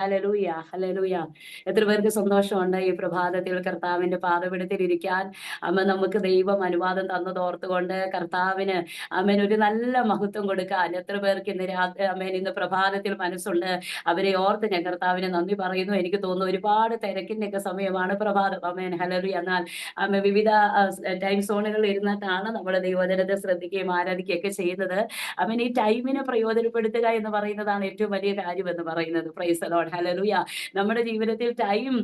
Hallelujah, hallelujah. എത്ര പേർക്ക് സന്തോഷമുണ്ട് ഈ പ്രഭാതത്തിൽ കർത്താവിന്റെ പാദപീഠത്തിൽ ഇരിക്കാൻ. നമുക്ക് ദൈവം അനുവാദം തന്നതോർത്തുകൊണ്ട് കർത്താവിന് ഒരു നല്ല മഹത്വം കൊടുക്കാൻ എത്ര പേർക്ക് ഇന്ന് രാത്രി ഇന്ന് പ്രഭാതത്തിൽ മനസ്സുണ്ട്. അവരെ ഓർത്ത് ഞാൻ കർത്താവിന് നന്ദി പറയുന്നു. എനിക്ക് തോന്നുന്നു ഒരുപാട് തിരക്കിന്റെയൊക്കെ സമയമാണ് പ്രഭാതം. ഹല്ലേലൂയ. എന്നാൽ വിവിധ ടൈം സോണുകളിൽ ഇരുന്നിട്ടാണ് നമ്മുടെ ദൈവവചനത്തെ ശ്രദ്ധിക്കുകയും ആരാധിക്കുകയൊക്കെ ചെയ്യുന്നത്. ഈ ടൈമിനെ പ്രയോജനപ്പെടുത്തുക എന്ന് പറയുന്നതാണ് ഏറ്റവും വലിയ കാര്യം എന്ന് പറയുന്നത്. Price the Lord. ഹല്ലേലൂയ. നമ്മുടെ ജീവിതത്തിൽ ടൈം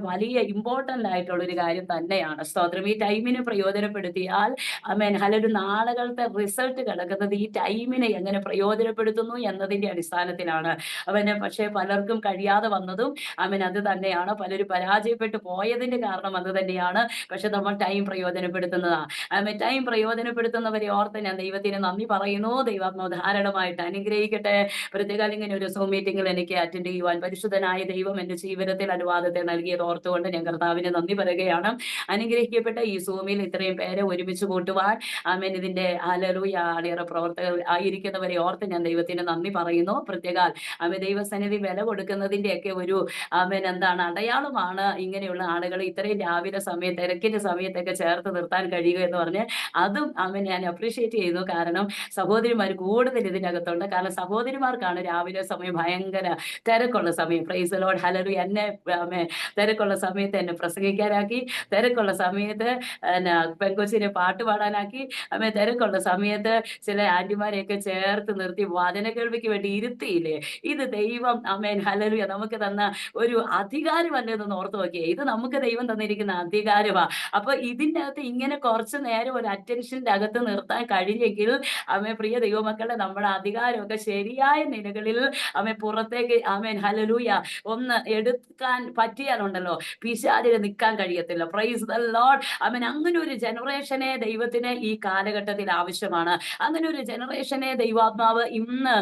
വലിയ ഇമ്പോർട്ടന്റ് ആയിട്ടുള്ള ഒരു കാര്യം തന്നെയാണ്. സ്തോത്രം. ഈ ടൈമിനെ പ്രയോജനപ്പെടുത്തിയാൽ ഹല്ലേലൂയ, നാളുകളുടെ റിസൾട്ട് കിടക്കുന്നത് ഈ ടൈമിനെ എങ്ങനെ പ്രയോജനപ്പെടുത്തുന്നു എന്നതിന്റെ അടിസ്ഥാനത്തിലാണ്. പക്ഷേ പലർക്കും കഴിയാതെ വന്നതും അത് തന്നെയാണ്. പലരും പരാജയപ്പെട്ടു പോയതിന്റെ കാരണം അത് തന്നെയാണ്. പക്ഷെ നമ്മൾ ടൈം പ്രയോജനപ്പെടുത്തുന്നതാ. ടൈം പ്രയോജനപ്പെടുത്തുന്നവരെ ഓർത്ത് ഞാൻ ദൈവത്തിന് നന്ദി പറയുന്നു. ദൈവാത്മാവ് ധാരാളമായിട്ട് അനുഗ്രഹിക്കട്ടെ. പ്രത്യേകം ഇങ്ങനെ ഒരു സൂം മീറ്റിംഗിൽ എനിക്ക് അറ്റൻഡ് ചെയ്യുവാൻ പരിശുദ്ധനായ ദൈവം എന്റെ ജീവിതത്തിൽ അനുവാദത്തെ നൽകിയത് ഓർത്തുകൊണ്ട് ഞാൻ കർത്താവിന് നന്ദി പറയുകയാണ്. അനുഗ്രഹിക്കപ്പെട്ട ഈ സൂമിൽ ഇത്രയും പേരെ ഒരുമിച്ച് കൂട്ടുവാൻ ഇതിന്റെ ഹല്ലേലൂയ അണിയറ പ്രവർത്തകർ ആയിരിക്കുന്നവരെ ഓർത്ത് ഞാൻ ദൈവത്തിന് നന്ദി പറയുന്നു. പ്രത്യേക ദൈവസന്നിധി വില കൊടുക്കുന്നതിന്റെയൊക്കെ ഒരു എന്താണ് അടയാളമാണ് ഇങ്ങനെയുള്ള ആളുകൾ ഇത്രയും രാവിലെ തിരക്കിന്റെ സമയത്തൊക്കെ ചേർത്ത് നിർത്താൻ കഴിയുക എന്ന് പറഞ്ഞ് അതും ഞാൻ അപ്രീഷിയേറ്റ് ചെയ്യുന്നു. കാരണം സഹോദരിമാർ കൂടുതൽ ഇതിനകത്തുണ്ട്. കാരണം സഹോദരിമാർക്കാണ് രാവിലെ സമയം ഭയങ്കര തിരക്കുള്ള സമയം. Price the Lord. ഹല്ലേലൂയ. എന്നെ തിരക്കുള്ള സമയത്ത് എന്നെ പ്രസംഗിക്കാനാക്കി, തിരക്കുള്ള സമയത്ത് പെങ്കൊച്ചിനെ പാട്ട് പാടാനാക്കി, തിരക്കുള്ള സമയത്ത് ചില ആന്റിമാരെയൊക്കെ ചേർത്ത് നിർത്തി വചന കേൾവിക്ക് വേണ്ടി ഇരുത്തിയില്ലേ. ഇത് ദൈവം ഹല്ലേലൂയ നമുക്ക് തന്ന ഒരു അധികാരമല്ലെന്ന് ഓർത്ത് നോക്കിയേ. ഇത് നമുക്ക് ദൈവം തന്നിരിക്കുന്ന അധികാരമാ. അപ്പൊ ഇതിന്റെ അകത്ത് ഇങ്ങനെ കുറച്ചു നേരം ഒരു അറ്റൻഷന്റെ അകത്ത് നിർത്താൻ കഴിഞ്ഞെങ്കിൽ പ്രിയ ദൈവമക്കളെ, നമ്മുടെ അധികാരമൊക്കെ ശരിയായ നിലകളിൽ പുറത്തേക്ക് ഹല്ലേലൂയ ഒന്ന് എടുക്കാൻ പറ്റിയാലുണ്ടല്ലോ പിശാചിന് നിൽക്കാൻ കഴിയത്തില്ല. Price the Lord. അങ്ങനെ ഒരു ജനറേഷനെ ദൈവത്തിന് ഈ കാലഘട്ടത്തിൽ ആവശ്യമാണ്. അങ്ങനെ ഒരു ജനറേഷനെ ദൈവാത്മാവ് ഇന്ന്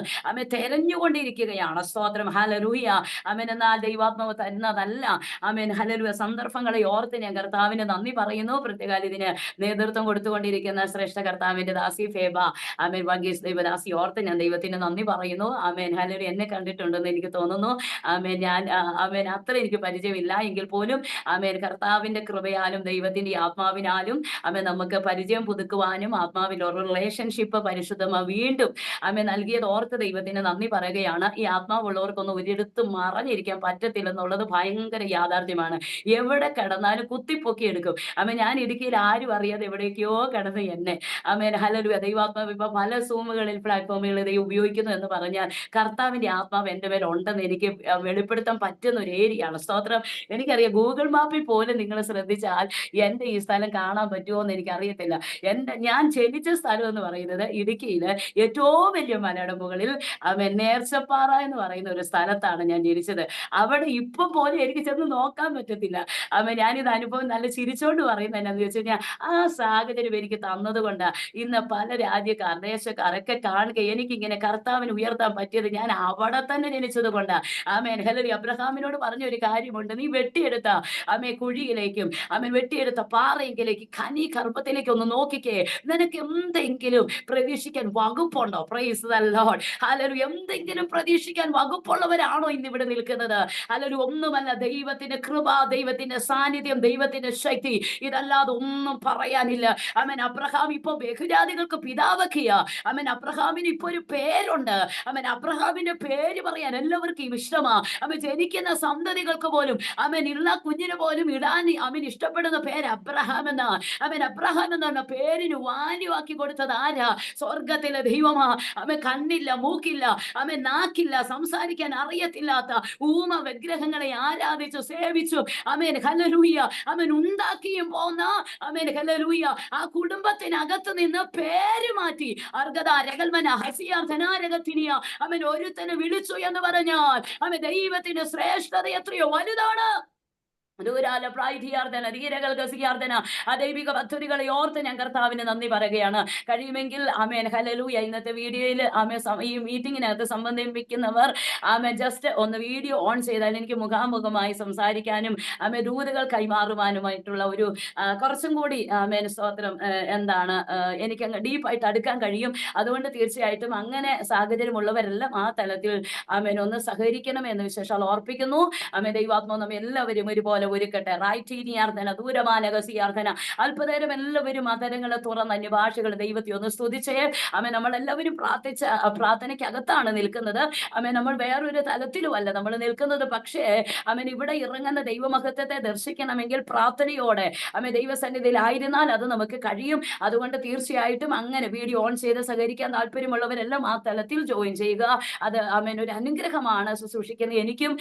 തെരഞ്ഞുകൊണ്ടിരിക്കുകയാണ്. സ്തോത്രം. ഹല്ലേലൂയ. എന്നാൽ ദൈവാത്മാവ് തരുന്നതല്ല ഹല്ലേലൂയ സന്ദർഭങ്ങളെ ഓർത്ത് ഞാൻ കർത്താവിന് നന്ദി പറയുന്നു. പ്രത്യേകം ഇതിന് നേതൃത്വം കൊടുത്തുകൊണ്ടിരിക്കുന്ന ശ്രേഷ്ഠ കർത്താവിന്റെ ദാസി ഫേബ വർഗീസ് ദൈവദാസി ഓർത്ത് ഞാൻ ദൈവത്തിന് നന്ദി പറയുന്നു. ഹല്ലേലൂയ. എന്നെ കണ്ടിട്ടുണ്ടെന്ന് എനിക്ക് തോന്നുന്നു. ഞാൻ അത്ര എനിക്ക് പരിചയമില്ല എങ്കിൽ പോലും കർത്താവിന്റെ കൃപയാലും ദൈവത്തിന്റെ ആത്മാവിനാലും നമുക്ക് പരിചയം പുതുക്കുവാനും ആത്മാവിൽ ഒരു റിലേഷൻഷിപ്പ് പരിശുദ്ധമാ വീണ്ടും നൽകിയത് ഓർത്ത് ദൈവത്തിന് നന്ദി പറയുകയാണ്. ഈ ആത്മാവുള്ളവർക്കൊന്നും ഒരിടത്തും മറഞ്ഞിരിക്കാൻ പറ്റത്തില്ലെന്നുള്ളത് ഭയങ്കര യാഥാർത്ഥ്യമാണ്. എവിടെ കിടന്നാലും കുത്തിപ്പൊക്കി എടുക്കും. ഞാൻ ഇടുക്കിയിൽ ആരും അറിയാതെ എവിടേക്കോ കിടന്ന് എന്നെ ഹല്ലേലൂയ ദൈവാത്മാവ് ഇപ്പൊ പല സൂമുകളിൽ പ്ലാറ്റ്ഫോമുകളിൽ ദൈവം ഉപയോഗിക്കുന്നു എന്ന് പറഞ്ഞാൽ കർത്താവിന്റെ ആത്മാവ് എന്റെ മേൽ ഉണ്ടെന്ന് എനിക്ക് വെളിപ്പെടുത്താൻ പറ്റുന്ന ഒരു ഏരിയയാണ്. സ്തോത്രം. എനിക്കറിയാം ഗൂഗിൾ മാപ്പിൽ പോലും നിങ്ങൾ ശ്രദ്ധിച്ചാൽ എന്റെ ഈ സ്ഥലം കാണാൻ പറ്റുമോ എന്ന് എനിക്കറിയത്തില്ല. ഞാൻ ജനിച്ച സ്ഥലം എന്ന് പറയുന്നത് ഇടുക്കിയില് ഏറ്റവും വലിയ മലയുടെ മുകളിൽ നേർച്ചപ്പാറ എന്ന് പറയുന്ന ഒരു സ്ഥലത്താണ് ഞാൻ ജനിച്ചത്. അവിടെ ഇപ്പൊ പോലും എനിക്ക് ചെന്ന് നോക്കാൻ പറ്റത്തില്ല. ഞാനിത് അനുഭവം നല്ല ചിരിച്ചോണ്ട് പറയുന്നത് എന്നാന്ന് വെച്ച് കഴിഞ്ഞാൽ ആ സാഹചര്യം എനിക്ക് തന്നത് കൊണ്ടാ ഇന്ന് പല രാജ്യക്കാർ ദേശക്കാരൊക്കെ കാണുക എനിക്കിങ്ങനെ കർത്താവിന് ഉയർത്താൻ പറ്റിയത് ഞാൻ അവിടെ തന്നെ ജനിച്ചത് കൊണ്ടാ. ഹല്ലേലൂയ. അബ്രഹാമിനോട് പറഞ്ഞ ഒരു കാര്യമുണ്ട്. നീ വെട്ടിയെടുത്ത കുഴിയിലേക്കും വെട്ടിയെടുത്ത പാറയെങ്കിലേക്ക് ഖനി ഗർഭത്തിലേക്ക് ഒന്ന് നോക്കിക്കേ, നിനക്ക് എന്തെങ്കിലും പ്രതീക്ഷിക്കാൻ വകുപ്പുണ്ടോ? Praise the Lord. ഹല്ലേലൂയ. എന്തെങ്കിലും പ്രതീക്ഷിക്കാൻ വകുപ്പുള്ളവരാണോ ഇന്ന് ഇവിടെ നിൽക്കുന്നത്? ഹല്ലേലൂയ. ഒന്നുമല്ല, ദൈവത്തിന്റെ കൃപ, ദൈവത്തിന്റെ സാന്നിധ്യം, ദൈവത്തിന്റെ ശക്തി, ഇതല്ലാതെ ഒന്നും പറയാനില്ല. അബ്രഹാം ഇപ്പൊ ബഹുജാതികൾക്ക് പിതാവൊക്കെയാ. അബ്രഹാമിന് ഇപ്പൊ ഒരു പേരുണ്ട്. അബ്രഹാമിന്റെ പേര് പറയാൻ എല്ലാവർക്കും ഇഷ്ടമാ. ജനിക്കുന്ന സന്തതികൾക്ക് പോലും ഉള്ള കുഞ്ഞിന് പോലും ഇടാൻ ഇഷ്ടപ്പെടുന്ന പേര് അബ്രഹാം എന്നാ. അബ്രഹാം എന്ന പേരിന് വാല്യൂ ആക്കി കൊടുത്തത് ആരാ? സ്വർഗത്തിലെ ദൈവമാ. കണ്ണില്ല, മൂക്കില്ല, നാക്കില്ല, സംസാരിക്കാൻ അറിയത്തില്ലാത്ത ഊമ വിഗ്രഹങ്ങളെ ആരാധിച്ചു സേവിച്ചു ഹല്ലേലൂയ ഉണ്ടാക്കിയും പോന്ന ഹല്ലേലൂയ ആ കുടുംബത്തിനകത്ത് നിന്ന് പേര് മാറ്റി അർഗദ രഗൽമന ഹസിയ ധനാരഗത്തിനിയ ഒരുത്തനെ വിളിച്ചു എന്ന് പറഞ്ഞാൽ ദൈവത്തിന്റെ ശ്രേഷ്ഠത എത്രയോ വലുതാണ്. ദൂരാല പ്രായധിയാർദ്ധന ധീരകൾക്ക് സിയാർദ്ധന ആ ദൈവിക പദ്ധതികളെ ഓർത്ത് ഞാൻ കർത്താവിന് നന്ദി പറയുകയാണ്. കഴിയുമെങ്കിൽ ആമേൻ ഹല്ലേലൂയ ഇന്നത്തെ വീഡിയോയിൽ ഈ മീറ്റിങ്ങിനകത്ത് സംബന്ധിക്കുന്നവർ ജസ്റ്റ് ഒന്ന് വീഡിയോ ഓൺ ചെയ്താൽ എനിക്ക് മുഖാമുഖമായി സംസാരിക്കാനും ദൂതുകൾ കൈമാറുവാനുമായിട്ടുള്ള ഒരു കുറച്ചും കൂടി സ്തോത്രം എന്താണ് എനിക്ക് അങ്ങ് ഡീപ്പായിട്ട് അടുക്കാൻ കഴിയും. അതുകൊണ്ട് തീർച്ചയായിട്ടും അങ്ങനെ സാഹചര്യമുള്ളവരെല്ലാം ആ തലത്തിൽ ഒന്ന് സഹകരിക്കണം എന്ന് വിശേഷാൽ ഓർപ്പിക്കുന്നു. ദൈവാത്മാവ് നമ്മെ എല്ലാവരും ഒരുപോലെ ഒരുക്കട്ടെ. റൈറ്റീനിയാർദ്ധന ദൂരമാനകസിയാർദ്ധന അല്പനേരം എല്ലാവരും അതരങ്ങളെ തുറന്ന് അന്യഭാഷകൾ ദൈവത്തെ ഒന്ന് സ്തുതിച്ചേ. നമ്മളെല്ലാവരും പ്രാർത്ഥനയ്ക്കകത്താണ് നിൽക്കുന്നത്. നമ്മൾ വേറൊരു തലത്തിലുമല്ല നമ്മൾ നിൽക്കുന്നത്. പക്ഷേ ഇവിടെ ഇറങ്ങുന്ന ദൈവമഹത്വത്തെ ദർശിക്കണമെങ്കിൽ പ്രാർത്ഥനയോടെ ദൈവസന്നിധിയിലായിരുന്നാൽ അത് നമുക്ക് കഴിയും. അതുകൊണ്ട് തീർച്ചയായിട്ടും അങ്ങനെ വീഡിയോ ഓൺ ചെയ്ത് സഹകരിക്കാൻ താല്പര്യമുള്ളവരെല്ലാം ആ തലത്തിൽ ജോയിൻ ചെയ്യുക. അത് ഒരു അനുഗ്രഹമാണ്. ശുശ്രൂഷിക്കുന്ന എനിക്കും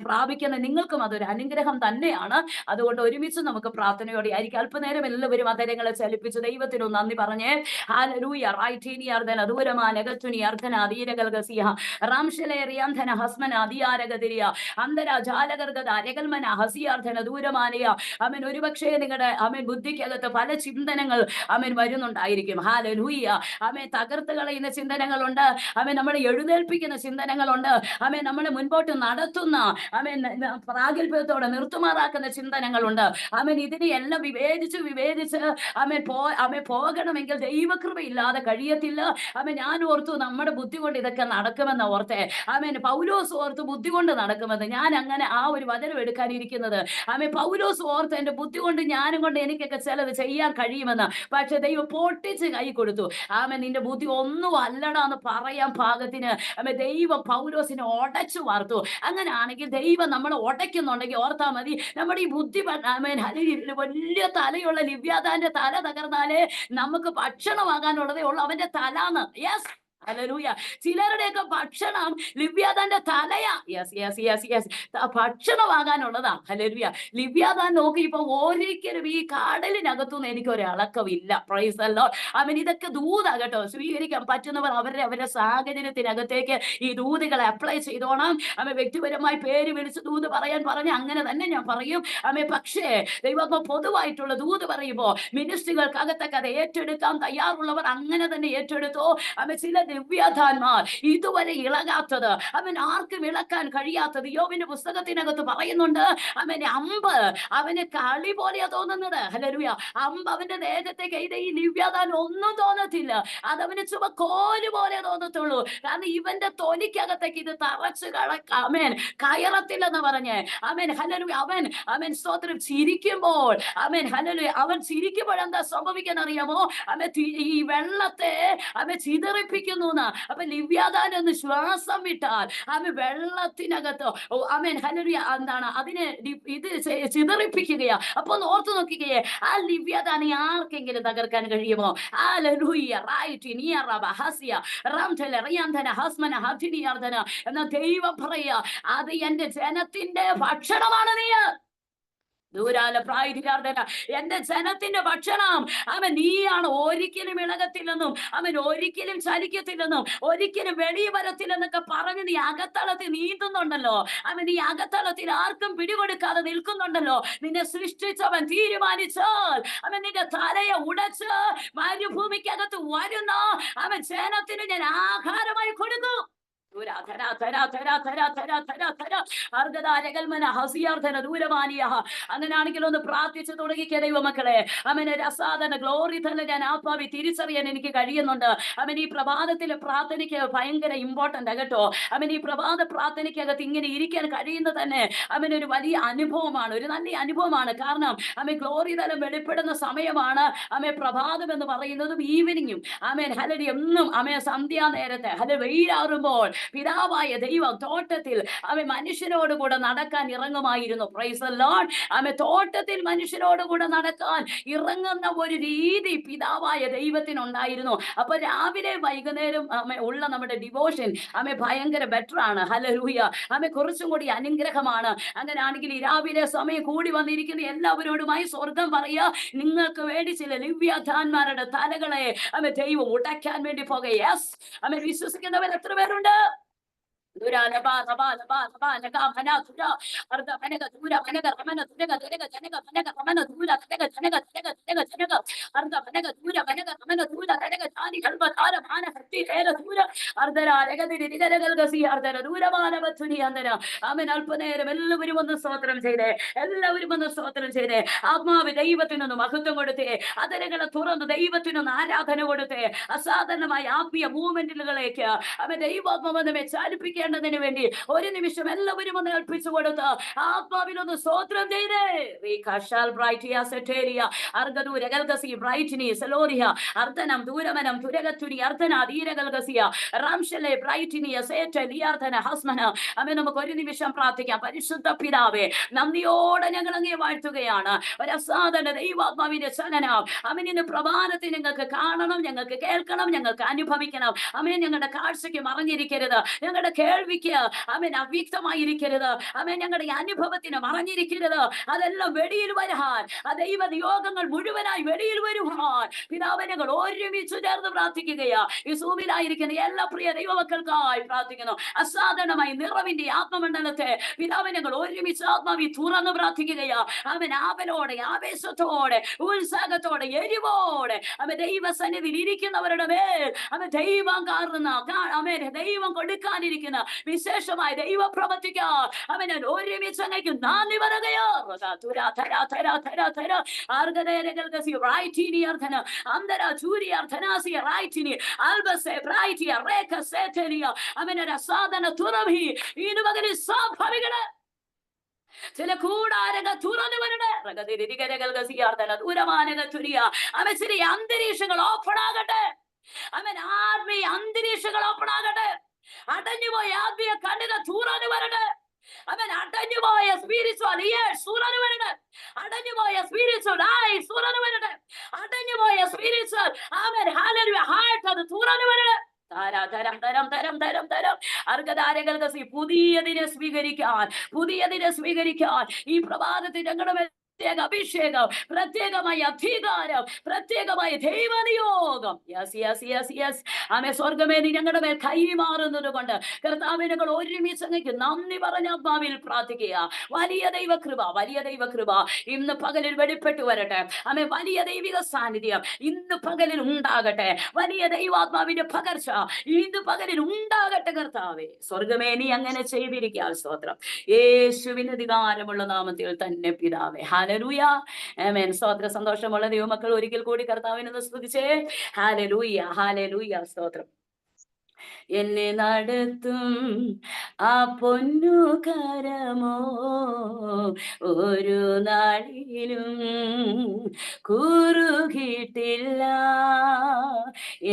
പ്രാപിക്കുന്ന നിങ്ങൾക്കും അതൊരു അനുഗ്രഹം തന്നെയാണ്. അതുകൊണ്ട് ഒരുമിച്ച് നമുക്ക് പ്രാർത്ഥനയോടെ ആയിരിക്കും. അല്പനേരം എല്ലാവരും അതരങ്ങളെ ചലിപ്പിച്ച് ദൈവത്തിനു നന്ദി പറഞ്ഞേ. ഹല്ലേലൂയ റൈറ്റീനി അർദ്ധന ദൂരമാനകത്തുനി അർദ്ധന അധീരകൽഗസിയ റാംശലേറിയാന്ധന ഹസ്മന അധിയാരഗതിരിയ അന്തര ജാലകർഗത രകൽമന ഹസിയാർദ്ധന ദൂരമാനയ ഒരുപക്ഷേ നിങ്ങളുടെ ബുദ്ധിക്കകത്ത് പല ചിന്തനങ്ങൾ വരുന്നുണ്ടായിരിക്കും. ഹല്ലേലൂയ തകർത്ത് കളയുന്ന ചിന്തനങ്ങളുണ്ട്. നമ്മളെ എഴുന്നേൽപ്പിക്കുന്ന ചിന്തനങ്ങളുണ്ട്. നമ്മളെ മുൻപോട്ട് നടത്തുന്ന പ്രാഗൽഭ്യത്തോടെ നിർത്തുമാറാക്കുന്ന ചിന്തനങ്ങളുണ്ട്. ഇതിനെ എല്ലാം വിവേചിച്ച് പോകണമെങ്കിൽ ദൈവകൃപയില്ലാതെ കഴിയത്തില്ല. ഞാൻ ഓർത്തു നമ്മുടെ ബുദ്ധി കൊണ്ട് ഇതൊക്കെ നടക്കുമെന്ന് ഓർത്തെ. പൗലോസ് ഓർത്ത് ബുദ്ധി കൊണ്ട് നടക്കുമെന്ന്. ഞാൻ അങ്ങനെ ആ ഒരു വചനം എടുക്കാനിരിക്കുന്നത്. പൗലോസ് ഓർത്ത് എന്റെ ബുദ്ധി കൊണ്ട് ഞാനും കൊണ്ട് എനിക്കൊക്കെ ചിലത് ചെയ്യാൻ കഴിയുമെന്ന്. പക്ഷെ ദൈവം പൊട്ടിച്ച് കൈ കൊടുത്തു. നിന്റെ ബുദ്ധി ഒന്നും അല്ലടാന്ന് പറയാൻ പാകത്തിന് ദൈവം പൗലോസിനെ ഉടച്ചു വാർത്തു. അങ്ങനെയാണെങ്കിൽ ദൈവം നമ്മളെ ഉടയ്ക്കുന്നുണ്ടെങ്കിൽ ഓർത്താ മതി. നമ്മുടെ ഈ ബുദ്ധി വലിയ തലയുള്ള ലിവ്യാതാന്റെ തല തകർന്നാലേ നമുക്ക് ഭക്ഷണമാകാനുള്ളതേ ഉള്ളൂ. അവന്റെ തലാന്ന്. Yes hallelujah. ചിലരുടെയൊക്കെ ഭക്ഷണം ലിവ്യാതാന്റെ തലയാ. യെസ് ഭക്ഷണമാകാനുള്ളതാ. ഹല്ലേലൂയ. ലിവ്യാതാൻ നോക്കി ഇപ്പൊ ഒരിക്കലും ഈ കടലിനകത്തുനിന്ന് എനിക്കൊരു അളക്കമില്ല. Price the Lord. ഇതൊക്കെ ദൂതാകട്ടോ. സ്വീകരിക്കാൻ പറ്റുന്നവർ അവരുടെ സാഹചര്യത്തിനകത്തേക്ക് ഈ ദൂതുകളെ അപ്ലൈ ചെയ്തോണം. വ്യക്തിപരമായി പേര് വിളിച്ച് ദൂത് പറഞ്ഞ് അങ്ങനെ തന്നെ ഞാൻ പറയും. പക്ഷേ ദൈവം പൊതുവായിട്ടുള്ള ദൂത് പറയുമ്പോ മിനിസ്ട്രികൾക്കകത്തൊക്കെ അത് ഏറ്റെടുക്കാൻ തയ്യാറുള്ളവർ അങ്ങനെ തന്നെ ഏറ്റെടുത്തോ. ചില ദിവ്യാധാന്മാർ ഇതുവരെ ഇളകാത്തത് ആർക്കും ഇളക്കാൻ കഴിയാത്തത് യോബിന്റെ പുസ്തകത്തിനകത്ത് പറയുന്നുണ്ട്. അമ്പ് കളി പോലെയാ തോന്നുന്നത്. ഹല്ലേലൂയ. അമ്പ് അവന്റെ ദേഹത്തേക്ക് ഈ ദിവ്യാധാൻ ഒന്നും തോന്നത്തില്ല. അതവന് ചുമക്കോല് പോലെ തോന്നത്തുള്ളൂ. കാരണം ഇവന്റെ തൊലിക്കകത്തേക്ക് ഇത് തറച്ച് കയറത്തില്ലെന്ന് പറഞ്ഞ് ഹല്ലേലൂയ. അവൻ സ്തോത്രം ചിരിക്കുമ്പോൾ ഹല്ലേലൂയ. അവൻ ചിരിക്കുമ്പോൾ എന്താ സംഭവിക്കാൻ അറിയാമോ? ഈ വെള്ളത്തെ ചിതറിപ്പിക്കുന്നു. അപ്പൊ ലിവ്യാതാൻ ഒന്ന് ശ്വാസം വിട്ടാൽ വെള്ളത്തിനകത്ത് ഹല്ലേലൂയ എന്താണ് അതിനെ ഇത് ചിതറിപ്പിക്കുകയാ. അപ്പൊ ഒന്ന് ഓർത്തു നോക്കുകയെ ആ ലിവ്യാതാനെ ആർക്കെങ്കിലും തകർക്കാൻ കഴിയുമോ? എന്ന ദൈവം പറയാ അത് എന്റെ ജനത്തിന്റെ ഭക്ഷണമാണ്. നീ ദൂരാല പ്രായധികാർദ്ധന എന്റെ ജനത്തിന്റെ ഭക്ഷണം നീയാണ്. ഒരിക്കലും ഇളകത്തില്ലെന്നും ഒരിക്കലും ചലിക്കത്തില്ലെന്നും ഒരിക്കലും വെളിയിൽ വരത്തില്ലെന്നൊക്കെ പറഞ്ഞ് നീ അകത്തളത്തിൽ നീന്തുന്നുണ്ടല്ലോ. നീ അകത്തളത്തിൽ ആർക്കും പിടികൊടുക്കാതെ നിൽക്കുന്നുണ്ടല്ലോ. നിന്നെ സൃഷ്ടിച്ചവൻ തീരുമാനിച്ചാൽ നിന്റെ തലയെ ഉടച്ച് മരുഭൂമിക്കകത്ത് വരുന്ന ജനത്തിന് ഞാൻ ആഹാരമായി കൊടുക്കും. അങ്ങനെയാണെങ്കിൽ ഒന്ന് പ്രാർത്ഥിച്ചു തുടങ്ങിയ ദൈവമക്കളെ. രസാദന ഗ്ലോറി തന്നെ ഞാൻ ആത്മാവി തിരിച്ചറിയാൻ എനിക്ക് കഴിയുന്നുണ്ട്. ഈ പ്രഭാതത്തിലെ പ്രാർത്ഥനയ്ക്ക് ഭയങ്കര ഇമ്പോർട്ടന്റ് ആകട്ടോ. ഈ പ്രഭാത പ്രാർത്ഥനയ്ക്കകത്ത് ഇങ്ങനെ ഇരിക്കാൻ കഴിയുന്നത് തന്നെ ഒരു വലിയ അനുഭവമാണ്, ഒരു നല്ല അനുഭവമാണ്. കാരണം ഗ്ലോറി തലം വെളിപ്പെടുന്ന സമയമാണ്. പ്രഭാതം എന്ന് പറയുന്നതും ഈവനിങ്ങും ഹല്ലേലൂയ എന്നും സന്ധ്യാ നേരത്തെ വെയിലാറുമ്പോൾ പിതാവായ ദൈവം തോട്ടത്തിൽ മനുഷ്യനോടുകൂടെ നടക്കാൻ ഇറങ്ങുമായിരുന്നു. Price the Lord. തോട്ടത്തിൽ മനുഷ്യനോടുകൂടെ നടക്കാൻ ഇറങ്ങുന്ന ഒരു രീതി പിതാവായ ദൈവത്തിനുണ്ടായിരുന്നു. അപ്പൊ രാവിലെ വൈകുന്നേരം ഉള്ള നമ്മുടെ ഡിവോഷൻ ഭയങ്കര ബെറ്റർ ആണ്. ഹല്ലേലൂയ. കുറച്ചും കൂടി അനുഗ്രഹമാണ്. അങ്ങനെയാണെങ്കിൽ ഈ രാവിലെ സമയം കൂടി വന്നിരിക്കുന്ന എല്ലാവരോടുമായി സ്വർഗം പറയാ നിങ്ങൾക്ക് വേണ്ടി ചില ലിവ്യാധാന്മാരുടെ തലകളെ ദൈവം ഉടയ്ക്കാൻ വേണ്ടി പോകുക. യെസ് വിശ്വസിക്കുന്നവർ എത്ര പേരുണ്ട്? Durana bana bana bana bana kamana tura arda manega tura manega ramana tura tura janega manega ramana tura tura janega arda manega tura manega ramana tura tura jani kalba tara mana hatti era tura arda rega diri diri gasi arda tura mana batuni andara ആമേൻ അല്പനേരം എല്ലാവരും ഒന്ന് സ്തോത്രം ചെയ്തേ എല്ലാവരും ഒന്ന് സ്തോത്രം ചെയ്തേ ആത്മാവ് ദൈവത്തിനൊന്ന് മഹത്വം കൊടുത്തേ അതരങ്ങളെ തുറന്ന് ദൈവത്തിനൊന്ന് ആരാധന കൊടുത്തേ അസാധാരണമായ ആത്മീയ മൂവ്മെന്റുകളിലേക്ക് അവൻ ദൈവാത്മാവെന്ന് ചാലിപ്പിക്കേണ്ടതിന് വേണ്ടി ഒരു നിമിഷം എല്ലാവരും ഒന്ന് ഏൽപ്പിച്ചു കൊടുത്ത് ആത്മാവിനൊന്ന് സ്തോത്രം ചെയ്തേ അർദ്ധനം ദൂരമനം തുരകത്തുനി അർദ്ധന ധീരകൽഗസിയ റാംഷലെ ബ്രൈറ്റിനിയ സേറ്റലിയാർദ്ധന ഹസ്മന അവൻ നമുക്ക് ഒരു നിമിഷം പ്രാർത്ഥിക്കാം. പരിശുദ്ധ പിതാവേ, നന്ദിയോടെ ഞങ്ങൾ അങ്ങേ വാഴ്ത്തുകയാണ്. ഒരു അസാധാരണ ദൈവാത്മാവിന്റെ ചലനം അവൻ ഇന്ന് പ്രഭാതത്തിൽ ഞങ്ങൾക്ക് കാണണം, ഞങ്ങൾക്ക് കേൾക്കണം, ഞങ്ങൾക്ക് അനുഭവിക്കണം. അവൻ ഞങ്ങളുടെ കാഴ്ചയ്ക്ക് മറഞ്ഞിരിക്കരുത്, ഞങ്ങളുടെ കേൾവിക്ക് അവൻ അവ്യക്തമായിരിക്കരുത്, അവൻ ഞങ്ങളുടെ അനുഭവത്തിന് മറഞ്ഞിരിക്കരുത്. അതെല്ലാം വെളിയിൽ വരാൻ, ആ ദൈവ നിയോഗങ്ങൾ മുഴുവനായി വെളിയിൽ വരുവാൻ പിതാവ് ഞങ്ങൾ ഒരുമിച്ച് ചേർന്ന് പ്രാർത്ഥിക്കുകയാ. ഈ സൂമിലായിരിക്കുന്ന എല്ലാ പ്രിയ ദൈവമക്കൾക്കായി പ്രാർത്ഥിക്കുന്നു. അസാധാരണമായി നിറവിന്റെ ആത്മമണ്ഡലത്തെ പിതാവ് ഞങ്ങൾ ഒരുമിച്ച് ആത്മാവി തുറന്ന് പ്രാർത്ഥിക്കുകയാ. അവൻ ആവലോടെ, ആവേശത്തോടെ, ഉത്സാഹത്തോടെ, എരിവോടെ അവൻ ദൈവസന്നിധിയിൽ ഇരിക്കുന്നവരുടെ മേൽ അവൻ ദൈവം കാറുന്ന ദൈവം കൊടുക്കാനിരിക്കുന്ന വിശേഷമായ ദൈവ പ്രവർത്തിക്കാ അവൻ ഒരുമിച്ച് അങ്ങേക്ക് നന്ദി പറയുകയോ. ചില കൂടാരങ്ങൾ തുറന്നു വരണേ. അവൻ ചില അന്തരീക്ഷങ്ങൾ ഓപ്പൺ ആകട്ടെ. അവൻ ആത്മീയ അന്തരീക്ഷങ്ങൾ ഓപ്പൺ ആകട്ടെ. അടഞ്ഞുപോയ ആത്മീയ കണ്ണുകൾ തുറന്നു വരട്ടെ. അവൻ അടഞ്ഞുപോയ സ്പിരിച്വൽ ഇയേഴ്സ് തുറന്നു വരട്ടെ. അടഞ്ഞുപോയ സ്പിരിച്വൽ ഐസ് തുറന്നു വരട്ടെ. അടഞ്ഞുപോയ സ്പിരിച്വൽ അവൻ ഹല്ലേലൂയ ഹാർട്ട് അത് തുറന്നു വരട്ടെ. പുതിയതിനെ സ്വീകരിക്കാൻ ഈ പ്രഭാതത്തിൽ ഞങ്ങളുടെ പ്രത്യേക അഭിഷേകം, പ്രത്യേകമായ അധികാരം, പ്രത്യേകമായ ദൈവനിയോഗം. ആമേ സ്വർഗമേ നീ ഞങ്ങളുടെ മേൽ കൈമാറുന്നത് കൊണ്ട് കർത്താവേ ഞങ്ങൾ ഒരുമിച്ച് അങ്ങേക്ക് നന്ദി പറഞ്ഞ ആത്മാവിൽ പ്രാർത്ഥിക്കുക. വലിയ ദൈവകൃപ, വലിയ ദൈവകൃപ ഇന്ന് പകലിൽ വെളിപ്പെട്ടു വരട്ടെ. ആമേ വലിയ ദൈവിക സാന്നിധ്യം ഇന്ന് പകലിൽ ഉണ്ടാകട്ടെ. വലിയ ദൈവാത്മാവിന്റെ പകർച്ച ഇന്ന് പകലിൽ ഉണ്ടാകട്ടെ. കർത്താവേ സ്വർഗമേ നീ അങ്ങനെ ചെയ്തിരിക്കുക. സ്തോത്രം യേശുവിന് അധികാരമുള്ള നാമത്തിൽ തന്നെ പിതാവേ. ഹല്ലേലൂയ, ആമേൻ. സ്തോത്ര സന്തോഷമുള്ള ദൈവമക്കൾ ഒരിക്കൽ കൂടി കർത്താവിനെ സ്തുതിച്ചേ. ഹല്ലേലൂയ, ഹല്ലേലൂയ, സ്തോത്രം. എന്നെ നടത്തും ആ പൊന്നു കരമോ ഒരു നാളിലും കുറുകിട്ടില്ല.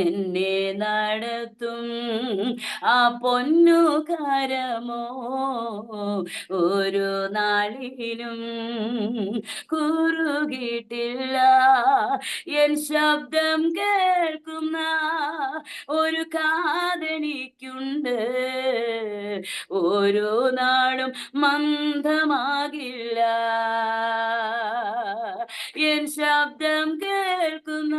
എന്നെ നടത്തും ആ പൊന്നു കരമോ ഒരു നാളിലും കുറുകിട്ടില്ല. എൻ ശബ്ദം കേൾക്കുന്ന ഒരു കാതെനിക്കുണ്ട്, ഓരോ നാളും മന്ദമാകില്ല. എൻ ശബ്ദം കേൾക്കുന്ന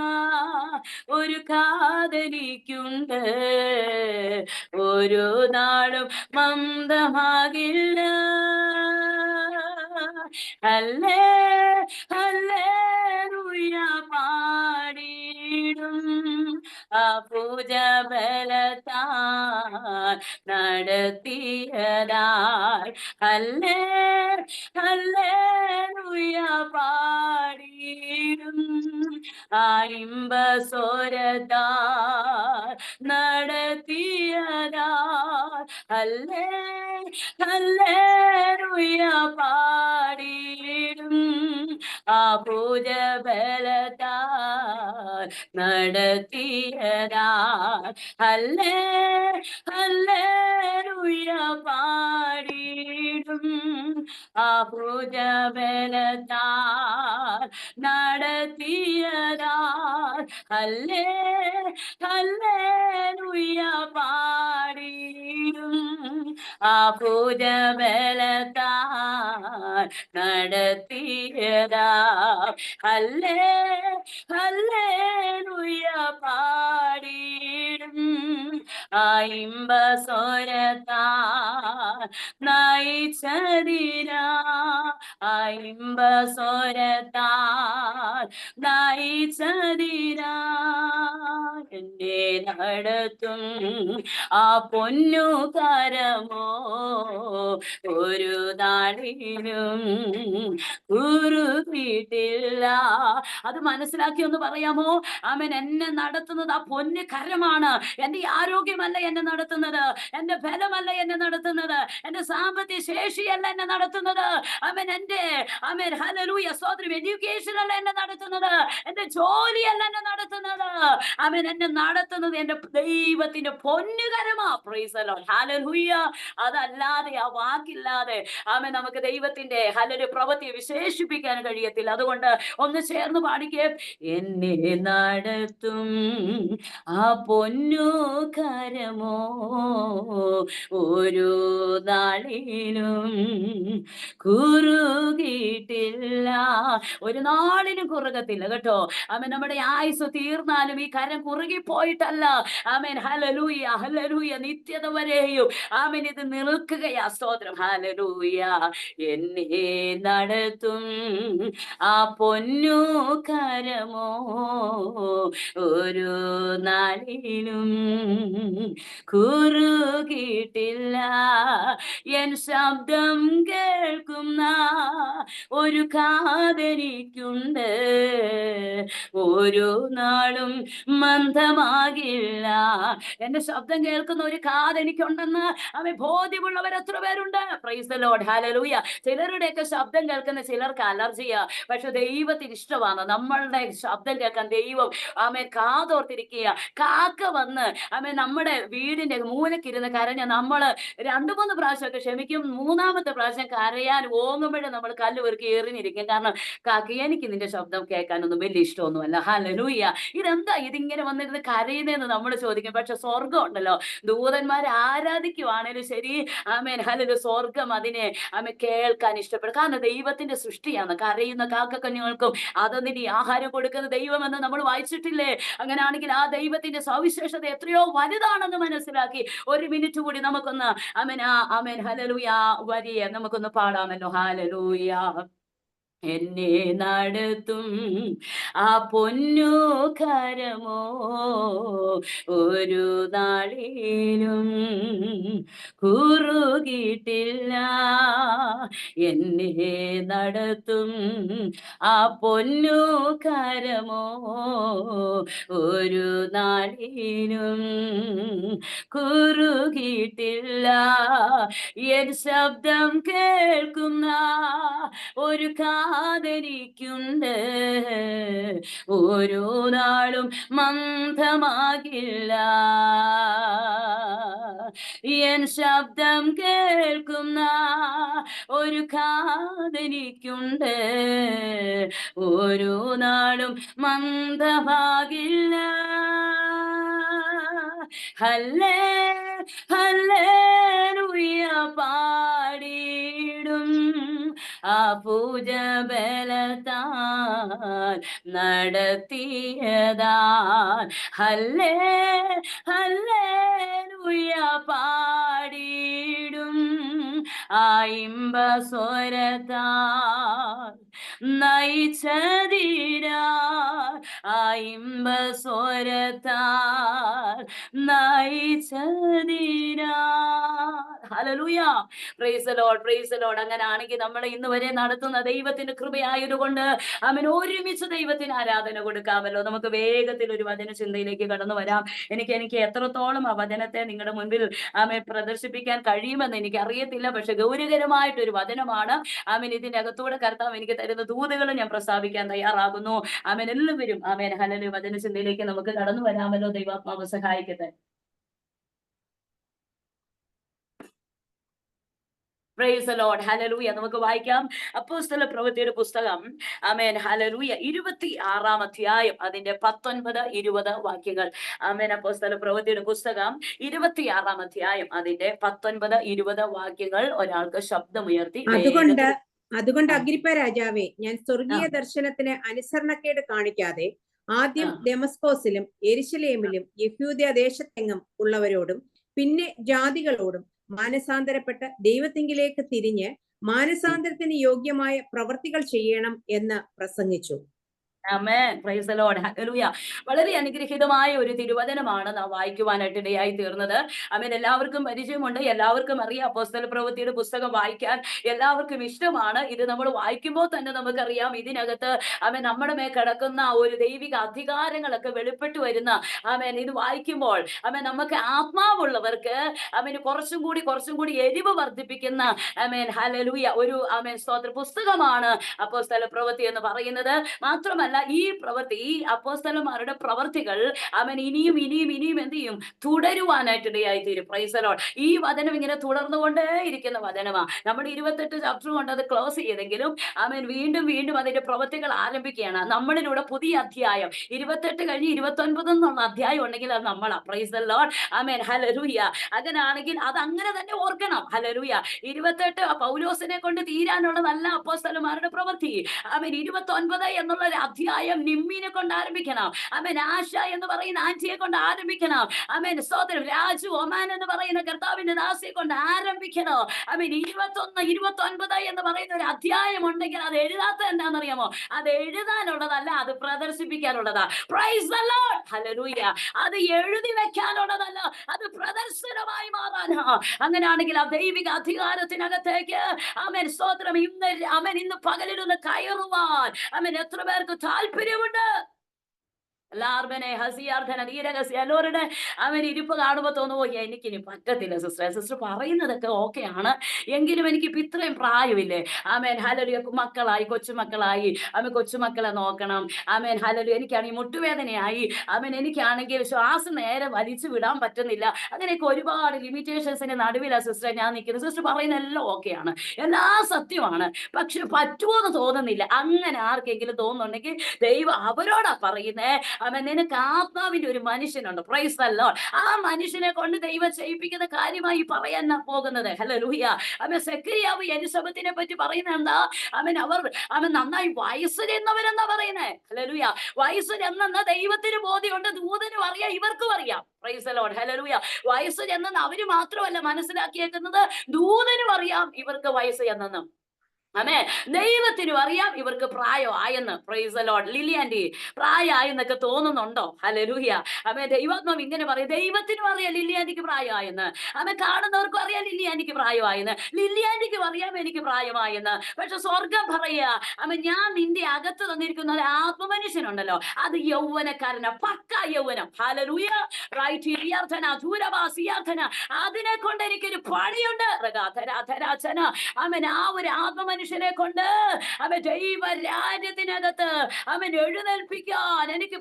ഒരു കാതെനിക്കുണ്ട്, ഓരോ നാളും മന്ദമാകില്ല. ഹല്ലേ ഹല്ലേലൂയ പാടിടും ആ പൂജ ബലത്താൽ നടത്തിയതാൽ. ഹല്ലേ ഹല്ലേലൂയ പാടിടും ആ ഇമ്പസ്വരത്താൽ നടത്തിയതാൽ. ഹല്ലേ ഹല്ലേലൂയ പാടിടും ആ പൂജ ബലത്താൽ നടത്തിയതാൽ. ഹല്ലേ ഹല്ലേലൂയ പാടിടും ആ പൂജ ബലത്താൽ നടത്തിയതാൽ. ഹല്ലേ ഹല്ലേലൂയ പാടിടും ആ പൂജ ബലത്താൽ നടത്തിയതാൽ. ഹല്ലേ ഹല്ലേലൂയ പാടിടും ഇമ്പ സ്വരത്താ നയിച്ചതിരാ ഇമ്പ സ്വരത്താ നയിച്ചതിരാ എന്നെ നടത്തും ആ പൊന്നു കരമോ ഒരു നാളിലും കുറുകിട്ടില്ല. അത് മനസ്സിലാക്കി ഒന്ന് പറയാമോ? ആമേൻ. എന്നെ നടത്തുന്നത് ആ പൊന്നു കരമാണ്. എന്റെ ആരോഗ്യമല്ല എന്നെ നടത്തുന്നത്, എന്റെ ബലമല്ല എന്നെ നടത്തുന്നത്, എന്റെ സാമ്പത്തിക ശേഷിയല്ല എന്നെ നടത്തുന്നത്. ആമേൻ. ആമേൻ ഹല്ലേലൂയ സ്തോത്രം, എഡ്യൂക്കേഷൻ അല്ല എന്നെ നടത്തുന്നത്, എന്റെ ജോലിയല്ല എന്നെ നടത്തുന്നത്. ആമേൻ. എന്നെ നടത്തുന്നത് എന്റെ ദൈവത്തിന്റെ പൊന്നുകരമാ. Praise the Lord. ഹല്ലേലൂയ. അതല്ലാതെ, ആ വാക്കില്ലാതെ ആമേൻ നമുക്ക് ദൈവത്തിന്റെ ഹല്ലേലൂയ പ്രവൃത്തിയെ വിശേഷിപ്പിക്കാൻ കഴിയത്തില്ല. അതുകൊണ്ട് ഒന്ന് ചേർന്ന് പാടിക്കേ. എന്നെ നടത്തും ആ പൊന്നു കരമോ ഒരു നാളിലും കുറുകിയിട്ടില്ല. ഒരു നാളിനും കുറുകത്തില്ല കേട്ടോ. ആമേൻ. നമ്മുടെ ആയുസ് തീർന്നാലും ഈ കരം കുറുകി പോയിട്ടല്ല. ആമേൻ. Hallelujah hallelujah. നിത്യത വരെയും ആമേൻ ഇത് നിൽക്കുകയാ. സ്തോത്രം. ഹല്ലേലൂയ. എന്നെ നടത്തും ആ പൊന്നു കരമോ ഒരു നാളിലും കുറുകിയിട്ടില്ല. എൻ ശബ്ദം കേൾക്കുന്ന ഒരു കാതെനിക്കുണ്ട്, ഒരു നാളും മന്ദമാകില്ല. എന്റെ ശബ്ദം കേൾക്കുന്ന ഒരു കാതെനിക്കുണ്ടെന്ന് അവൻ ബോധ്യമുള്ളവർ എത്ര പേരുണ്ട്? Price the Lord. ഹല്ലേലൂയ. ചിലരുടെയൊക്കെ ശബ്ദം കേൾക്കുന്ന ചിലർക്ക് അലർജിയാ. പക്ഷെ ദൈവത്തിന് ഇഷ്ടമാണ് നമ്മളുടെ ശബ്ദം കേൾക്കാൻ. ദൈവം ആമേൻ കാതോർത്തിരിക്കുക. കാക്ക വന്ന് ആമേൻ നമ്മുടെ വീടിന്റെ മൂലക്കിരുന്ന് കരഞ്ഞ നമ്മള് 2-3 പ്രാവശ്യമൊക്കെ ക്ഷമിക്കും. 3-ാമത്തെ പ്രാവശ്യം കരയാൻ ഓങ്ങുമ്പോഴേ നമ്മൾ കല്ല് വെറുക്കി എറിഞ്ഞിരിക്കും. കാരണം കാക്ക, എനിക്ക് നിന്റെ ശബ്ദം കേൾക്കാനൊന്നും വലിയ ഇഷ്ടമൊന്നുമല്ല. ഹല്ലേലൂയ. ഇതെന്താ ഇതിങ്ങനെ വന്നിരുന്ന് കരയുന്നതെന്ന് നമ്മൾ ചോദിക്കും. പക്ഷെ സ്വർഗം ഉണ്ടല്ലോ, ദൂതന്മാരെ ആരാധിക്കുവാണേലും ശരി, ആമേൻ ഹല്ലേലൂയ, സ്വർഗം അതിനെ ആമേൻ കേൾക്കാൻ ഇഷ്ടപ്പെടും. കാരണം ദൈവത്തിന്റെ സൃഷ്ടിയാണ്. കരയുന്ന കാക്കക്കുഞ്ഞുങ്ങൾക്കും അതൊന്നിനി ആഹാരം കൊടുക്കുന്ന ദൈവമെന്ന് നമ്മൾ വായിച്ചിട്ടില്ലേ? അങ്ങനെയാണെങ്കിൽ ആ ദൈവത്തിന്റെ സവിശേഷത എത്രയോ വലുതാണെന്ന് മനസ്സിലാക്കി 1 മിനിറ്റ് കൂടി നമുക്കൊന്ന് ആമേൻ ആമേൻ ഹല്ലേലൂയ വരിയെ നമുക്കൊന്ന് പാടാമല്ലോ. ഹല്ലേലൂയ. എന്നെ നടത്തും ആ പൊന്നു കരമോ ഒരു നാളിലും കുറുകിയിട്ടില്ല. എന്നെ നടത്തും ആ പൊന്നു കരമോ ഒരു നാളിലും കുറുകിയിട്ടില്ല. എൻ ശബ്ദം കേൾക്കുന്ന ഒരു കാതെനിക്കുണ്ട്, ഒരു നാളും മന്ദമാകില്ല. എൻ ശബ്ദം കേൾക്കുന്ന ഒരു കാതെനിക്കുണ്ട്, ഒരു നാളും മന്ദമാകില്ല. ഹല്ലേ ഹല്ലേലൂയ പാടിടും ആ പൂജ ബലത്താൽ നടത്തിയതാൽ. ഹല്ലേ ഹല്ലേലൂയ പാടിടും ആ ഇമ്പ സ്വരത്താൽ നയിച്ചതിരാ. ആ ഇമ്പ സ്വരത്താൽ നയിച്ചതിരാ. Hallelujah. Praise the Lord. Praise the Lord. അങ്ങനെയാണെങ്കിൽ നമ്മളെ ഇന്ന് വരെ നടത്തുന്ന ദൈവത്തിന്റെ കൃപയായതുകൊണ്ട് അവൻ ഒരുമിച്ച് ദൈവത്തിന് ആരാധന കൊടുക്കാമല്ലോ. നമുക്ക് വേഗത്തിൽ ഒരു വചന ചിന്തയിലേക്ക് കടന്നു വരാം. എനിക്ക് എത്രത്തോളം ആ വചനത്തെ നിങ്ങളുടെ മുൻപിൽ ആമേൻ പ്രദർശിപ്പിക്കാൻ കഴിയുമെന്ന് എനിക്ക് അറിയത്തില്ല. പക്ഷെ ഗൗരവകരമായിട്ടൊരു വചനമാണ്. ആമേൻ ഇതിന്റെ അകത്തൂടെ കർത്താവ് എനിക്ക് തരുന്ന ദൂതുകൾ ഞാൻ പ്രസ്താവിക്കാൻ തയ്യാറാകുന്നു. ആമേൻ എല്ലാവരും ആമേൻ ഹല്ലേലൂയ വചന ചിന്തയിലേക്ക് നമുക്ക് കടന്നു വരാമല്ലോ. ദൈവാത്മാവ് സഹായിക്കട്ടെ. Price the Lord. ഹല്ലേലൂയ. നമുക്ക് വായിക്കാം അപ്പോസ്തല പ്രവൃത്തിയുടെ പുസ്തകം ആമേൻ ഹല്ലേലൂയ 26-ാം അധ്യായം അതിന്റെ 19-20 വാക്യങ്ങൾ. ആമേൻ. അപ്പോസ്തല പ്രവൃത്തിയുടെ പുസ്തകം 26-ാം അധ്യായം അതിന്റെ 19-20 വാക്യങ്ങൾ ഒരാൾക്ക് ശബ്ദമുയർത്തി. അതുകൊണ്ട് അഗ്രിപ്പ രാജാവേ, ഞാൻ സ്വർഗീയ ദർശനത്തിന് അനുസരണക്കേട് കാണിക്കാതെ ആദ്യം ആ. ദമസ്കോസിലും യെരുശലേമിലും യഹൂദ്യ ദേശത്തെങ്ങും ഉള്ളവരോടും പിന്നെ ജാതികളോടും മാനസാന്തരപ്പെട്ട് ദൈവത്തിങ്കിലേക്ക് തിരിഞ്ഞ് മാനസാന്തരത്തിന് യോഗ്യമായ പ്രവർത്തികൾ ചെയ്യണം എന്ന് പ്രസംഗിച്ചു. Amen. Praise the Lord. Hallelujah. വളരെ അനുഗ്രഹീതമായ ഒരു തിരുവചനമാണ് നാം വായിക്കുവാനായിട്ട് ഇടയായി തീർന്നത്. ആമേൻ. എല്ലാവർക്കും പരിചയമുണ്ട്, എല്ലാവർക്കും അറിയാം. അപ്പോസ്തല പ്രവൃത്തിയുടെ പുസ്തകം വായിക്കാൻ എല്ലാവർക്കും ഇഷ്ടമാണ്. ഇത് നമ്മൾ വായിക്കുമ്പോൾ തന്നെ നമുക്കറിയാം ഇതിനകത്ത് ആമേൻ നമ്മുടെ മേൽ കിടക്കുന്ന ഒരു ദൈവിക അധികാരങ്ങളൊക്കെ വെളിപ്പെട്ട് വരുന്ന ആമേൻ ഇത് വായിക്കുമ്പോൾ ആമേൻ നമുക്ക് ആത്മാവുള്ളവർക്ക് ആമേൻ കുറച്ചും കൂടി എരിവ് വർദ്ധിപ്പിക്കുന്ന ആമേൻ ഹല്ലേലൂയ ഒരു ആമേൻ സ്തോത്ര പുസ്തകമാണ് അപ്പോസ്തല പ്രവൃത്തി എന്ന് പറയുന്നത്. മാത്രമല്ല ഈ പ്രവൃത്തി, ഈ അപ്പോസ്തലന്മാരുടെ പ്രവർത്തികൾ അവൻ ഇനിയും എന്ത് ചെയ്യും, തുടരുവാനായിട്ട് ഇടയായി തീരും. Price the Lord. ഈ വചനം ഇങ്ങനെ തുടർന്നുകൊണ്ടേ ഇരിക്കുന്ന വചനമാണ്. നമ്മുടെ 28 ചാപ്റ്റർ കൊണ്ട് അത് ക്ലോസ് ചെയ്തെങ്കിലും അവൻ വീണ്ടും അതിന്റെ പ്രവൃത്തികൾ ആരംഭിക്കുകയാണ്. നമ്മളിലൂടെ പുതിയ അധ്യായം 28 കഴിഞ്ഞ് 29 എന്നുള്ള അധ്യായം ഉണ്ടെങ്കിൽ അത് നമ്മളാ. Price the Lord. Amen. Hallelujah. അങ്ങനെയാണെങ്കിൽ അത് അങ്ങനെ തന്നെ ഓർക്കണം. ഹല്ലേലൂയ. 28 പൗലോസിനെ കൊണ്ട് തീരാനുള്ളതല്ല അപ്പോസ്തലന്മാരുടെ പ്രവൃത്തി. ആമേൻ. 29 എന്നുള്ള ഒരു അധ്യായം നിമ്മിനെ കൊണ്ട് ആരംഭിക്കണം. ആമേൻ. ആശ എന്ന് പറയുന്ന ആന്റിയെ കൊണ്ട് ആരംഭിക്കണം. ആമേൻ. സ്തോത്രം. രാജു ഒമാൻ എന്ന് പറയുന്ന കർത്താവിന്റെ ദാസിയെ കൊണ്ട് ആരംഭിക്കണം. ആമേൻ. 21 29 എന്ന് പറയുന്ന ഒരു അധ്യായം ഉണ്ടെങ്കിൽ അത് എഴുതാത്ത എന്താണെന്നറിയാമോ? അത് എഴുതാനുള്ളതല്ല, അത് പ്രദർശിപ്പിക്കാനുള്ളതാ. Praise the Lord. ഹല്ലേലൂയ. അത് എഴുതി വെക്കാനുള്ളതല്ല, അത് പ്രദർശനമായി മാറാനാ. അങ്ങനെയാണെങ്കിൽ ആ ദൈവിക അധികാരത്തിനകത്തേക്ക് ആമേൻ സ്തോത്രം ഇന്ന് പകലിരുന്ന് കയറുവാൻ ആമേൻ എത്ര പേർക്ക് താല്പര്യമുണ്ട്? എല്ലാവരുടെ അവൻ ഇരിപ്പ് കാണുമ്പോ തോന്നുമ്പോ എനിക്കിനി പറ്റത്തില്ല സിസ്റ്റർ പറയുന്നതൊക്കെ ഓക്കെയാണ്, എങ്കിലും എനിക്കിപ്പോ ഇത്രയും പ്രായമില്ലേ. Amen hallelujah. മക്കളായി, കൊച്ചുമക്കളായി, കൊച്ചുമക്കളെ നോക്കണം. Amen hallelujah. എനിക്കാണെങ്കിൽ മുട്ടുവേദനയായി. ആമേൻ എനിക്കാണെങ്കിൽ ശ്വാസം നേരെ വലിച്ചു വിടാൻ പറ്റുന്നില്ല. അങ്ങനെയൊക്കെ ഒരുപാട് ലിമിറ്റേഷൻസിന്റെ നടുവിലാണ് സിസ്റ്റർ ഞാൻ നിൽക്കുന്നത്. സിസ്റ്റർ പറയുന്ന എല്ലാം ഓക്കെയാണ്, എല്ലാ സത്യമാണ്, പക്ഷെ പറ്റുമോ എന്ന് തോന്നുന്നില്ല. അങ്ങനെ ആർക്കെങ്കിലും തോന്നുന്നുണ്ടെങ്കിൽ ദൈവം അവരോടാ പറയുന്നേ. അവൻ നിനക്ക് ആത്മാവിന്റെ ഒരു മനുഷ്യനുണ്ട്. Price the Lord. ആ മനുഷ്യനെ കൊണ്ട് ദൈവം ചെയ്യിപ്പിക്കുന്ന കാര്യമായി പറയാൻ പോകുന്നത്. ഹല്ലേലൂയ. അവൻ സെക്കരിയാവ് എലിസബത്തിനെ പറ്റി പറയുന്നത് എന്താ? അവൻ നന്നായി വയസ്സ് ചെന്നവരെന്നാ പറയുന്നേ. ഹല്ലേലൂയ. വയസ്സ് ചെന്നെന്ന ദൈവത്തിന് ബോധ്യമുണ്ട്, ദൂതനും അറിയാം, ഇവർക്കും അറിയാം. Price the Lord. ഹല്ലേലൂയ. വയസ്സ് ചെന്നെന്ന് അവര് മാത്രമല്ല മനസ്സിലാക്കിയേക്കുന്നത്, ദൂതനും അറിയാം ഇവർക്ക് വയസ്സ് ചെന്നെന്നും. ആമേ. ദൈവത്തിനും അറിയാം ഇവർക്ക് പ്രായമായെന്ന്. Praise the Lord. Lily aunty പ്രായമായെന്നൊക്കെ തോന്നുന്നുണ്ടോ? ഹല്ലേലൂയ. ആമേ. ദൈവാത്മാവ് ഇങ്ങനെ പറയും, ദൈവത്തിനും അറിയാം ലില്ലി ആന്റിക്ക് പ്രായമായെന്ന്. ആമേ. കാണുന്നവർക്കും അറിയാം ലില്ലി ആന്റിക്ക് പ്രായമായെന്ന്, ലില്ലി ആന്റിക്കും അറിയാം എനിക്ക് പ്രായമായെന്ന്. പക്ഷെ സ്വർഗം പറയാ, ആമേ, ഞാൻ നിന്റെ അകത്ത് തന്നിരിക്കുന്ന ഒരു ആത്മമനുഷ്യനുണ്ടല്ലോ, അത് യൗവനക്കാരന, പക്ക യൗവനം. ഹല്ലേലൂയ. റൈറ്റ്. അതിനെ കൊണ്ട് എനിക്കൊരു പണിയുണ്ട്. ആമേൻ. ആ ഒരു ആത്മമനുഷ്യനെ കൊണ്ട് അവൻ ദൈവ രാജ്യത്തിനകത്ത് അവൻ എഴുന്നേൽപ്പിക്കാൻ എനിക്ക്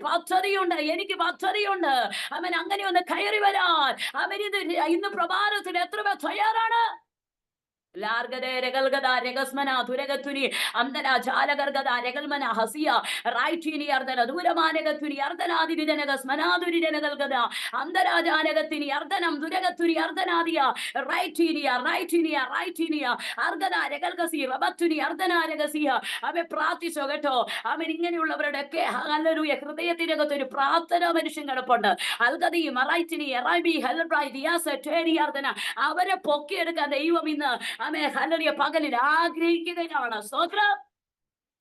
പദ്ധതിയുണ്ട്. അവൻ അങ്ങനെ ഒന്ന് കയറി വരാൻ അവൻ ഇന്ന് പ്രഭാതത്തിൽ എത്ര പേർ തയ്യാറാണ്? അവൻ പ്രാർത്ഥിച്ചോ കേട്ടോ. അവൻ ഇങ്ങനെയുള്ളവരുടെ ഒക്കെ ഹല്ലേലൂയ ഹൃദയത്തിനകത്ത് ഒരു പ്രാർത്ഥന മനുഷ്യൻ കിടപ്പുണ്ട്. അവരെ പൊക്കിയെടുക്കാൻ ദൈവം ഇന്ന് ആമേൻ ഹല്ലേലൂയ പകലിൽ ആഗ്രഹിക്കുകയാണ്. സ്തോത്രം.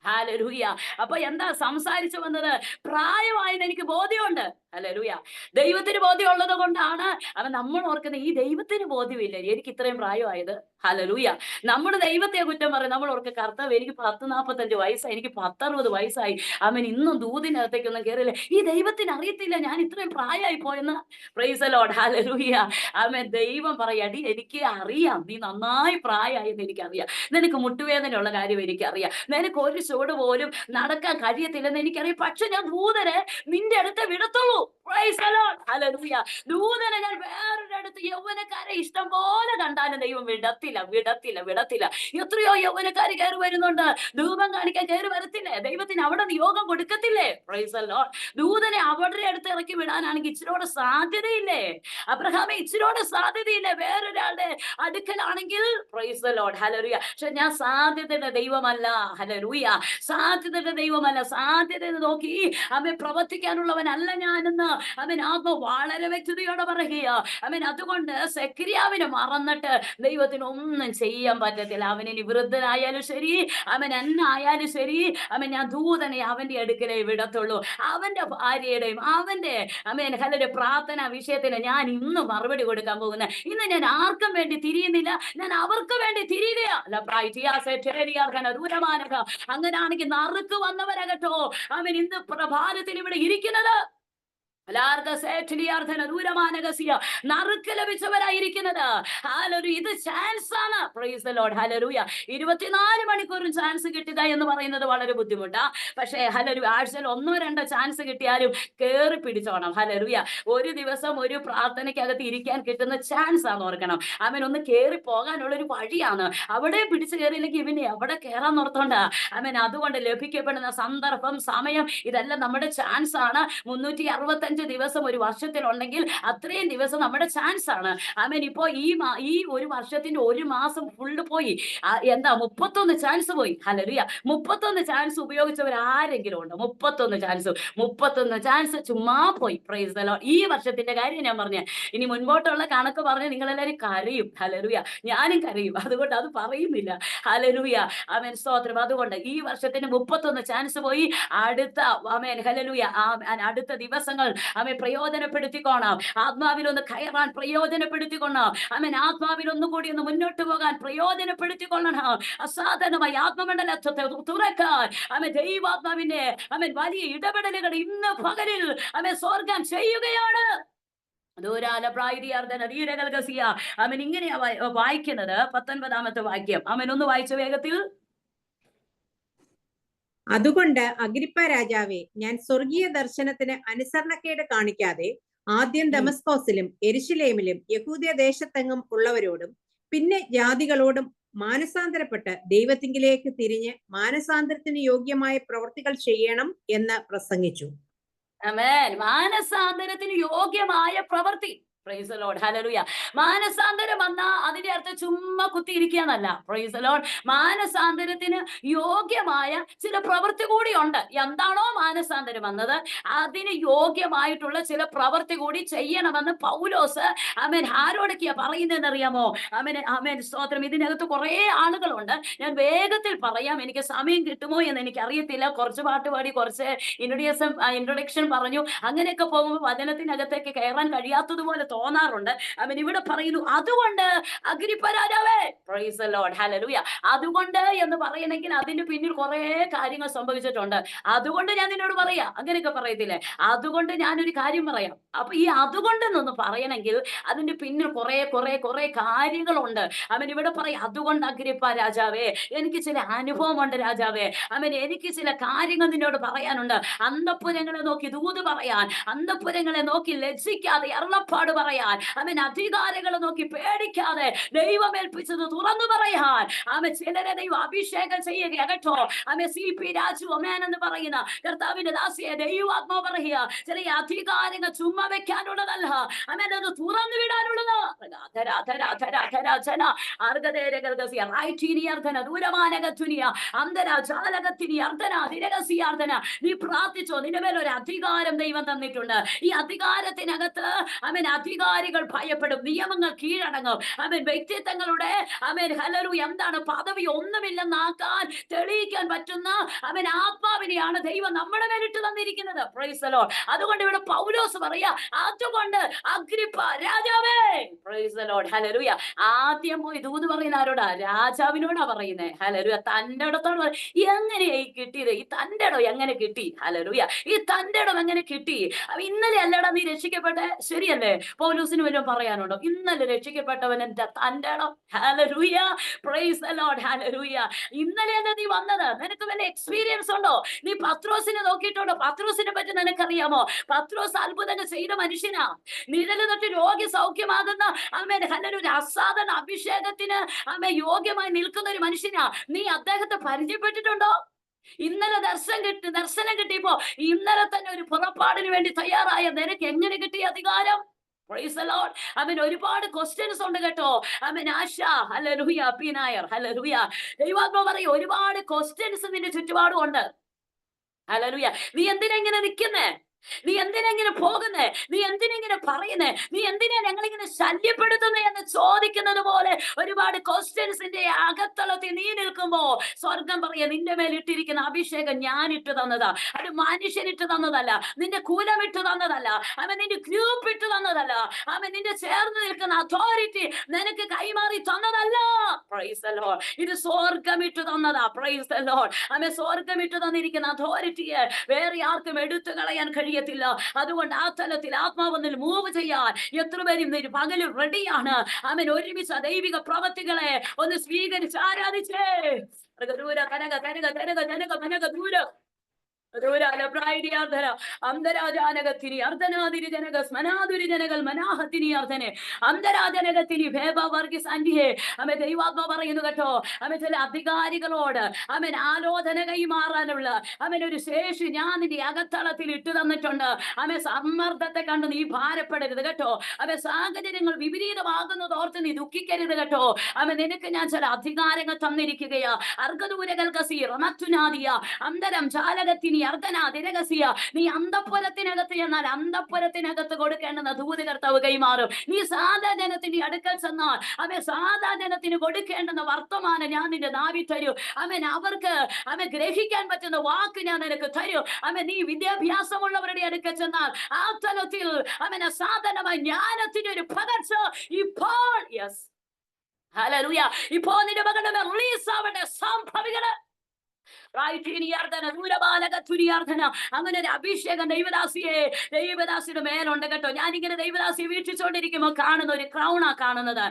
ഹല്ലേലൂയ. അപ്പൊ എന്താ സംസാരിച്ചു വന്നത്? പ്രായമായെന്ന് എനിക്ക് ബോധ്യമുണ്ട്. ഹല്ലേലൂയ. ദൈവത്തിന് ബോധ്യമുള്ളത് കൊണ്ടാണ് നമ്മൾ ഓർക്കുന്നത്, ഈ ദൈവത്തിന് ബോധ്യമില്ല എനിക്ക് ഇത്രയും പ്രായമായത്. ഹല്ലേലൂയ. നമ്മൾ ദൈവത്തെ കുറ്റം പറയും. നമ്മൾ ഓർക്ക് കർത്താവ് എനിക്ക് 40-45 വയസ്സായി, എനിക്ക് 60 വയസ്സായി, അവൻ ഇന്നും ദൂതിനകത്തേക്കൊന്നും കയറില്ല. ഈ ദൈവത്തിന് അറിയത്തില്ല ഞാൻ ഇത്രയും പ്രായമായി പോയെന്ന്. Price the Lord. Hallelujah. Amen. ദൈവം പറയാടി, എനിക്ക് അറിയാം നീ നന്നായി പ്രായമായെന്ന് എനിക്കറിയാം. നിനക്ക് മുട്ടുവേദനയുള്ള കാര്യം എനിക്കറിയാം, നിനക്ക് ഒരു ചുവട് പോലും നടക്കാൻ കഴിയത്തില്ലെന്ന് എനിക്കറിയാം. പക്ഷെ ഞാൻ ദൂതനെ നിന്റെ അടുത്ത് വിടത്തുള്ളൂ. Praise the Lord. ഹല്ലേലൂയ. ദൂതനെ ഞാൻ വേറൊരു അടുത്ത് യൗവനക്കാരെ ഇഷ്ടം പോലെ കണ്ടാലും ദൈവം വിടത്തില്ല. എത്രയോ യൗവനക്കാര് കയറി വരുന്നുണ്ട്, ധൂപം കാണിക്കാൻ കയറി വരത്തില്ലേ? ദൈവത്തിന് അവിടെ നിയോഗം കൊടുക്കത്തില്ലേ? Price the Lord. ദൂതനെ അവരുടെ അടുത്ത് ഇറക്കി വിടാനാണെങ്കിൽ ഇച്ചിരോടെ സാധ്യതയില്ലേ? അബ്രഹാമെ ഇച്ചിരോടെ സാധ്യതയില്ലേ? വേറൊരാളുടെ അടുക്കലാണെങ്കിൽ പ്രൈസ് ദി ലോർഡ്. ഹല്ലേലൂയ. പക്ഷെ ഞാൻ സാധ്യതയുടെ ദൈവമല്ല. ഹല്ലേലൂയ. സാധ്യതയുടെ ദൈവമല്ല, സാധ്യത നോക്കി അവൻ പ്രവർത്തിക്കാനുള്ളവനല്ല ഞാനെന്ന് അവൻ ആത്മ വളരെ വ്യക്തതയോടെ പറയുക. അവൻ അതുകൊണ്ട് സെക്രിയാവിനെ മറന്നിട്ട് ദൈവത്തിന് ഒന്നും ചെയ്യാൻ പറ്റത്തില്ല. അവനിനി വൃദ്ധനായാലും ശരി, അവൻ എന്നായാലും ശരി, ഞാൻ ദൂതനെ അവന്റെ അടുക്കലേ വിടത്തുള്ളൂ. അവന്റെ ഭാര്യയുടെയും അവന്റെ ഹല്ലേലൂയ പ്രാർത്ഥനാ വിഷയത്തിന് ഞാൻ ഇന്ന് മറുപടി കൊടുക്കാൻ പോകുന്നത്. ഇന്ന് ഞാൻ ആർക്കും വേണ്ടി തിരിയുന്നില്ല, ഞാൻ അവർക്ക് വേണ്ടി തിരിയുകയാ. അങ്ങനാണെങ്കിൽ നറുക്ക് വന്നവരകട്ടോ അവൻ ഇന്ന് പ്രഭാതത്തിൽ ഇവിടെ ഇരിക്കുന്നത്. നറുക്ക് ലഭിച്ചവരായിരിക്കുന്നത്. ഇത് ചാൻസ് ആണ്. Price the Lord. ഹല്ലേലൂയ. 24 മണിക്കൂറും ചാൻസ് കിട്ടുക എന്ന് പറയുന്നത് വളരെ ബുദ്ധിമുട്ടാ. പക്ഷേ ഹല്ലേലൂയ, ആഴ്ചയിൽ 1-2 ചാൻസ് കിട്ടിയാലും കേറി പിടിച്ചോണം. ഹല്ലേലൂയ. ഒരു ദിവസം ഒരു പ്രാർത്ഥനയ്ക്കകത്ത് ഇരിക്കാൻ കിട്ടുന്ന ചാൻസ് ആണ്, ഓർക്കണം. ഒന്ന് കേറി പോകാനുള്ള ഒരു വഴിയാണ്. അവിടെ പിടിച്ചു കയറിയില്ലെങ്കിൽ ഇവന് എവിടെ കയറാൻ ഓർത്തോണ്ടാ. അതുകൊണ്ട് ലഭിക്കപ്പെടുന്ന സന്ദർഭം, സമയം, ഇതെല്ലാം നമ്മുടെ ചാൻസ് ആണ്. 365 ദിവസം ഒരു വർഷത്തിലുണ്ടെങ്കിൽ അത്രയും ദിവസം നമ്മുടെ ചാൻസ് ആണ്. ഇപ്പോ ഈ ഒരു വർഷത്തിന്റെ ഒരു മാസം ഫുള്ള് പോയി. 31 ചാൻസ് പോയി. ഹല്ലേലൂയ. 31 ചാൻസ് ഉപയോഗിച്ചവർ ആരെങ്കിലും ഉണ്ടോ? 31 ചാൻസ് ചുമ്മാ പോയി. Price the Lord. ഈ വർഷത്തിന്റെ കാര്യം ഞാൻ പറഞ്ഞ, ഇനി മുൻപോട്ടുള്ള കണക്ക് പറഞ്ഞ് നിങ്ങളെല്ലാവരും കരയും. ഹല്ലേലൂയ. ഞാനും കരയും, അതുകൊണ്ട് അത് പറയുന്നില്ല. ഹല്ലേലൂയ. സ്തോത്രം. അതുകൊണ്ട് ഈ വർഷത്തിന് 31 ചാൻസ് പോയി. അടുത്ത ഹല്ലേലൂയ അടുത്ത ദിവസങ്ങൾ പ്രയോജനപ്പെടുത്തിക്കോണം. ആത്മാവിൽ ഒന്ന് കയറാൻ പ്രയോജനപ്പെടുത്തിക്കൊള്ളണം. ആത്മാവിൽ ഒന്നുകൂടി ഒന്ന് മുന്നോട്ട് പോകാൻ പ്രയോജനപ്പെടുത്തിക്കൊള്ളണം. അസാധാരണമായി ആത്മമണ്ഡലത്തെ തുറക്കാൻ ദൈവാത്മാവിന്റെ വലിയ ഇടപെടലുകൾ ഇന്ന് പകലിൽ സ്വർഗം ചെയ്യുകയാണ്. ഇങ്ങനെയാ വായിക്കുന്നത്. 19ാമത്തെ വാക്യം ഒന്ന് വായിച്ച വേഗത്തിൽ. അതുകൊണ്ട് അഗ്രിപ്പ രാജാവേ, ഞാൻ സ്വർഗീയ ദർശനത്തിന് അനുസരണക്കേട് കാണിക്കാതെ ആദ്യം ദമസ്കോസിലും യെരുശലേമിലും യഹൂദ്യ ദേശത്തെങ്ങും ഉള്ളവരോടും പിന്നെ ജാതികളോടും മാനസാന്തരപ്പെട്ട് ദൈവത്തിങ്കിലേക്ക് തിരിഞ്ഞ് മാനസാന്തരത്തിന് യോഗ്യമായ പ്രവൃത്തികൾ ചെയ്യണം എന്ന് പ്രസംഗിച്ചു. ആമേൻ. മാനസാന്തരത്തിന് യോഗ്യമായ പ്രവൃത്തി. Praise the Lord. ഹല്ലേലൂയ. മാനസാന്തരം വന്നാ അതിന്റെ അർത്ഥം ചുമ്മാ കുത്തിയിരിക്കുകയെന്നല്ല. Praise the Lord. മാനസാന്തരത്തിന് യോഗ്യമായ ചില പ്രവൃത്തി കൂടി ഉണ്ട്. എന്താണോ മാനസാന്തരം വന്നത് അതിന് യോഗ്യമായിട്ടുള്ള ചില പ്രവൃത്തി കൂടി ചെയ്യണമെന്ന് പൗലോസ് ആരോടൊക്കെയാ പറയുന്നതെന്ന് അറിയാമോ? സ്തോത്രം. ഇതിനകത്ത് കുറെ ആളുകളുണ്ട്. ഞാൻ വേഗത്തിൽ പറയാം, എനിക്ക് സമയം കിട്ടുമോ എന്ന് എനിക്ക് അറിയത്തില്ല. കുറച്ച് പാട്ട് പാടി, കുറച്ച് ഇൻട്രൊഡക്ഷൻ പറഞ്ഞു, അങ്ങനെയൊക്കെ പോകുമ്പോൾ വചനത്തിനകത്തേക്ക് കയറാൻ കഴിയാത്തതുപോലെ തോന്നാറുണ്ട്. ഇവിടെ പറയുന്നു, അതുകൊണ്ട് അഗ്രിപ്പ രാജാവേ. Price the Lord. ഹല്ലേലൂയ. അതുകൊണ്ട് എന്ന് പറയണമെങ്കിൽ അതിന്റെ പിന്നിൽ കുറെ കാര്യങ്ങൾ സംഭവിച്ചിട്ടുണ്ട്. അതുകൊണ്ട് ഞാൻ നിന്നോട് പറയാ, അങ്ങനെയൊക്കെ പറയത്തില്ലേ? അതുകൊണ്ട് ഞാനൊരു കാര്യം പറയാം. അപ്പൊ ഈ അതുകൊണ്ടെന്നൊന്ന് പറയണമെങ്കിൽ അതിന്റെ പിന്നിൽ കുറെ കാര്യങ്ങളുണ്ട്. ഇവിടെ പറയാം, അതുകൊണ്ട് അഗ്രിപ്പ രാജാവേ, എനിക്ക് ചില അനുഭവമുണ്ട് രാജാവേ. എനിക്ക് ചില കാര്യങ്ങൾ നിന്നോട് പറയാനുണ്ട്. അന്തഃപുരങ്ങളെ നോക്കി ദൂത് പറയാൻ, അന്തഃപുരങ്ങളെ നോക്കി ലജ്ജിക്കാതെ അരുളപ്പാട് പറയാൻ, അധികാരികളെ നോക്കി പേടിക്കാതെ ദൈവമേൽപ്പിച്ചത് തുറന്നു പറയാൻ ചിലരെ ദൈവം അഭിഷേകം ചെയ്യുക കേട്ടോ. CP രാജു എന്ന് പറയുന്ന കർത്താവിന്റെ ദാസിയെ ദൈവാത്മാവ് പറയുക, ചെറിയ അധികാരങ്ങൾ ചുമ്മാ വെക്കാനുള്ളതല്ല, അത് തുറന്നു വിടാനുള്ളത്. നീ പ്രാർത്ഥിച്ചോ, നിന്റെ മേലൊരു അധികാരം ദൈവം തന്നിട്ടുണ്ട്. ഈ അധികാരത്തിനകത്ത് അധികാരികൾ ഭയപ്പെടും, നിയമങ്ങൾ കീഴടങ്ങും. വ്യക്തിത്വങ്ങളുടെ ഹല്ലേലൂയ എന്താണ് പദവി ഒന്നുമില്ലെന്നാക്കാൻ തെളിയിക്കാൻ പറ്റുന്ന ആത്മാവിനെയാണ് ദൈവം നമ്മുടെ മേലിട്ട് തന്നിരിക്കുന്നത്. Price the Lord. അതുകൊണ്ട് ഇവിടെ പൗലോസ് പറയാ, അതുകൊണ്ട് അഗ്രിപ്പ രാജാവേ. Price the Lord. ഹല്ലേലൂയ. ആദ്യം പോയി ദൂത് പറയുന്ന ആരോടാ? രാജാവിനോടാ പറയുന്നേ. ഹല്ലേലൂയ. തന്റെ ഇടത്തോട് എങ്ങനെയാ ഈ കിട്ടിയത്? ഈ തന്റെ ഇടം എങ്ങനെ കിട്ടി? ഹല്ലേലൂയ. ഈ തന്റെ ഇടം എങ്ങനെ കിട്ടി? ഇന്നലെ അല്ലടാ നീ രക്ഷിക്കപ്പെട്ടെ, ശരിയല്ലേ? പൗലോസിന് വല്ലതും പറയാനുണ്ടോ? ഇന്നലെ രക്ഷിക്കപ്പെട്ടവൻ എന്റെ തന്റെ ഇടം. Hallelujah. Praise the Lord. Hallelujah. ഇന്നലെ എന്താ നീ വന്നത്? നിനക്ക് വല്ല എക്സ്പീരിയൻസ് ഉണ്ടോ? നീ പത്രോസിനെ നോക്കിയിട്ടുണ്ടോ? പത്രോസിനെ പറ്റി നിനക്കറിയാമോ? പത്രോസ് അത്ഭുതങ്ങൾ ചെയ്ത മനുഷ്യനാ. നിഴല് തൊട്ട് രോഗി സൗഖ്യമാകുന്ന ഹല്ലേലൂയ അസാധാരണ അഭിഷേകത്തിന് യോഗ്യമായി നിൽക്കുന്ന ഒരു മനുഷ്യനാ. നീ അദ്ദേഹത്തെ പരിചയപ്പെട്ടിട്ടുണ്ടോ? ഇന്നലെ ദർശനം കിട്ടിയപ്പോ ഇന്നലെ തന്നെ ഒരു പുറപ്പാടിന് വേണ്ടി തയ്യാറായ നിനക്ക് എങ്ങനെ കിട്ടിയ അധികാരം? Praise the Lord. ഒരുപാട് ക്വസ്റ്റ്യൻസ് ഉണ്ട് കേട്ടോ. ആശ, ഹല്ലേലൂയ, പി നായർ, ഹല്ലേലൂയ. ദൈവാത്മാവ് പറയും ഒരുപാട് ക്വസ്റ്റ്യൻസ് നിന്റെ ചുറ്റുപാടും ഉണ്ട്. ഹല്ലേലൂയ. നീ എന്തിനാ ഇങ്ങനെ നിൽക്കുന്നേ? നീ എന്തിനാ ഇങ്ങനെ പോകുന്നേ? നീ എന്തിനാ ഇങ്ങനെ പറയുന്നേ? നീ എന്തിനാ ഞങ്ങളിങ്ങനെ ശല്യപ്പെടുത്തുന്നേ എന്ന് ചോദിക്കുന്നത് പോലെ ഒരുപാട് ക്വസ്റ്റ്യൻസിന്റെ അകത്തളത്തിൽ നീ നിൽക്കുമ്പോ സ്വർഗം പറയാ, നിന്റെ മേൽ ഇട്ടിരിക്കുന്ന അഭിഷേകം ഞാൻ ഇട്ട് തന്നതാ. അത് മനുഷ്യൻ ഇട്ട് തന്നതല്ല, നിന്റെ കുലം ഇട്ട് തന്നതല്ല, നിന്റെ ഗ്രൂപ്പ് ഇട്ട് തന്നതല്ല, നിന്റെ ചേർന്ന് നിൽക്കുന്ന അതോറിറ്റി നിനക്ക് കൈമാറി തന്നതല്ല. Price the Lord. ഇത് സ്വർഗം ഇട്ട് തന്നതാ. Price the Lord. സ്വർഗം ഇട്ട് തന്നിരിക്കുന്ന അതോറിറ്റിയെ വേറെ ആർക്കും എടുത്തു കളയാൻ കഴിയത്തില്ല. അതുകൊണ്ട് ആ തലത്തിൽ ആത്മാവൊന്നിൽ മൂവ് ചെയ്യാൻ എത്ര പേരും പകല് റെഡിയാണ്. ഒരുമിച്ച് ദൈവിക പ്രവൃത്തികളെ ഒന്ന് സ്വീകരിച്ച് ആരാധിച്ചേ. ദൂര കനക കനക കനക കനക കനക ദൂര അന്തരാജാനകത്തിനി അർദ്ധനാതിരി ജനക സ്മനാതുരി ജനകൾ മനാഹത്തിനി അർദ്ധനെ അന്തരാജനകത്തിനി ഭേബവർഗീസ് ആന്റിയെ ദൈവാത്മ പറയുന്നു കേട്ടോ. ചില അധികാരികളോട് ആലോചന കൈമാറാനുള്ള ഒരു ശേഷി ഞാൻ നിന്റെ അകത്തളത്തിൽ ഇട്ടു തന്നിട്ടുണ്ട്. സമ്മർദ്ദത്തെ കണ്ട് നീ ഭാരപ്പെടരുത് കേട്ടോ. സാഹചര്യങ്ങൾ വിപരീതമാകുന്നത് ഓർത്ത് നീ ദുഃഖിക്കരുത് കേട്ടോ. നിനക്ക് ഞാൻ ചില അധികാരങ്ങൾ തന്നിരിക്കുകയാ. അന്തരം ചാലകത്തിനി രഹസ്യ. നീ അന്തപ്പുരത്തിനകത്ത് ചെന്നാൽ അന്തപ്പുരത്തിനകത്ത് കൊടുക്കേണ്ടുന്ന ദൂത് കർത്താവ് കൈമാറും. നീ സാധാ ജനത്തിന്റെ അടുക്കൽ ചെന്നാൽ സാധാ ജനത്തിന് കൊടുക്കേണ്ടുന്ന വർത്തമാനം ഞാൻ നിന്റെ നാവി തരും. അവർക്ക് ഗ്രഹിക്കാൻ പറ്റുന്ന വാക്ക് ഞാൻ നിനക്ക് തരും. നീ വിദ്യാഭ്യാസമുള്ളവരുടെ അടുക്കൽ ചെന്നാൽ ആ തലത്തിൽ അസാധാരണമായ ജ്ഞാനത്തിന്റെ ഒരു പകർച്ച ഇപ്പോൾ യെസ് ഹല്ലേലൂയ ഇപ്പോൾ നിന്റെ മകളുടെ റിലീസ് ആവട്ടെ. സംഭവികള് അങ്ങനെ ഒരു അഭിഷേകം ദൈവദാസിയുടെ മേലുണ്ട് കേട്ടോ. ഞാനിങ്ങനെ ദൈവദാസിയെ വീക്ഷിച്ചുകൊണ്ടിരിക്കുമ്പോൾ കാണുന്ന ഒരു ക്രൗണാ കാണുന്നത്.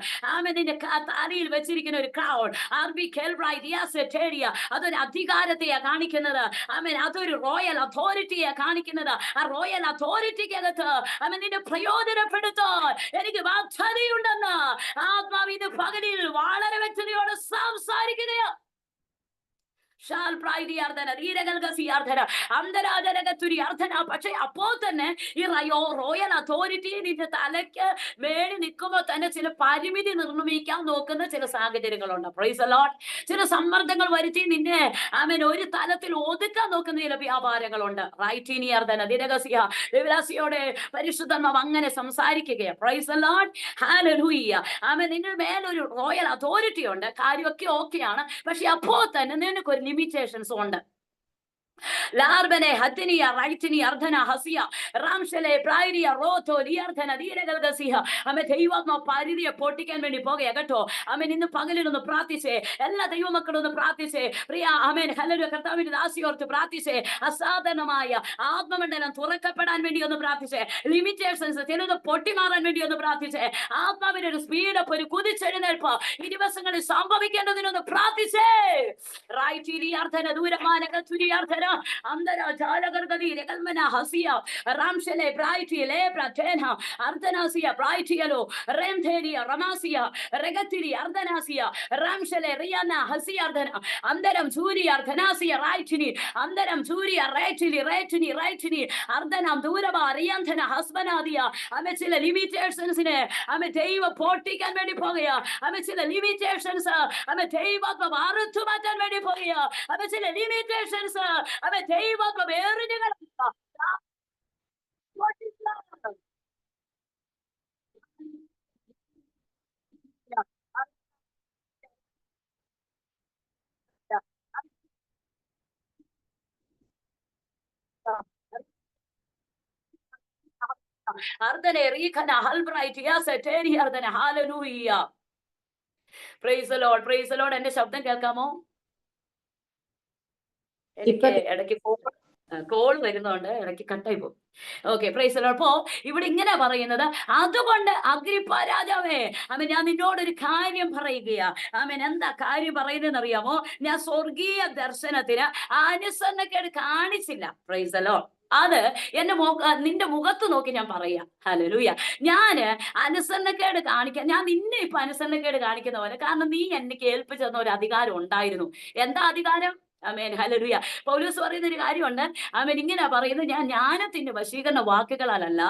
നിന്റെ തലയിൽ വെച്ചിരിക്കുന്ന ഒരു ക്രൗൺ. അതൊരു അധികാരത്തെയാ കാണിക്കുന്നത്. അതൊരു റോയൽ അതോറിറ്റിയെ കാണിക്കുന്നത്. ആ റോയൽ അതോറിറ്റിക്കകത്ത് നിന്നെ പ്രയോജനപ്പെടുത്താൻ എനിക്ക് ബാധ്യതയുണ്ടെന്ന് ആത്മാവ് ഇത് പകലിൽ വളരെ വ്യക്തതയോടെ സംസാരിക്കുകയാണ്. പക്ഷെ അപ്പോൾ തന്നെ ഈ റോയൽ അതോറിറ്റി നിന്റെ തലയ്ക്ക് മേളിൽ നിൽക്കുമ്പോൾ തന്നെ ചില പരിമിതി നിർണ്ണയിക്കാൻ നോക്കുന്ന ചില സാഹചര്യങ്ങളുണ്ട്. Price the Lord. ചില സമ്മർദ്ദങ്ങൾ വരുത്തി നിന്നെ ഒരു തലത്തിൽ ഒതുക്കാൻ നോക്കുന്ന ചില വ്യാപാരങ്ങളുണ്ട്. ദേവദാസിയോടെ പരിശുദ്ധന്മാവ് അങ്ങനെ സംസാരിക്കുകയാണ്. Price the Lord. ഹല്ലേലൂയ. നിന്റെ മേലൊരു റോയൽ അതോറിറ്റി ഉണ്ട്. കാര്യമൊക്കെ ഓക്കെയാണ്. പക്ഷെ അപ്പോൾ തന്നെ നിനക്കൊരു ലിമിറ്റേഷൻസ് ഉണ്ട്. ലാർബനെ ഹത്തിനിയ റൈറ്റിനി അർദ്ധന ഹസിയ റാംഷലെ പ്രൈരിയ റോതോ ലിയർധന ദീരഗൽഗസിയ. ദൈവാത്മാ പരിധിയെ പൊട്ടിക്കാൻ വേണ്ടി പോകുക കേട്ടോ. ഇന്ന് പകലിലൊന്ന് പ്രാർത്ഥിച്ചേ. എല്ലാ ദൈവമക്കളൊന്ന് പ്രാർത്ഥിച്ചേ. പ്രിയ ഹല്ലേലൂയ. കർത്താവിന്റെ ദാസിയോർത്ത് പ്രാർത്ഥിച്ചേ. അസാധാരണമായ ആത്മമണ്ഡലം തുറക്കപ്പെടാൻ വേണ്ടി ഒന്ന് പ്രാർത്ഥിച്ചേ. ലിമിറ്റേഷൻസ് ചിലത് പൊട്ടിമാറാൻ വേണ്ടി ഒന്ന് പ്രാർത്ഥിച്ചേ. ആത്മാവിന്റെ ഒരു സ്പീഡപ്പ്, ഒരു കുതിച്ചെഴുന്നേൽപ്പ് ഈ ദിവസങ്ങളിൽ സംഭവിക്കേണ്ടതിനൊന്ന് പ്രാർത്ഥിച്ചേ. റൈറ്റിലി അർദ്ധന ദൂരമാനക തുരിയാർദ്ധന അന്തരാജാലകർഗതി രകൽമന ഹസിയ റാംഷലെ ബ്രൈറ്റിലെ പ്രതേന അർദ്ധനാസിയ ബ്രൈറ്റിയലോ റെംഥേരിയ റമാസിയ രഗത്തിരി അർദ്ധനാസിയ റാംഷലെ റിയന ഹസിയ അർദ്ധന അന്തരം സൂര്യ അർദ്ധനാസിയ റൈറ്റിനി അന്തരം സൂര്യ റൈറ്റിലി റൈറ്റിനി റൈറ്റിനി അർദ്ധനം ദൂരബ റിയന്ധന ഹസ്ബനാദിയ. ചില ലിമിറ്റേഷൻസിനെ ദൈവം പൊട്ടിക്കാൻ വേണ്ടി പോകുക. ചില ലിമിറ്റേഷൻസ് ദൈവം അറുത്തു മാറ്റാൻ വേണ്ടി പോകുക. ചില ലിമിറ്റേഷൻസ് ദൈവം വേറിടുകൾ അർദ്ധനെ റീഖന ഹൽബ്രൈറ്റ് യാസറ്റേരി അർദ്ധന hallelujah. Praise the Lord. Praise the Lord. എന്റെ ശബ്ദം കേൾക്കാമോ? എനിക്ക് ഇടയ്ക്ക് കോൾ വരുന്നുണ്ട്, ഇടയ്ക്ക് കട്ടായി പോകും. Okay, price the Lord. അപ്പോ ഇവിടെ ഇങ്ങനെ പറയുന്നത്, അതുകൊണ്ട് അഗ്രിപ്പ രാജാവേ ഞാൻ നിന്നോടൊരു കാര്യം പറയുകയാ. എന്താ കാര്യം പറയുന്നതെന്ന് അറിയാമോ? ഞാൻ സ്വർഗീയ ദർശനത്തിന് അനുസരണക്കേട് കാണിച്ചില്ല. Price the Lord. അത് നിന്റെ മുഖത്ത് നോക്കി ഞാൻ പറയാം. ഹല്ലേലൂയ. ഞാന് അനുസരണക്കേട് കാണിക്കാൻ, ഞാൻ നിന്നെ ഇപ്പൊ അനുസരണക്കേട് കാണിക്കുന്ന പോലെ. കാരണം നീ എനിക്ക് ഏൽപ്പിച്ചെന്ന ഒരു അധികാരം ഉണ്ടായിരുന്നു. എന്താ അധികാരം? ആമേൻ. ഹല്ലേലൂയ. പൗലോസ് പറയുന്ന ഒരു കാര്യമുണ്ട്. ആമേൻ. ഇങ്ങനെയാ പറയുന്നത്, ഞാൻ ജ്ഞാനത്തിന്റെ വശീകരണ വാക്കുകളാലല്ല,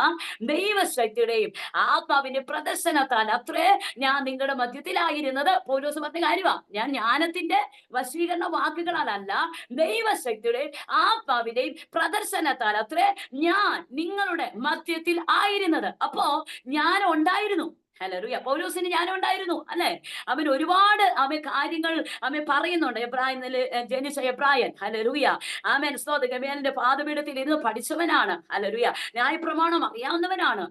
ദൈവശക്തിയുടെയും ആത്മാവിന്റെ പ്രദർശനത്താൽ അത്രേ ഞാൻ നിങ്ങളുടെ മധ്യത്തിലായിരുന്നത്. പൗലോസ് പറഞ്ഞ കാര്യമാ. ഞാൻ ജ്ഞാനത്തിന്റെ വശീകരണ വാക്കുകളാലല്ല, ദൈവശക്തിയുടെയും ആത്മാവിന്റെയും പ്രദർശനത്താൽ അത്രേ ഞാൻ നിങ്ങളുടെ മധ്യത്തിൽ ആയിരുന്നത്. അപ്പോ ജ്ഞാനം ഉണ്ടായിരുന്നു. ഹല്ലേലൂയ. പൗലോസിന് ജ്ഞാനം ഉണ്ടായിരുന്നു അല്ലെ? അവൻ ഒരുപാട് കാര്യങ്ങൾ പറയുന്നുണ്ട്. എബ്രായനിൽ ജനിച്ച എബ്രായൻ. ഹല്ലേലൂയ. ആമേൻ. സ്തോത്രം. ഗമേലിന്റെ പാദപീഠത്തിൽ ഇരുന്ന് പഠിച്ചവനാണ്. ഹല്ലേലൂയ. ന്യായപ്രമാണം അറിയാവുന്നവനാണ്.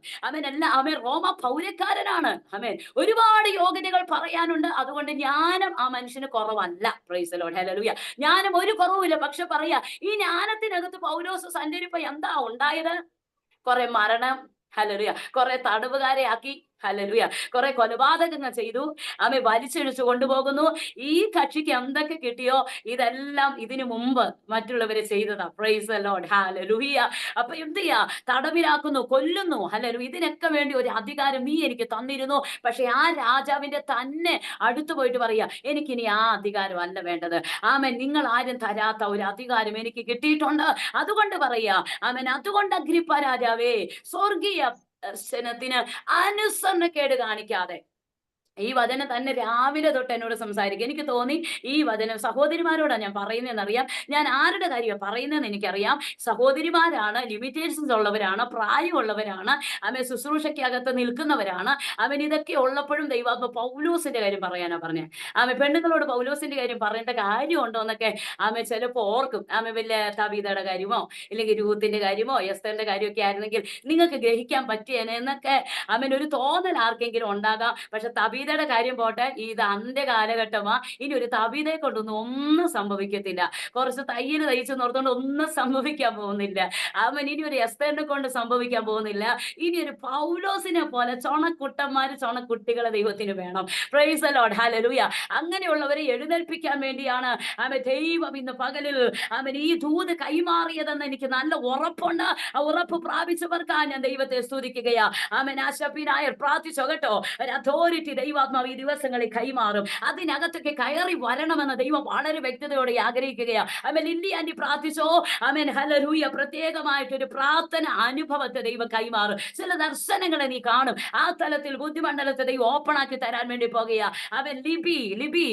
അവൻ റോമ പൗരക്കാരനാണ്. ആമേൻ. ഒരുപാട് യോഗ്യതകൾ പറയാനുണ്ട്. അതുകൊണ്ട് ജ്ഞാനം ആ മനുഷ്യന് കുറവല്ല. Price the Lord. ഹല്ലേലൂയ. ജ്ഞാനം ഒരു കുറവുമില്ല. പക്ഷെ പറയാ, ഈ ജ്ഞാനത്തിനകത്ത് പൗലോസ് സഞ്ചരിപ്പോ എന്താ ഉണ്ടായത്? കുറെ മരണം. ഹല്ലേലൂയ. കുറെ തടവുകാരെ ആക്കി. ഹല്ലേലൂയ. കുറെ കൊലപാതകങ്ങൾ ചെയ്തു. വലിച്ചിഴിച്ചു കൊണ്ടുപോകുന്നു. ഈ കക്ഷിക്ക് എന്തൊക്കെ കിട്ടിയോ ഇതെല്ലാം ഇതിനു മുമ്പ് മറ്റുള്ളവരെ ചെയ്തതാ. Price the Lord. ഹല്ലേലൂയ. അപ്പൊ എന്ത് ചെയ്യാ? തടവിലാക്കുന്നു, കൊല്ലുന്നു. ഹല്ലേലൂയ. ഇതിനൊക്കെ വേണ്ടി ഒരു അധികാരം നീ എനിക്ക് തന്നിരുന്നു. പക്ഷെ ആ രാജാവിന്റെ തന്നെ അടുത്ത് പോയിട്ട് പറയാ, എനിക്കിനി ആ അധികാരം അല്ല വേണ്ടത്. ആമേൻ. നിങ്ങൾ ആരും തരാത്ത ഒരു അധികാരം എനിക്ക് കിട്ടിയിട്ടുണ്ട്. അതുകൊണ്ട് പറയാ, ആമേൻ. അതുകൊണ്ട് അഗ്രിപ്പ രാജാവേ, സ്വർഗീയ ദർശനത്തിന് അനുസരണക്കേട് കാണിക്കാതെ. ഈ വചനം തന്നെ രാവിലെ തൊട്ട് എന്നോട് സംസാരിക്കും. എനിക്ക് തോന്നി ഈ വചനം സഹോദരിമാരോടാണ് ഞാൻ പറയുന്നതെന്നറിയാം. ഞാൻ ആരുടെ കാര്യമാണ് പറയുന്നതെന്ന് എനിക്കറിയാം. സഹോദരിമാരാണ്, ലിമിറ്റേഷൻസ് ഉള്ളവരാണ്, പ്രായമുള്ളവരാണ്, ശുശ്രൂഷയ്ക്കകത്ത് നിൽക്കുന്നവരാണ്. ഇതൊക്കെ ഉള്ളപ്പോഴും ദൈവാത്മ പൗലോസിന്റെ കാര്യം പറയാനാ പറഞ്ഞത്. പെണ്ണുങ്ങളോട് പൗലോസിന്റെ കാര്യം പറയേണ്ട കാര്യമുണ്ടോ എന്നൊക്കെ ചിലപ്പോ ഓർക്കും. വലിയ തബീതയുടെ കാര്യമോ ഇല്ലെങ്കിൽ രൂത്തിന്റെ കാര്യമോ എസ്തറിന്റെ കാര്യമൊക്കെ ആയിരുന്നെങ്കിൽ നിങ്ങൾക്ക് ഗ്രഹിക്കാൻ പറ്റിയേനെ എന്നൊക്കെ ഒരു തോന്നൽ ആർക്കെങ്കിലും ഉണ്ടാകാം. പക്ഷെ തബീതയുടെ കാര്യം പോട്ടെ, ഇത് അന്ത്യ കാലഘട്ടമാ. ഇനി ഒരു തബീതയെ കൊണ്ടൊന്നും സംഭവിക്കത്തില്ല. കുറച്ച് തയ്യൽ തയ്ച്ച് നോർത്തോണ്ട് ഒന്നും സംഭവിക്കാൻ പോകുന്നില്ല. ഇനി ഒരു എസ്തറിനെ കൊണ്ട് സംഭവിക്കാൻ പോകുന്നില്ല. ഇനി ഒരു പൗലോസിനെ പോലെ ചൊണക്കുട്ടന്മാര്, ചൊണക്കുട്ടികളെ ദൈവത്തിന് വേണം. Price the Lord. ഹല്ലേലൂയ. അങ്ങനെയുള്ളവരെ എഴുന്നേൽപ്പിക്കാൻ വേണ്ടിയാണ് ദൈവം ഇന്ന് പകലിൽ ഈ ദൂത് കൈമാറിയതെന്ന് എനിക്ക് നല്ല ഉറപ്പുണ്ട്. ആ ഉറപ്പ് പ്രാപിച്ചവർക്കാ ഞാൻ ദൈവത്തെ സ്തുതിക്കുകയാ. ആശപ്പിനായർ പ്രാർത്ഥിച്ചോ കേട്ടോ. ഒരു അതോറിറ്റി ദൈവാത്മാവ് ഈ ദിവസങ്ങളിൽ കൈമാറും. അതിനകത്തൊക്കെ കയറി വരണമെന്ന് ദൈവം വളരെ വ്യക്തതയോടെ ആഗ്രഹിക്കുകയാ. ലില്ലി ആന്റി പ്രാർത്ഥിച്ചോ. ഹല്ലേലൂയ. പ്രത്യേകമായിട്ടൊരു പ്രാർത്ഥന അനുഭവത്തെ ദൈവം കൈമാറും. ചില ദർശനങ്ങളെ നീ കാണും. ആ തലത്തിൽ ബുദ്ധിമണ്ഡലത്തെ ദൈവം ഓപ്പൺ ആക്കി തരാൻ വേണ്ടി പോകുകയാ. ലിബി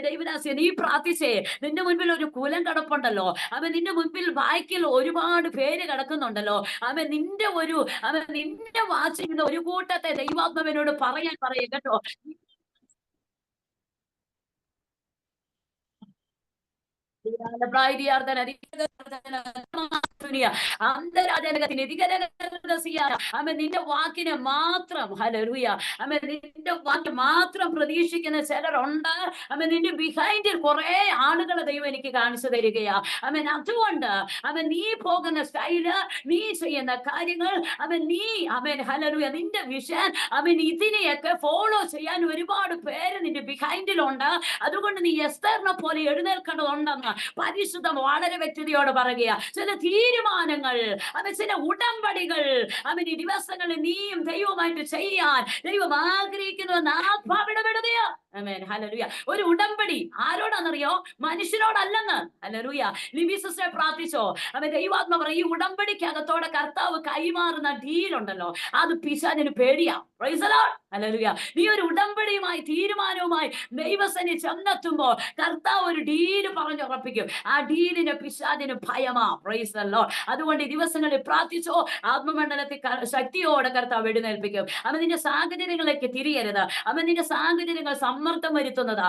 ദൈവദാസിയെ നീ പ്രാർത്ഥിച്ചേ. നിന്റെ മുൻപിൽ ഒരു കുലം കിടപ്പുണ്ടല്ലോ. നിന്റെ മുൻപിൽ ബാക്കിൽ ഒരുപാട് പേര് കിടക്കുന്നുണ്ടല്ലോ. നിന്റെ വാച്ചിൽ ഒരു കൂട്ടത്തെ ദൈവാത്മാവിനോട് പറയാൻ പറയേ കേട്ടോ. നിന്റെ വാക്കിനെ മാത്രം, ഹല്ലേലൂയ, നിന്റെ വാക്ക് മാത്രം പ്രതീക്ഷിക്കുന്ന ചിലരുണ്ട്. നിന്റെ ബിഹൈൻഡിൽ കുറെ ആളുകളെ ദൈവം എനിക്ക് കാണിച്ചു തരികയാ. അതുകൊണ്ട് നീ പോകുന്ന സ്റ്റൈല്, നീ ചെയ്യുന്ന കാര്യങ്ങൾ, ഹല്ലേലൂയ, നിന്റെ വിഷൻ, ഇതിനെയൊക്കെ ഫോളോ ചെയ്യാൻ ഒരുപാട് പേര് നിന്റെ ബിഹൈൻഡിലുണ്ട്. അതുകൊണ്ട് നീ എസ്തറിനെ പോലെ എഴുന്നേൽക്കേണ്ടതുണ്ടെന്ന് പരിശുദ്ധം വളരെ വ്യക്തതയോടെ പറയുക. ചില തീരുമാനങ്ങൾ, ചില ഉടമ്പടികൾ ഈ ദിവസങ്ങളിൽ നീയും ദൈവമായിട്ട് ചെയ്യാൻ ദൈവം ആഗ്രഹിക്കുന്നുവെന്ന് ആത്മാവിടപെടുകയാ. ആമേൻ. ഹല്ലേലൂയ. ഒരു ഉടമ്പടി ആരോടാണെന്നറിയോ? മനുഷ്യരോടല്ലെന്ന്. ഹല്ലേലൂയ. ലിബി സിസ്റ്റർ പ്രാർത്ഥിച്ചോ. ദൈവാത്മാ പറയും, ഈ ഉടമ്പടിക്കകത്തോടെ കർത്താവ് കൈമാറുന്ന ഡീലുണ്ടല്ലോ, അത് പിശാചിന് പേടിയാ. Price the Lord. ഹല്ലേലൂയ. നീ ഒരു ഉടമ്പടിയുമായി, തീരുമാനവുമായി ദൈവസന്നിധി ചെന്നെത്തുമ്പോൾ കർത്താവ് ഒരു ഡീല് പറഞ്ഞുറപ്പിക്കും. ആ ഡീലിന് പിശാചിന് ഭയമാ. Price the Lord. അതുകൊണ്ട് ഈ ദിവസങ്ങളിൽ പ്രാർത്ഥിച്ചോ. ആത്മമണ്ഡലത്തിൽ ശക്തിയോടെ കർത്താവ് എഴുന്നേൽപ്പിക്കും. നിന്റെ സാഹചര്യങ്ങളിലേക്ക് തിരിയരുത്. നിന്റെ സാഹചര്യങ്ങൾ സമ്മർദ്ദം വരുത്തുന്നതാ.